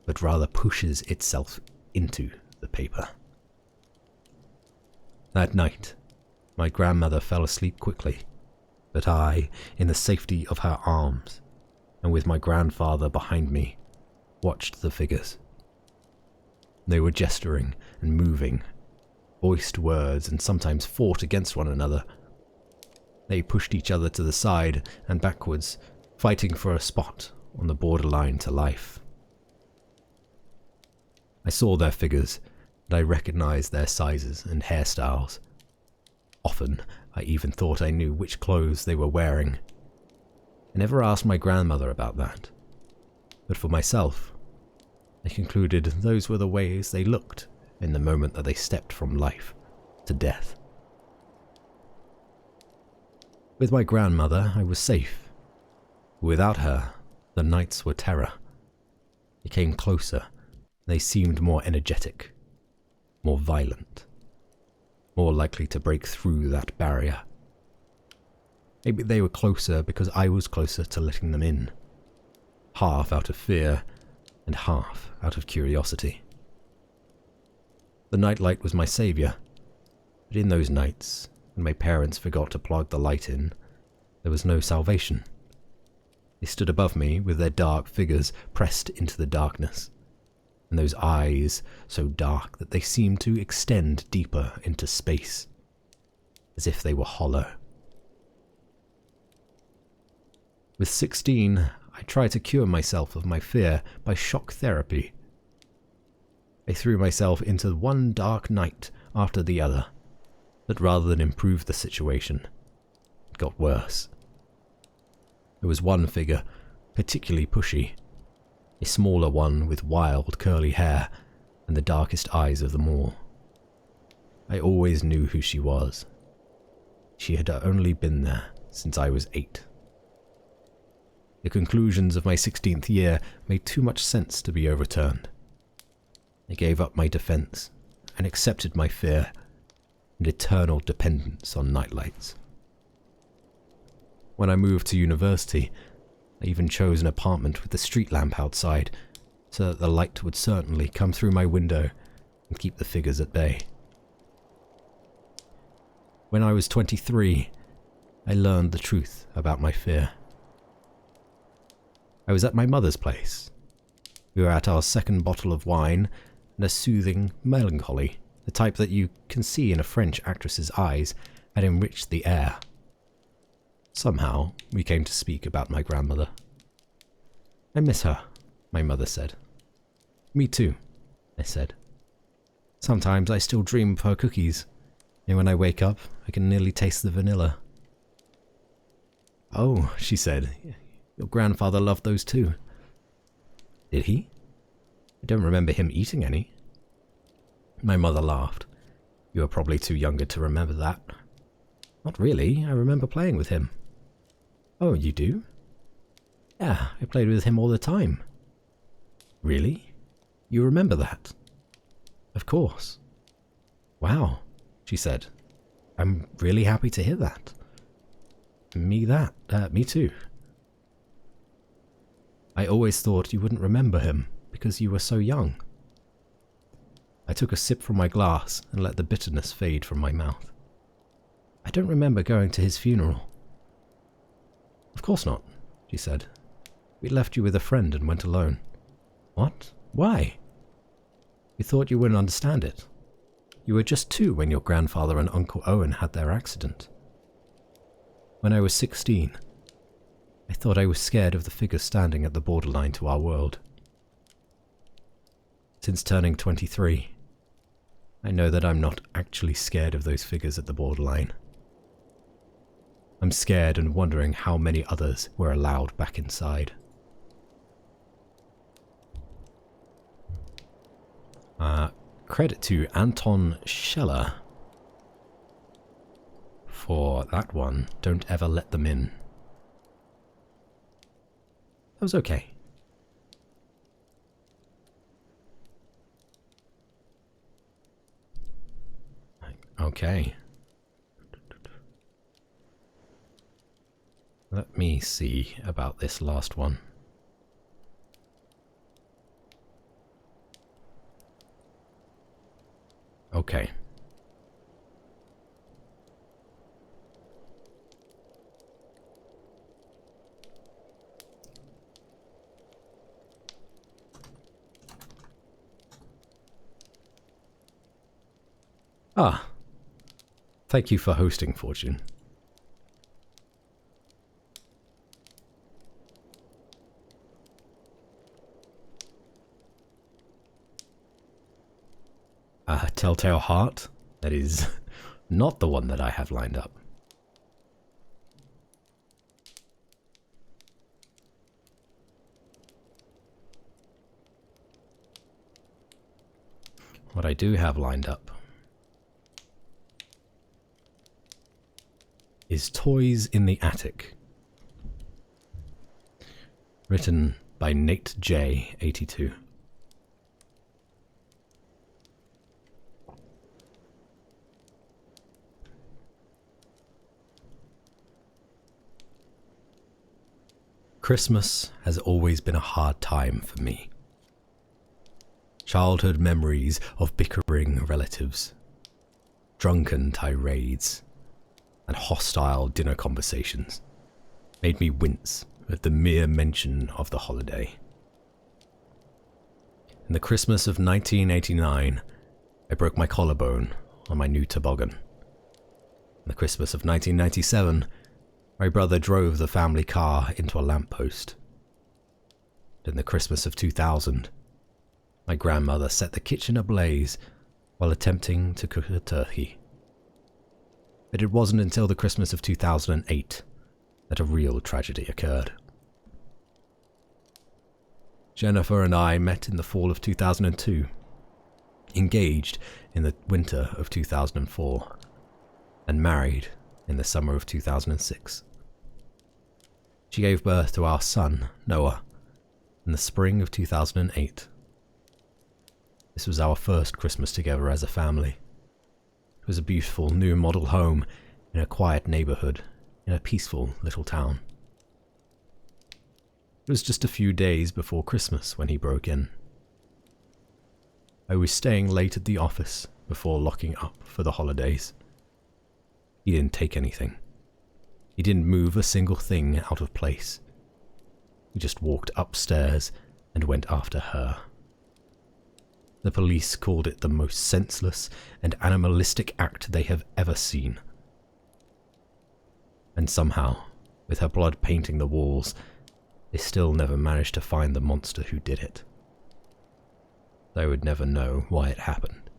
but rather pushes itself into the paper. That night, my grandmother fell asleep quickly, but I, in the safety of her arms, and with my grandfather behind me, watched the figures. They were gesturing and moving, voiced words and sometimes fought against one another. They pushed each other to the side and backwards, fighting for a spot on the borderline to life. I saw their figures, and I recognized their sizes and hairstyles. Often, I even thought I knew which clothes they were wearing. I never asked my grandmother about that. But for myself, I concluded those were the ways they looked in the moment that they stepped from life to death. With my grandmother, I was safe. Without her, the nights were terror. They came closer. They seemed more energetic, more violent, more likely to break through that barrier. Maybe they were closer because I was closer to letting them in, half out of fear and half out of curiosity. The nightlight was my saviour, but in those nights, when my parents forgot to plug the light in, there was no salvation. They stood above me with their dark figures pressed into the darkness, and those eyes so dark that they seemed to extend deeper into space, as if they were hollow. With 16, I tried to cure myself of my fear by shock therapy. I threw myself into one dark night after the other, but rather than improve the situation, it got worse. There was one figure, particularly pushy, a smaller one with wild curly hair and the darkest eyes of them all. I always knew who she was. She had only been there since I was 8. The conclusions of my 16th year made too much sense to be overturned. I gave up my defense and accepted my fear and eternal dependence on nightlights. When I moved to university, I even chose an apartment with a street lamp outside so that the light would certainly come through my window and keep the figures at bay. When I was 23, I learned the truth about my fear. I was at my mother's place. We were at our second bottle of wine, and a soothing melancholy, the type that you can see in a French actress's eyes, had enriched the air. Somehow, we came to speak about my grandmother. "I miss her," my mother said. "Me too," I said. "Sometimes I still dream of her cookies, and when I wake up, I can nearly taste the vanilla." "Oh," she said, "your grandfather loved those too." "Did he? I don't remember him eating any." My mother laughed. "You are probably too younger to remember that." "Not really, I remember playing with him." "Oh, you do?" "Yeah, I played with him all the time." "Really? You remember that?" "Of course." "Wow," she said. "I'm really happy to hear that." Me too." "I always thought you wouldn't remember him because you were so young." I took a sip from my glass and let the bitterness fade from my mouth. "I don't remember going to his funeral." "Of course not," she said. "We left you with a friend and went alone." "What? Why?" "We thought you wouldn't understand it. You were just 2 when your grandfather and Uncle Owen had their accident. When I was 16, I thought I was scared of the figure standing at the borderline to our world. Since turning 23, I know that I'm not actually scared of those figures at the borderline. I'm scared and wondering how many others were allowed back inside." Credit to Anton Scheller for that one. "Don't ever let them in." That was okay. Okay. Let me see about this last one. Okay. Ah. Thank you for hosting, Fortune. A telltale heart? That is not the one that I have lined up. What I do have lined up is Toys in the Attic. Written by Nate J, 82. Christmas has always been a hard time for me. Childhood memories of bickering relatives, drunken tirades, and hostile dinner conversations made me wince at the mere mention of the holiday. In the Christmas of 1989, I broke my collarbone on my new toboggan. In the Christmas of 1997, my brother drove the family car into a lamppost. In the Christmas of 2000, my grandmother set the kitchen ablaze while attempting to cook a turkey. But it wasn't until the Christmas of 2008 that a real tragedy occurred. Jennifer and I met in the fall of 2002, engaged in the winter of 2004, and married in the summer of 2006. She gave birth to our son, Noah, in the spring of 2008. This was our first Christmas together as a family. It was a beautiful new model home in a quiet neighborhood in a peaceful little town. It was just a few days before Christmas when he broke in. I was staying late at the office before locking up for the holidays. He didn't take anything. He didn't move a single thing out of place. He just walked upstairs and went after her. The police called it the most senseless and animalistic act they have ever seen. And somehow, with her blood painting the walls, they still never managed to find the monster who did it. They would never know why it happened.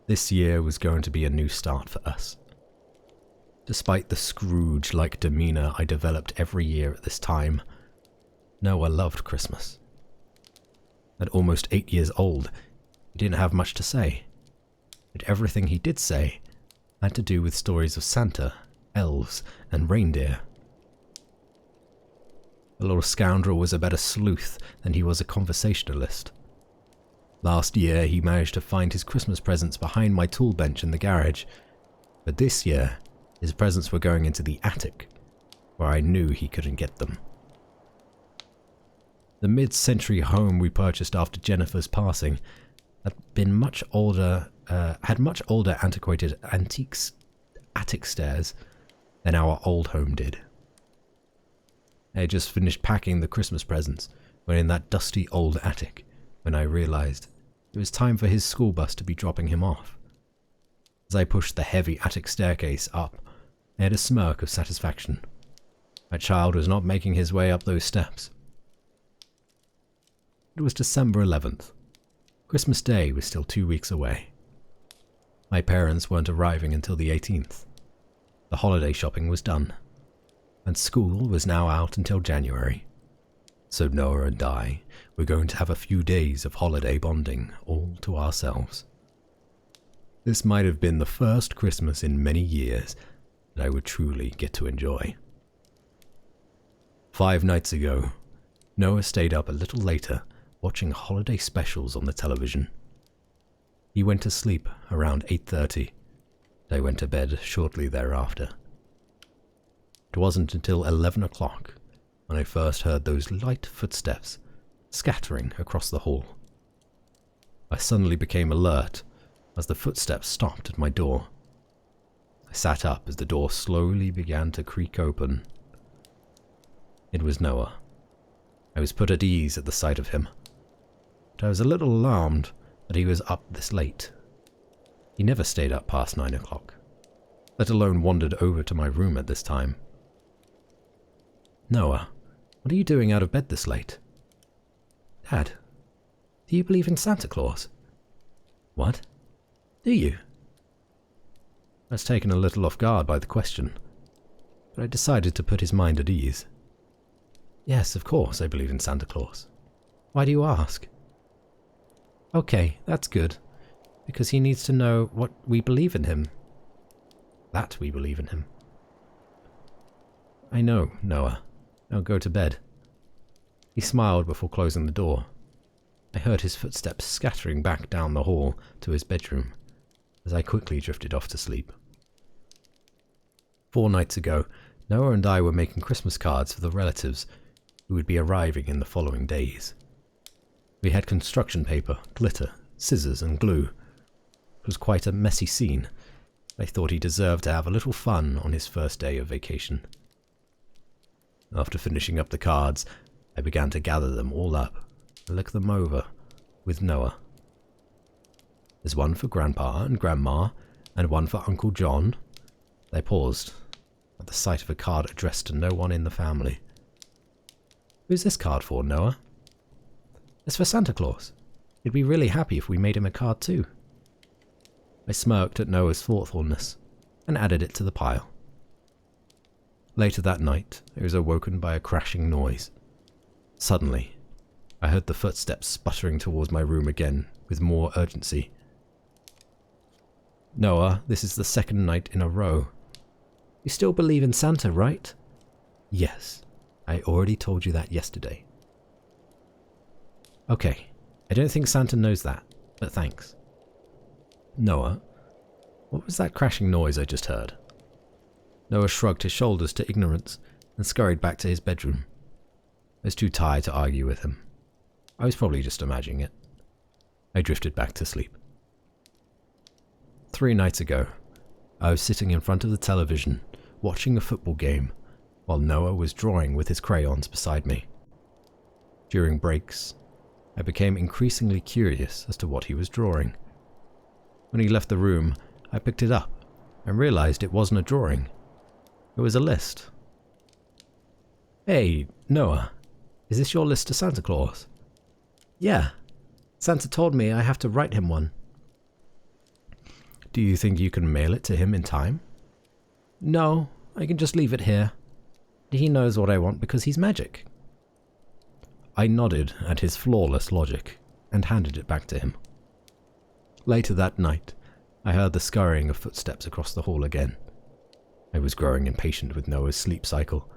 This year was going to be a new start for us. Despite the Scrooge-like demeanor I developed every year at this time, Noah loved Christmas. At almost 8 years old, he didn't have much to say, but everything he did say had to do with stories of Santa, elves, and reindeer. The little scoundrel was a better sleuth than he was a conversationalist. Last year, he managed to find his Christmas presents behind my tool bench in the garage, but this year, his presents were going into the attic, where I knew he couldn't get them. The mid-century home we purchased after Jennifer's passing had much older antiquated attic stairs than our old home did. I had just finished packing the Christmas presents when in that dusty old attic when I realized it was time for his school bus to be dropping him off. As I pushed the heavy attic staircase up, I had a smirk of satisfaction. My child was not making his way up those steps. It was December 11th. Christmas Day was still 2 weeks away. My parents weren't arriving until the 18th. The holiday shopping was done, and school was now out until January. So Noah and I were going to have a few days of holiday bonding all to ourselves. This might have been the first Christmas in many years that I would truly get to enjoy. 5 nights ago, Noah stayed up a little later watching holiday specials on the television. He went to sleep around 8:30. I went to bed shortly thereafter. It wasn't until 11 o'clock when I first heard those light footsteps scattering across the hall. I suddenly became alert as the footsteps stopped at my door. I sat up as the door slowly began to creak open. It was Noah. I was put at ease at the sight of him, but I was a little alarmed that he was up this late. He never stayed up past 9 o'clock, let alone wandered over to my room at this time. "Noah, what are you doing out of bed this late?" "Dad, Do you believe in Santa Claus? What? Do you? I was taken a little off guard by the question, but I decided to put his mind at ease. Yes, of course I believe in Santa Claus. Why do you ask? Okay, that's good, because he needs to know what we believe in him. That we believe in him. I know, Noah. Now go to bed. He smiled before closing the door. I heard his footsteps scattering back down the hall to his bedroom, as I quickly drifted off to sleep. 4 nights ago, Noah and I were making Christmas cards for the relatives who would be arriving in the following days. We had construction paper, glitter, scissors and glue. It was quite a messy scene. I thought he deserved to have a little fun on his first day of vacation. After finishing up the cards, I began to gather them all up and look them over with Noah. There's one for Grandpa and Grandma, and one for Uncle John. I paused at the sight of a card addressed to no one in the family. Who's this card for, Noah? It's for Santa Claus. He'd be really happy if we made him a card too. I smirked at Noah's thoughtfulness and added it to the pile. Later that night, I was awoken by a crashing noise. Suddenly, I heard the footsteps sputtering towards my room again with more urgency. Noah, this is the 2nd night in a row. You still believe in Santa, right? Yes, I already told you that yesterday. Okay, I don't think Santa knows that, but thanks. Noah, what was that crashing noise I just heard? Noah shrugged his shoulders to ignorance and scurried back to his bedroom. I was too tired to argue with him. I was probably just imagining it. I drifted back to sleep. 3 nights ago, I was sitting in front of the television, watching a football game, while Noah was drawing with his crayons beside me. During breaks, I became increasingly curious as to what he was drawing. When he left the room, I picked it up and realized it wasn't a drawing. It was a list. Hey, Noah, is this your list to Santa Claus? Yeah. Santa told me I have to write him one. Do you think you can mail it to him in time? No, I can just leave it here. He knows what I want because he's magic. I nodded at his flawless logic and handed it back to him. Later that night, I heard the scurrying of footsteps across the hall again. I was growing impatient with Noah's sleep cycle,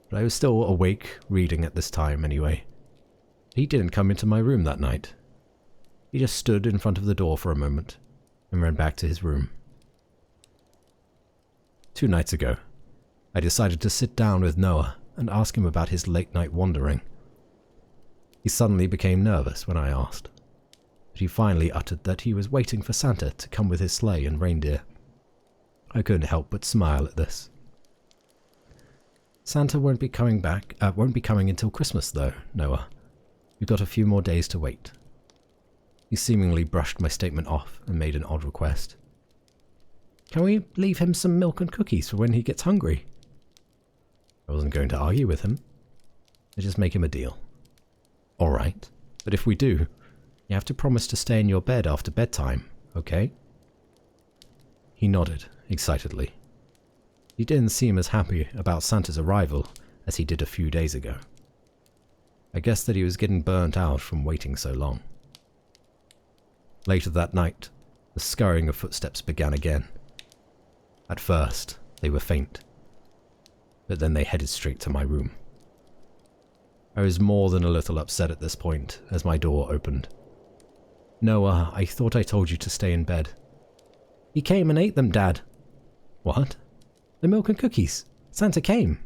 but I was still awake reading at this time anyway. He didn't come into my room that night. He just stood in front of the door for a moment and ran back to his room. 2 nights ago, I decided to sit down with Noah and ask him about his late-night wandering. He suddenly became nervous when I asked, but he finally uttered that he was waiting for Santa to come with his sleigh and reindeer. I couldn't help but smile at this. Santa won't be coming until Christmas though, Noah. We've got a few more days to wait. He seemingly brushed my statement off and made an odd request. Can we leave him some milk and cookies for when he gets hungry? I wasn't going to argue with him. I just make him a deal. Alright, but if we do, you have to promise to stay in your bed after bedtime, okay? He nodded excitedly. He didn't seem as happy about Santa's arrival as he did a few days ago. I guessed that he was getting burnt out from waiting so long. Later that night, the scurrying of footsteps began again. At first, they were faint, but then they headed straight to my room. I was more than a little upset at this point as my door opened. Noah, I thought I told you to stay in bed. He came and ate them, Dad. What? The milk and cookies. Santa came.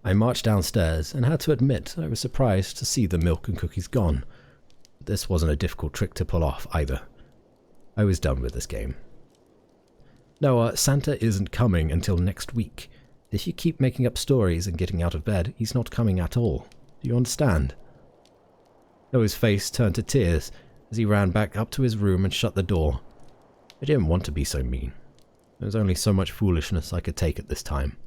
I marched downstairs and had to admit I was surprised to see the milk and cookies gone. But this wasn't a difficult trick to pull off either. I was done with this game. Noah, Santa isn't coming until next week. If you keep making up stories and getting out of bed, he's not coming at all. Do you understand? Noah's face turned to tears as he ran back up to his room and shut the door. I didn't want to be so mean. There was only so much foolishness I could take at this time.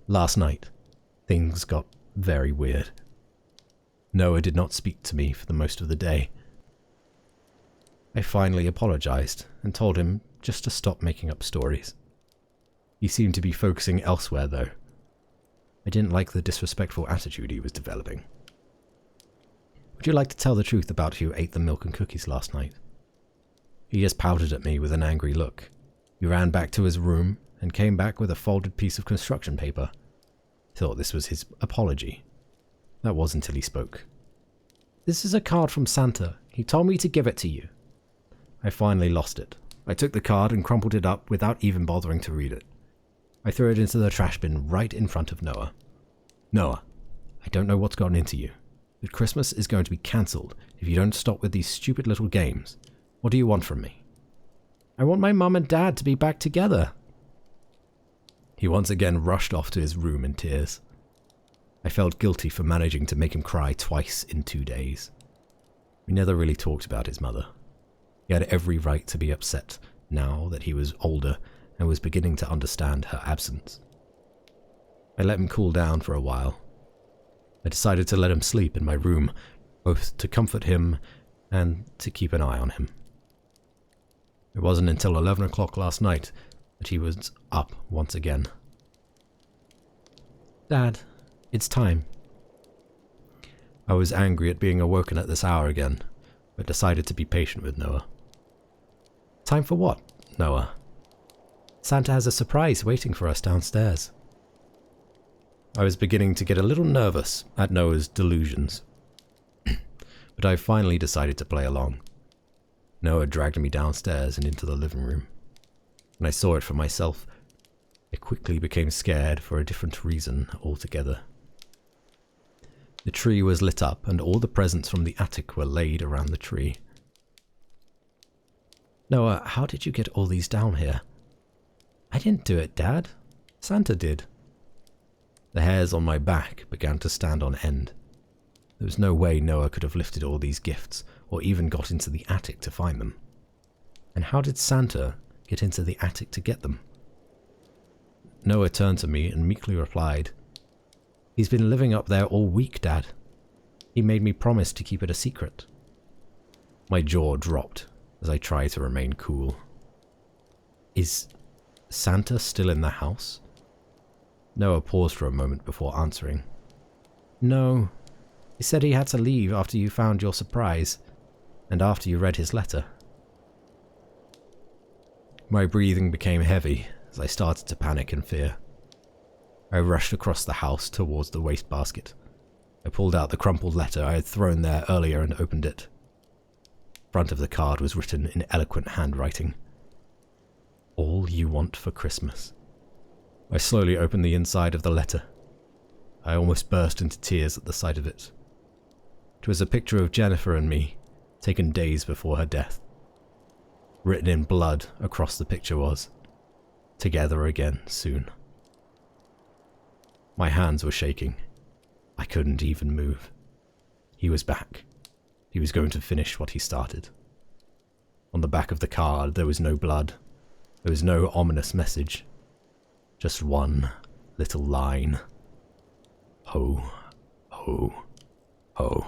Last night, things got very weird. Noah did not speak to me for the most of the day. I finally apologized and told him just to stop making up stories. He seemed to be focusing elsewhere, though. I didn't like the disrespectful attitude he was developing. Would you like to tell the truth about who ate the milk and cookies last night? He just pouted at me with an angry look. He ran back to his room and came back with a folded piece of construction paper. Thought this was his apology. That was until he spoke. This is a card from Santa. He told me to give it to you. I finally lost it. I took the card and crumpled it up without even bothering to read it. I threw it into the trash bin right in front of Noah. Noah, I don't know what's gotten into you, but Christmas is going to be cancelled if you don't stop with these stupid little games. What do you want from me? I want my mum and dad to be back together. He once again rushed off to his room in tears. I felt guilty for managing to make him cry twice in 2 days. We never really talked about his mother. He had every right to be upset now that he was older and was beginning to understand her absence. I let him cool down for a while. I decided to let him sleep in my room, both to comfort him and to keep an eye on him. It wasn't until 11 o'clock last night that he was up once again. Dad, it's time. I was angry at being awoken at this hour again, but decided to be patient with Noah. Time for what, Noah? Santa has a surprise waiting for us downstairs. I was beginning to get a little nervous at Noah's delusions, but I finally decided to play along. Noah dragged me downstairs and into the living room. When I saw it for myself, I quickly became scared for a different reason altogether. The tree was lit up and all the presents from the attic were laid around the tree. Noah, how did you get all these down here? I didn't do it, Dad. Santa did. The hairs on my back began to stand on end. There was no way Noah could have lifted all these gifts or even got into the attic to find them. And how did Santa get into the attic to get them? Noah turned to me and meekly replied, He's been living up there all week, Dad. He made me promise to keep it a secret. My jaw dropped as I tried to remain cool. Is Santa still in the house? Noah paused for a moment before answering. No. He said he had to leave after you found your surprise, and after you read his letter. My breathing became heavy as I started to panic and fear. I rushed across the house towards the wastebasket. I pulled out the crumpled letter I had thrown there earlier and opened it. The front of the card was written in eloquent handwriting. All you want for Christmas. I slowly opened the inside of the letter. I almost burst into tears at the sight of it. It was a picture of Jennifer and me, taken days before her death. Written in blood across the picture was, Together again soon. My hands were shaking. I couldn't even move. He was back. He was going to finish what he started. On the back of the card there was no blood. There was no ominous message. Just one little line. Ho, ho, ho.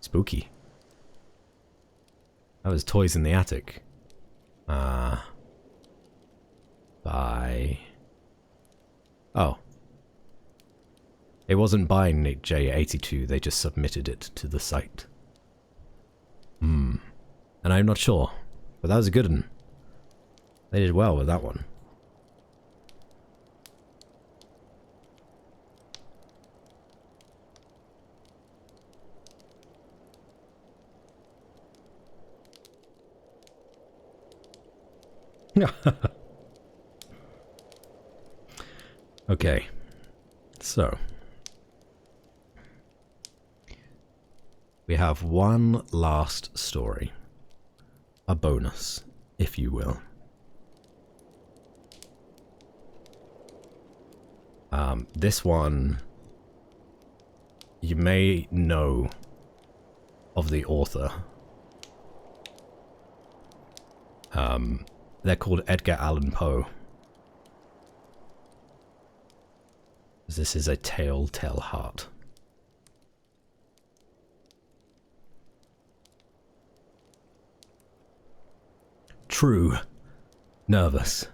Spooky. That was Toys in the Attic. By... Oh. It wasn't by Nick J82, they just submitted it to the site. And I'm not sure, but that was a good one. They did well with that one. Okay, so we have one last story, a bonus, if you will. This one, you may know of the author. They're called Edgar Allan Poe. This is a telltale heart. True. Nervous.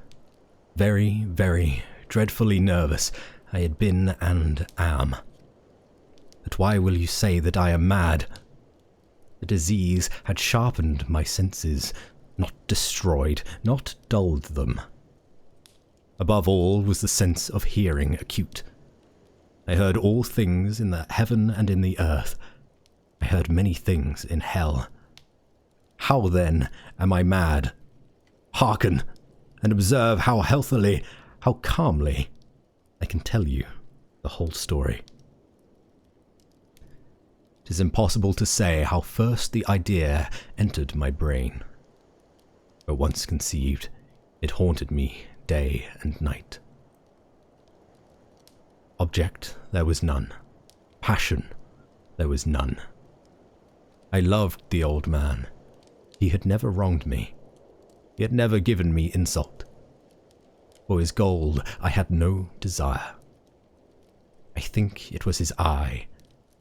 Very, very dreadfully nervous I had been and am. But why will you say that I am mad? The disease had sharpened my senses, not destroyed, not dulled them. Above all was the sense of hearing acute. I heard all things in the heaven and in the earth. I heard many things in hell. How then am I mad? Hearken, and observe how healthily, how calmly I can tell you the whole story. It is impossible to say how first the idea entered my brain. But once conceived, it haunted me day and night. Object there was none. Passion there was none. I loved the old man. He had never wronged me. He had never given me insult. For his gold I had no desire. I think it was his eye.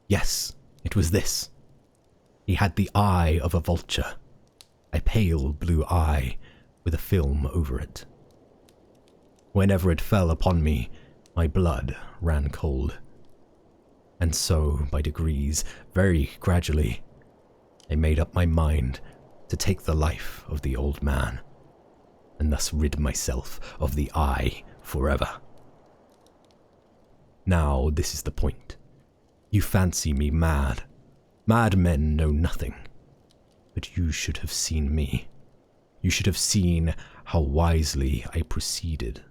Yes, it was this. He had the eye of a vulture, a pale blue eye with a film over it. Whenever it fell upon me, my blood ran cold. And so, by degrees, very gradually, I made up my mind to take the life of the old man, and thus rid myself of the eye forever. Now this is the point. You fancy me mad. Mad men know nothing. But you should have seen me. You should have seen how wisely I proceeded.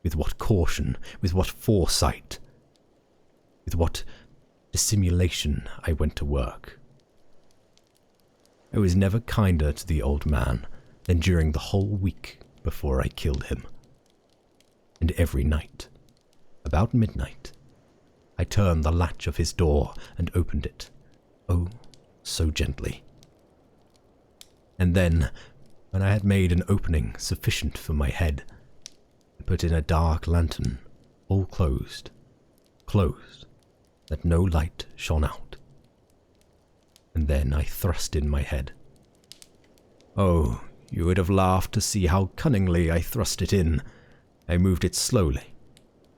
With what caution, with what foresight, with what dissimulation I went to work. I was never kinder to the old man than during the whole week before I killed him. And every night, about midnight, I turned the latch of his door and opened it, oh, so gently. And then, when I had made an opening sufficient for my head, I put in a dark lantern, all closed, that no light shone out. And then I thrust in my head. Oh, you would have laughed to see how cunningly I thrust it in. I moved it slowly,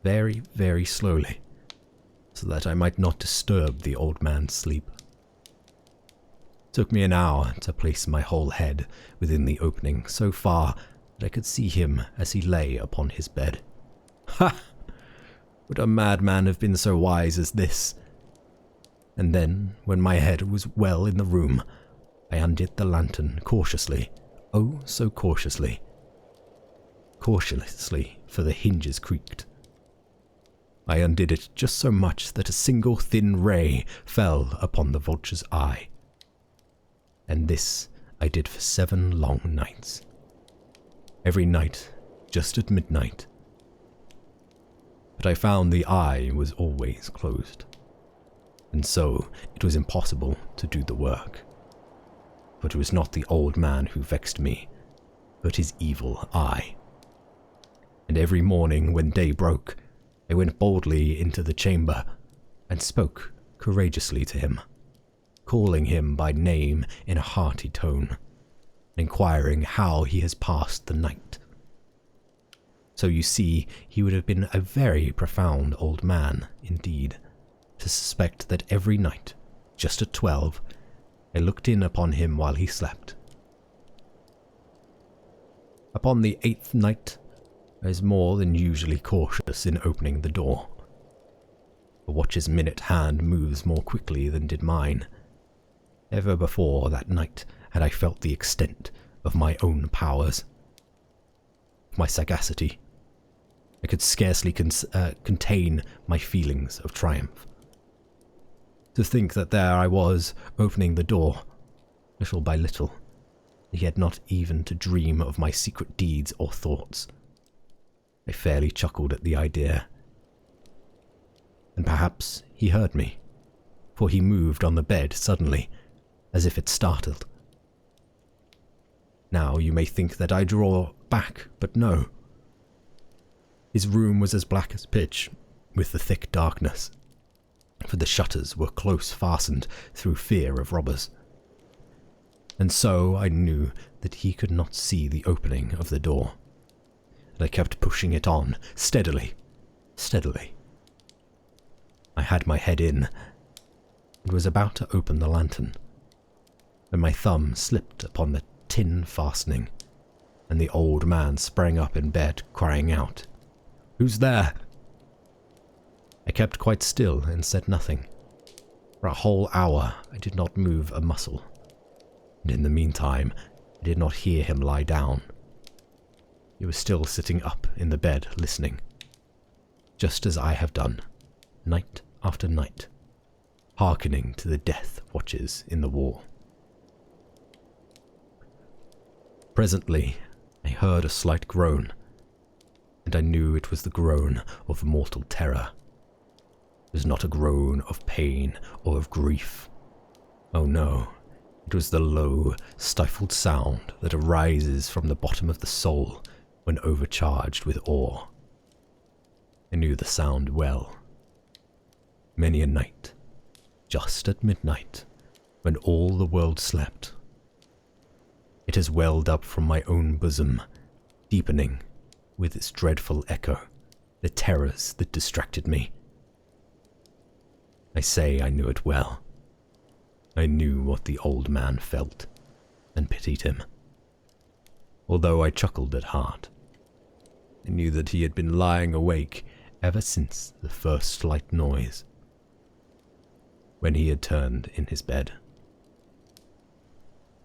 very, very slowly, so that I might not disturb the old man's sleep. It took me an hour to place my whole head within the opening so far that I could see him as he lay upon his bed. Ha! Would a madman have been so wise as this? And then, when my head was well in the room, I undid the lantern cautiously, oh, so cautiously. Cautiously, for the hinges creaked. I undid it just so much that a single thin ray fell upon the vulture's eye. And this I did for 7 long nights. Every night, just at midnight. But I found the eye was always closed, and so it was impossible to do the work. But it was not the old man who vexed me, but his evil eye. And every morning when day broke, I went boldly into the chamber and spoke courageously to him, calling him by name in a hearty tone, inquiring how he has passed the night. So you see, he would have been a very profound old man, indeed, to suspect that every night, just at 12, I looked in upon him while he slept. Upon the 8th night, I was more than usually cautious in opening the door. The watch's minute hand moves more quickly than did mine. Never before that night had I felt the extent of my own powers, my sagacity. I could scarcely contain my feelings of triumph. To think that there I was, opening the door, little by little, he had not even to dream of my secret deeds or thoughts. I fairly chuckled at the idea. And perhaps he heard me, for he moved on the bed suddenly, as if it startled. Now you may think that I draw back, but no. His room was as black as pitch, with the thick darkness, for the shutters were close fastened through fear of robbers. And so I knew that he could not see the opening of the door, and I kept pushing it on, steadily, steadily. I had my head in, and was about to open the lantern, when my thumb slipped upon the tin fastening, and the old man sprang up in bed, crying out, "Who's there?" I kept quite still and said nothing. For a whole hour I did not move a muscle, and in the meantime I did not hear him lie down. He was still sitting up in the bed listening, just as I have done, night after night, hearkening to the death watches in the wall. Presently I heard a slight groan, and I knew it was the groan of mortal terror. It was not a groan of pain or of grief. Oh no, it was the low, stifled sound that arises from the bottom of the soul when overcharged with awe. I knew the sound well. Many a night, just at midnight, when all the world slept, it has welled up from my own bosom, deepening, with its dreadful echo, the terrors that distracted me. I say I knew it well. I knew what the old man felt, and pitied him. Although I chuckled at heart, I knew that he had been lying awake ever since the first slight noise, when he had turned in his bed.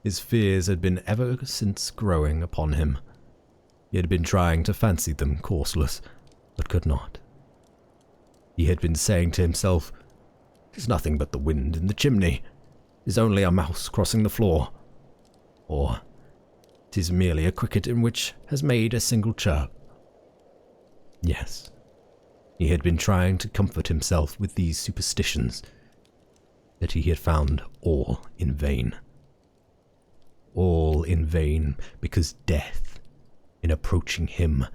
His fears had been ever since growing upon him. He had been trying to fancy them causeless, but could not. He had been saying to himself, "'Tis nothing but the wind in the chimney. 'Tis only a mouse crossing the floor." Or, "'Tis merely a cricket in which has made a single chirp." Yes, he had been trying to comfort himself with these superstitions, but he had found all in vain. All in vain, because death, in approaching him,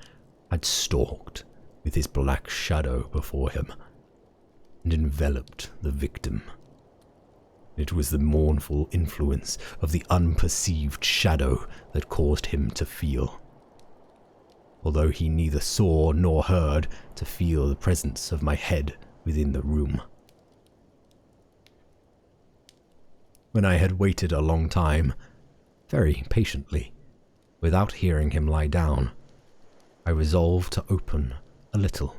had stalked with his black shadow before him, and enveloped the victim. It was the mournful influence of the unperceived shadow that caused him to feel, although he neither saw nor heard, to feel the presence of my head within the room. When I had waited a long time, very patiently, without hearing him lie down, I resolved to open a little,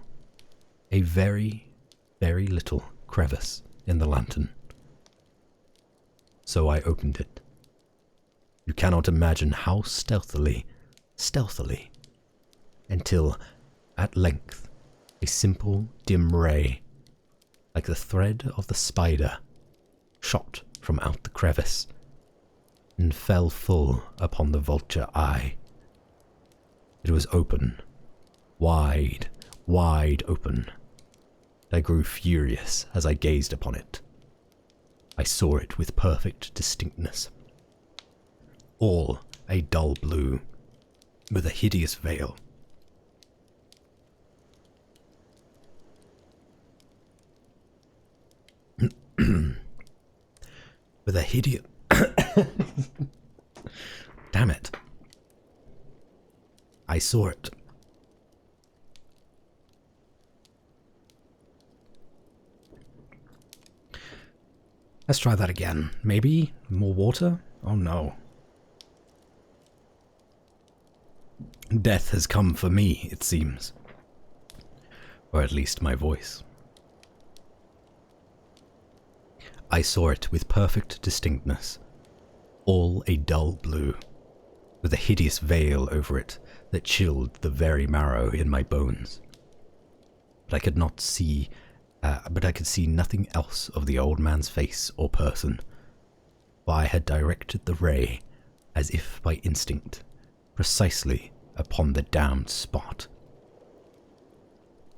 a very, very little crevice in the lantern. So I opened it. You cannot imagine how stealthily, until, at length, a simple, dim ray, like the thread of the spider, shot from out the crevice, and fell full upon the vulture eye. It was open, wide, wide open. I grew furious as I gazed upon it. I saw it with perfect distinctness. All a dull blue, with a hideous veil. With a hideous... Damn it. I saw it. Let's try that again. Maybe more water? Oh no. Death has come for me, it seems. Or at least my voice. I saw it with perfect distinctness, all a dull blue, with a hideous veil over it that chilled the very marrow in my bones. But I could see nothing else of the old man's face or person, for I had directed the ray, as if by instinct, precisely upon the damned spot.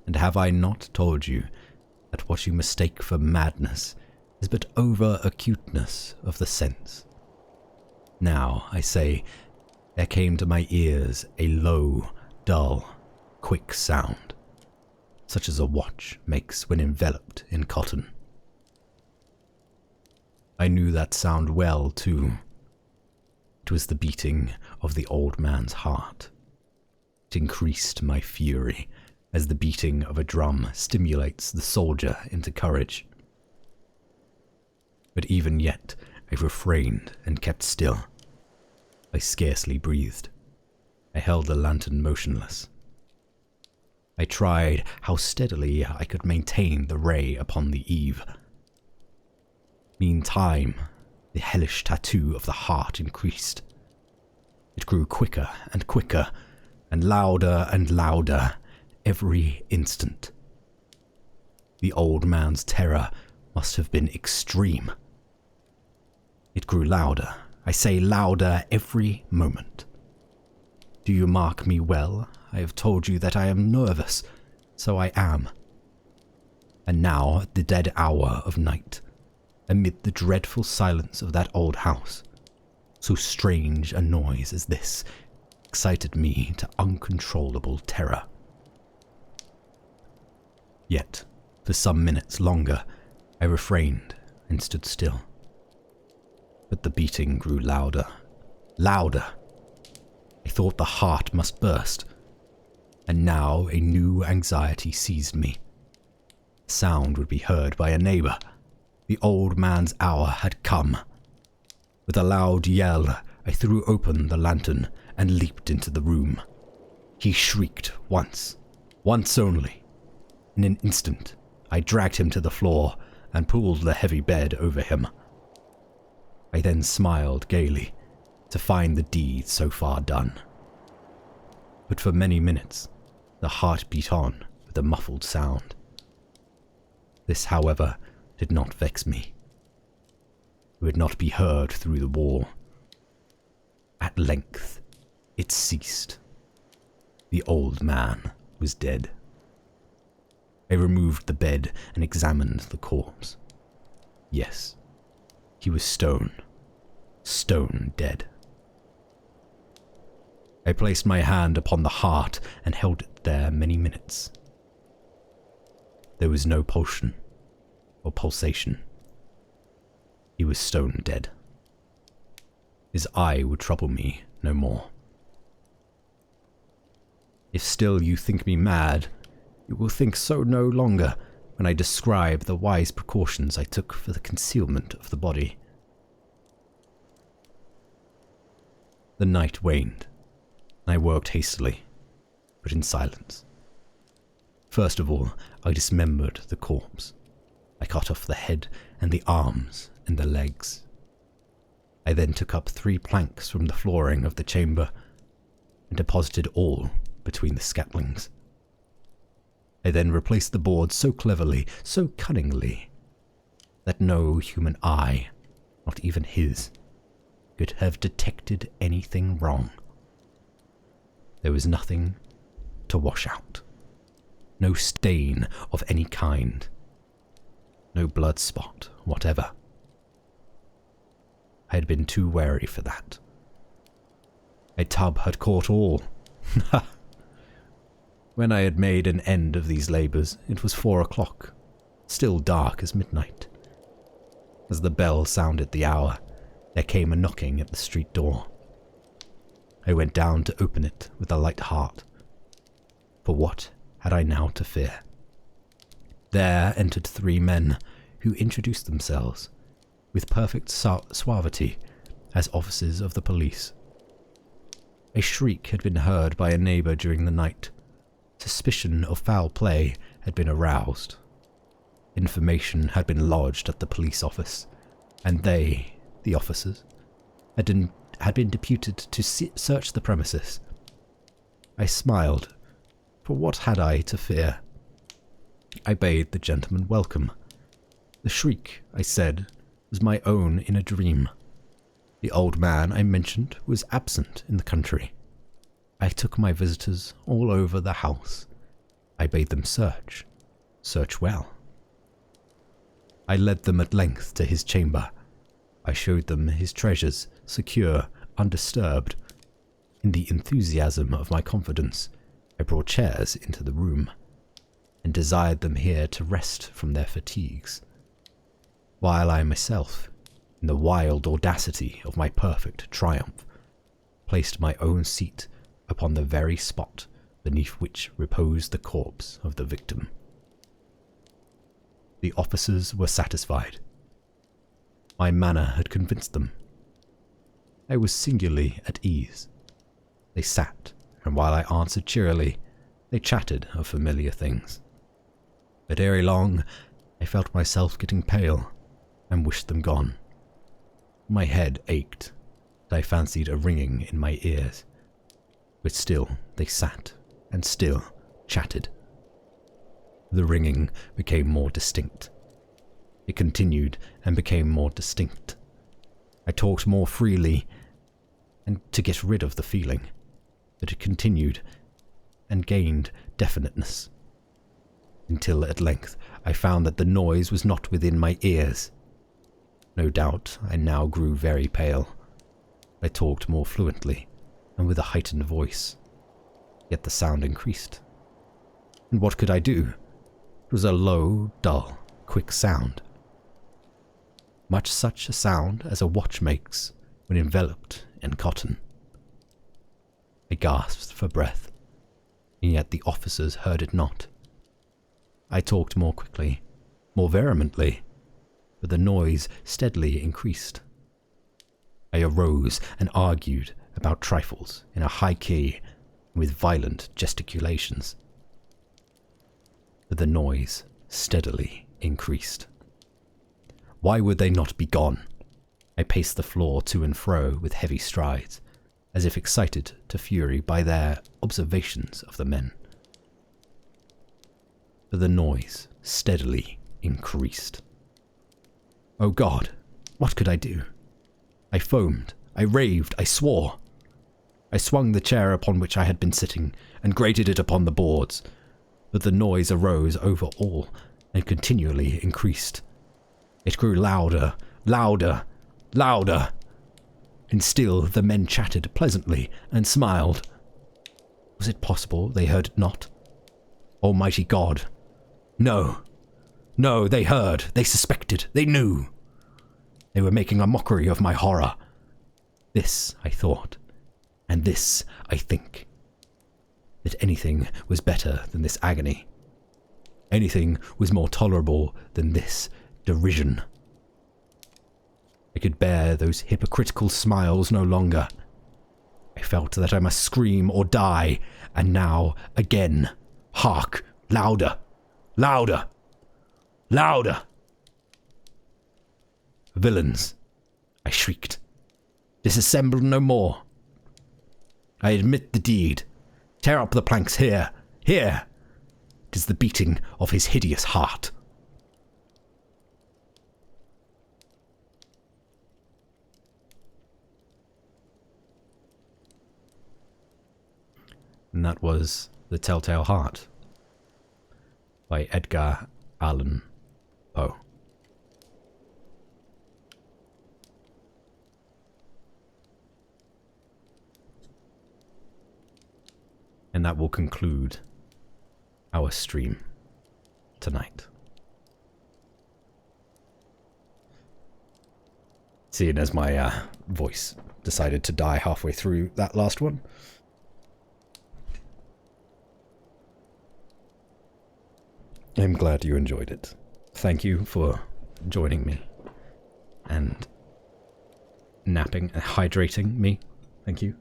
And have I not told you that what you mistake for madness is but over-acuteness of the sense? Now, I say, There came to my ears a low, dull, quick sound, such as a watch makes when enveloped in cotton. I knew that sound well, too. It was the beating of the old man's heart. It increased my fury, as the beating of a drum stimulates the soldier into courage. But even yet, I refrained and kept still. I scarcely breathed. I held the lantern motionless. I tried how steadily I could maintain the ray upon the eve. Meantime, the hellish tattoo of the heart increased. It grew quicker and quicker, and louder every instant. The old man's terror must have been extreme. It grew louder, I say louder every moment. Do you mark me well? I have told you that I am nervous, so I am. And now, at the dead hour of night, amid the dreadful silence of that old house, so strange a noise as this excited me to uncontrollable terror. Yet, for some minutes longer, I refrained and stood still. But the beating grew louder. I thought the heart must burst, and now a new anxiety seized me. The sound would be heard by a neighbor. The old man's hour had come. With a loud yell, I threw open the lantern and leaped into the room. He shrieked once only. In an instant, I dragged him to the floor and pulled the heavy bed over him. I then smiled gaily to find the deed so far done. But for many minutes, the heart beat on with a muffled sound. This, however, did not vex me. It would not be heard through the wall. At length, it ceased. The old man was dead. I removed the bed and examined the corpse. Yes, he was stone dead. I placed my hand upon the heart and held it there many minutes. There was no pulsion or pulsation. He was stone dead. His eye would trouble me no more. If still you think me mad, you will think so no longer when I describe the wise precautions I took for the concealment of the body. The night waned, and I worked hastily, but in silence. First of all, I dismembered the corpse. I cut off the head and the arms and the legs. I then took up 3 planks from the flooring of the chamber and deposited all between the scaplings. I then replaced the boards so cleverly, so cunningly, that no human eye, not even his, could have detected anything wrong. There was nothing to wash out, no stain of any kind, no blood spot whatever. I had been too wary for that. A tub had caught all. When I had made an end of these labours, it was 4 o'clock, still dark as midnight. As the bell sounded the hour, there came a knocking at the street door. I went down to open it with a light heart. For what had I now to fear? There entered 3 men, who introduced themselves, with perfect suavity, as officers of the police. A shriek had been heard by a neighbour during the night. Suspicion of foul play had been aroused. Information had been lodged at the police office, and they, the officers, had been deputed to search the premises. I smiled, for what had I to fear? I bade the gentleman welcome. The shriek, I said, was my own in a dream. The old man I mentioned was absent in the country. I took my visitors all over the house. I bade them search well. I led them at length to his chamber. I showed them his treasures, secure, undisturbed. In the enthusiasm of my confidence, I brought chairs into the room, and desired them here to rest from their fatigues, while I myself, in the wild audacity of my perfect triumph, placed my own seat upon the very spot beneath which reposed the corpse of the victim. The officers were satisfied. My manner had convinced them. I was singularly at ease. They sat, and while I answered cheerily, they chatted of familiar things. But ere long, I felt myself getting pale, and wished them gone. My head ached, and I fancied a ringing in my ears. But still they sat, and still chatted. The ringing became more distinct. It continued and became more distinct. I talked more freely, and to get rid of the feeling, but it continued and gained definiteness, until at length I found that the noise was not within my ears. No doubt I now grew very pale. I talked more fluently, and with a heightened voice, yet the sound increased. And what could I do? It was a low, dull, quick sound, much such a sound as a watch makes when enveloped in cotton. I gasped for breath, and yet the officers heard it not. I talked more quickly, more vehemently, but the noise steadily increased. I arose and argued about trifles in a high key and with violent gesticulations, but the noise steadily increased. Why would they not be gone? I paced the floor to and fro with heavy strides, as if excited to fury by their observations of the men. But the noise steadily increased. Oh God, what could I do? I foamed, I raved, I swore. I swung the chair upon which I had been sitting and grated it upon the boards, but the noise arose over all and continually increased. It grew louder, louder, louder, and still the men chatted pleasantly and smiled. Was it possible they heard it not? Almighty God! No, no, they heard, they suspected, they knew. They were making a mockery of my horror. This I thought, and this I think, that anything was better than this agony. Anything was more tolerable than this derision. I could bear those hypocritical smiles no longer. I felt that I must scream or die, and now, again, hark, louder, louder, louder. Villains, I shrieked. Disassemble no more. I admit the deed. Tear up the planks here, here. 'Tis the beating of his hideous heart. And that was The Telltale Heart by Edgar Allan Poe. And that will conclude our stream tonight. Seeing as my voice decided to die halfway through that last one, I'm glad you enjoyed it. Thank you for joining me and napping and hydrating me. Thank you.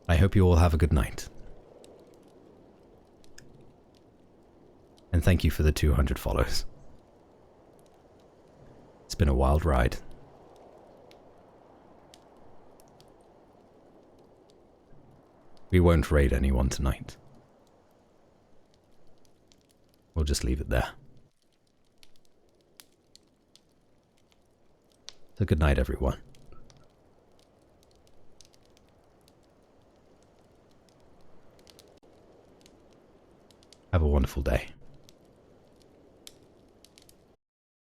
I hope you all have a good night. And thank you for the 200 follows. It's been a wild ride. We won't raid anyone tonight. We'll just leave it there. So good night, everyone. Have a wonderful day.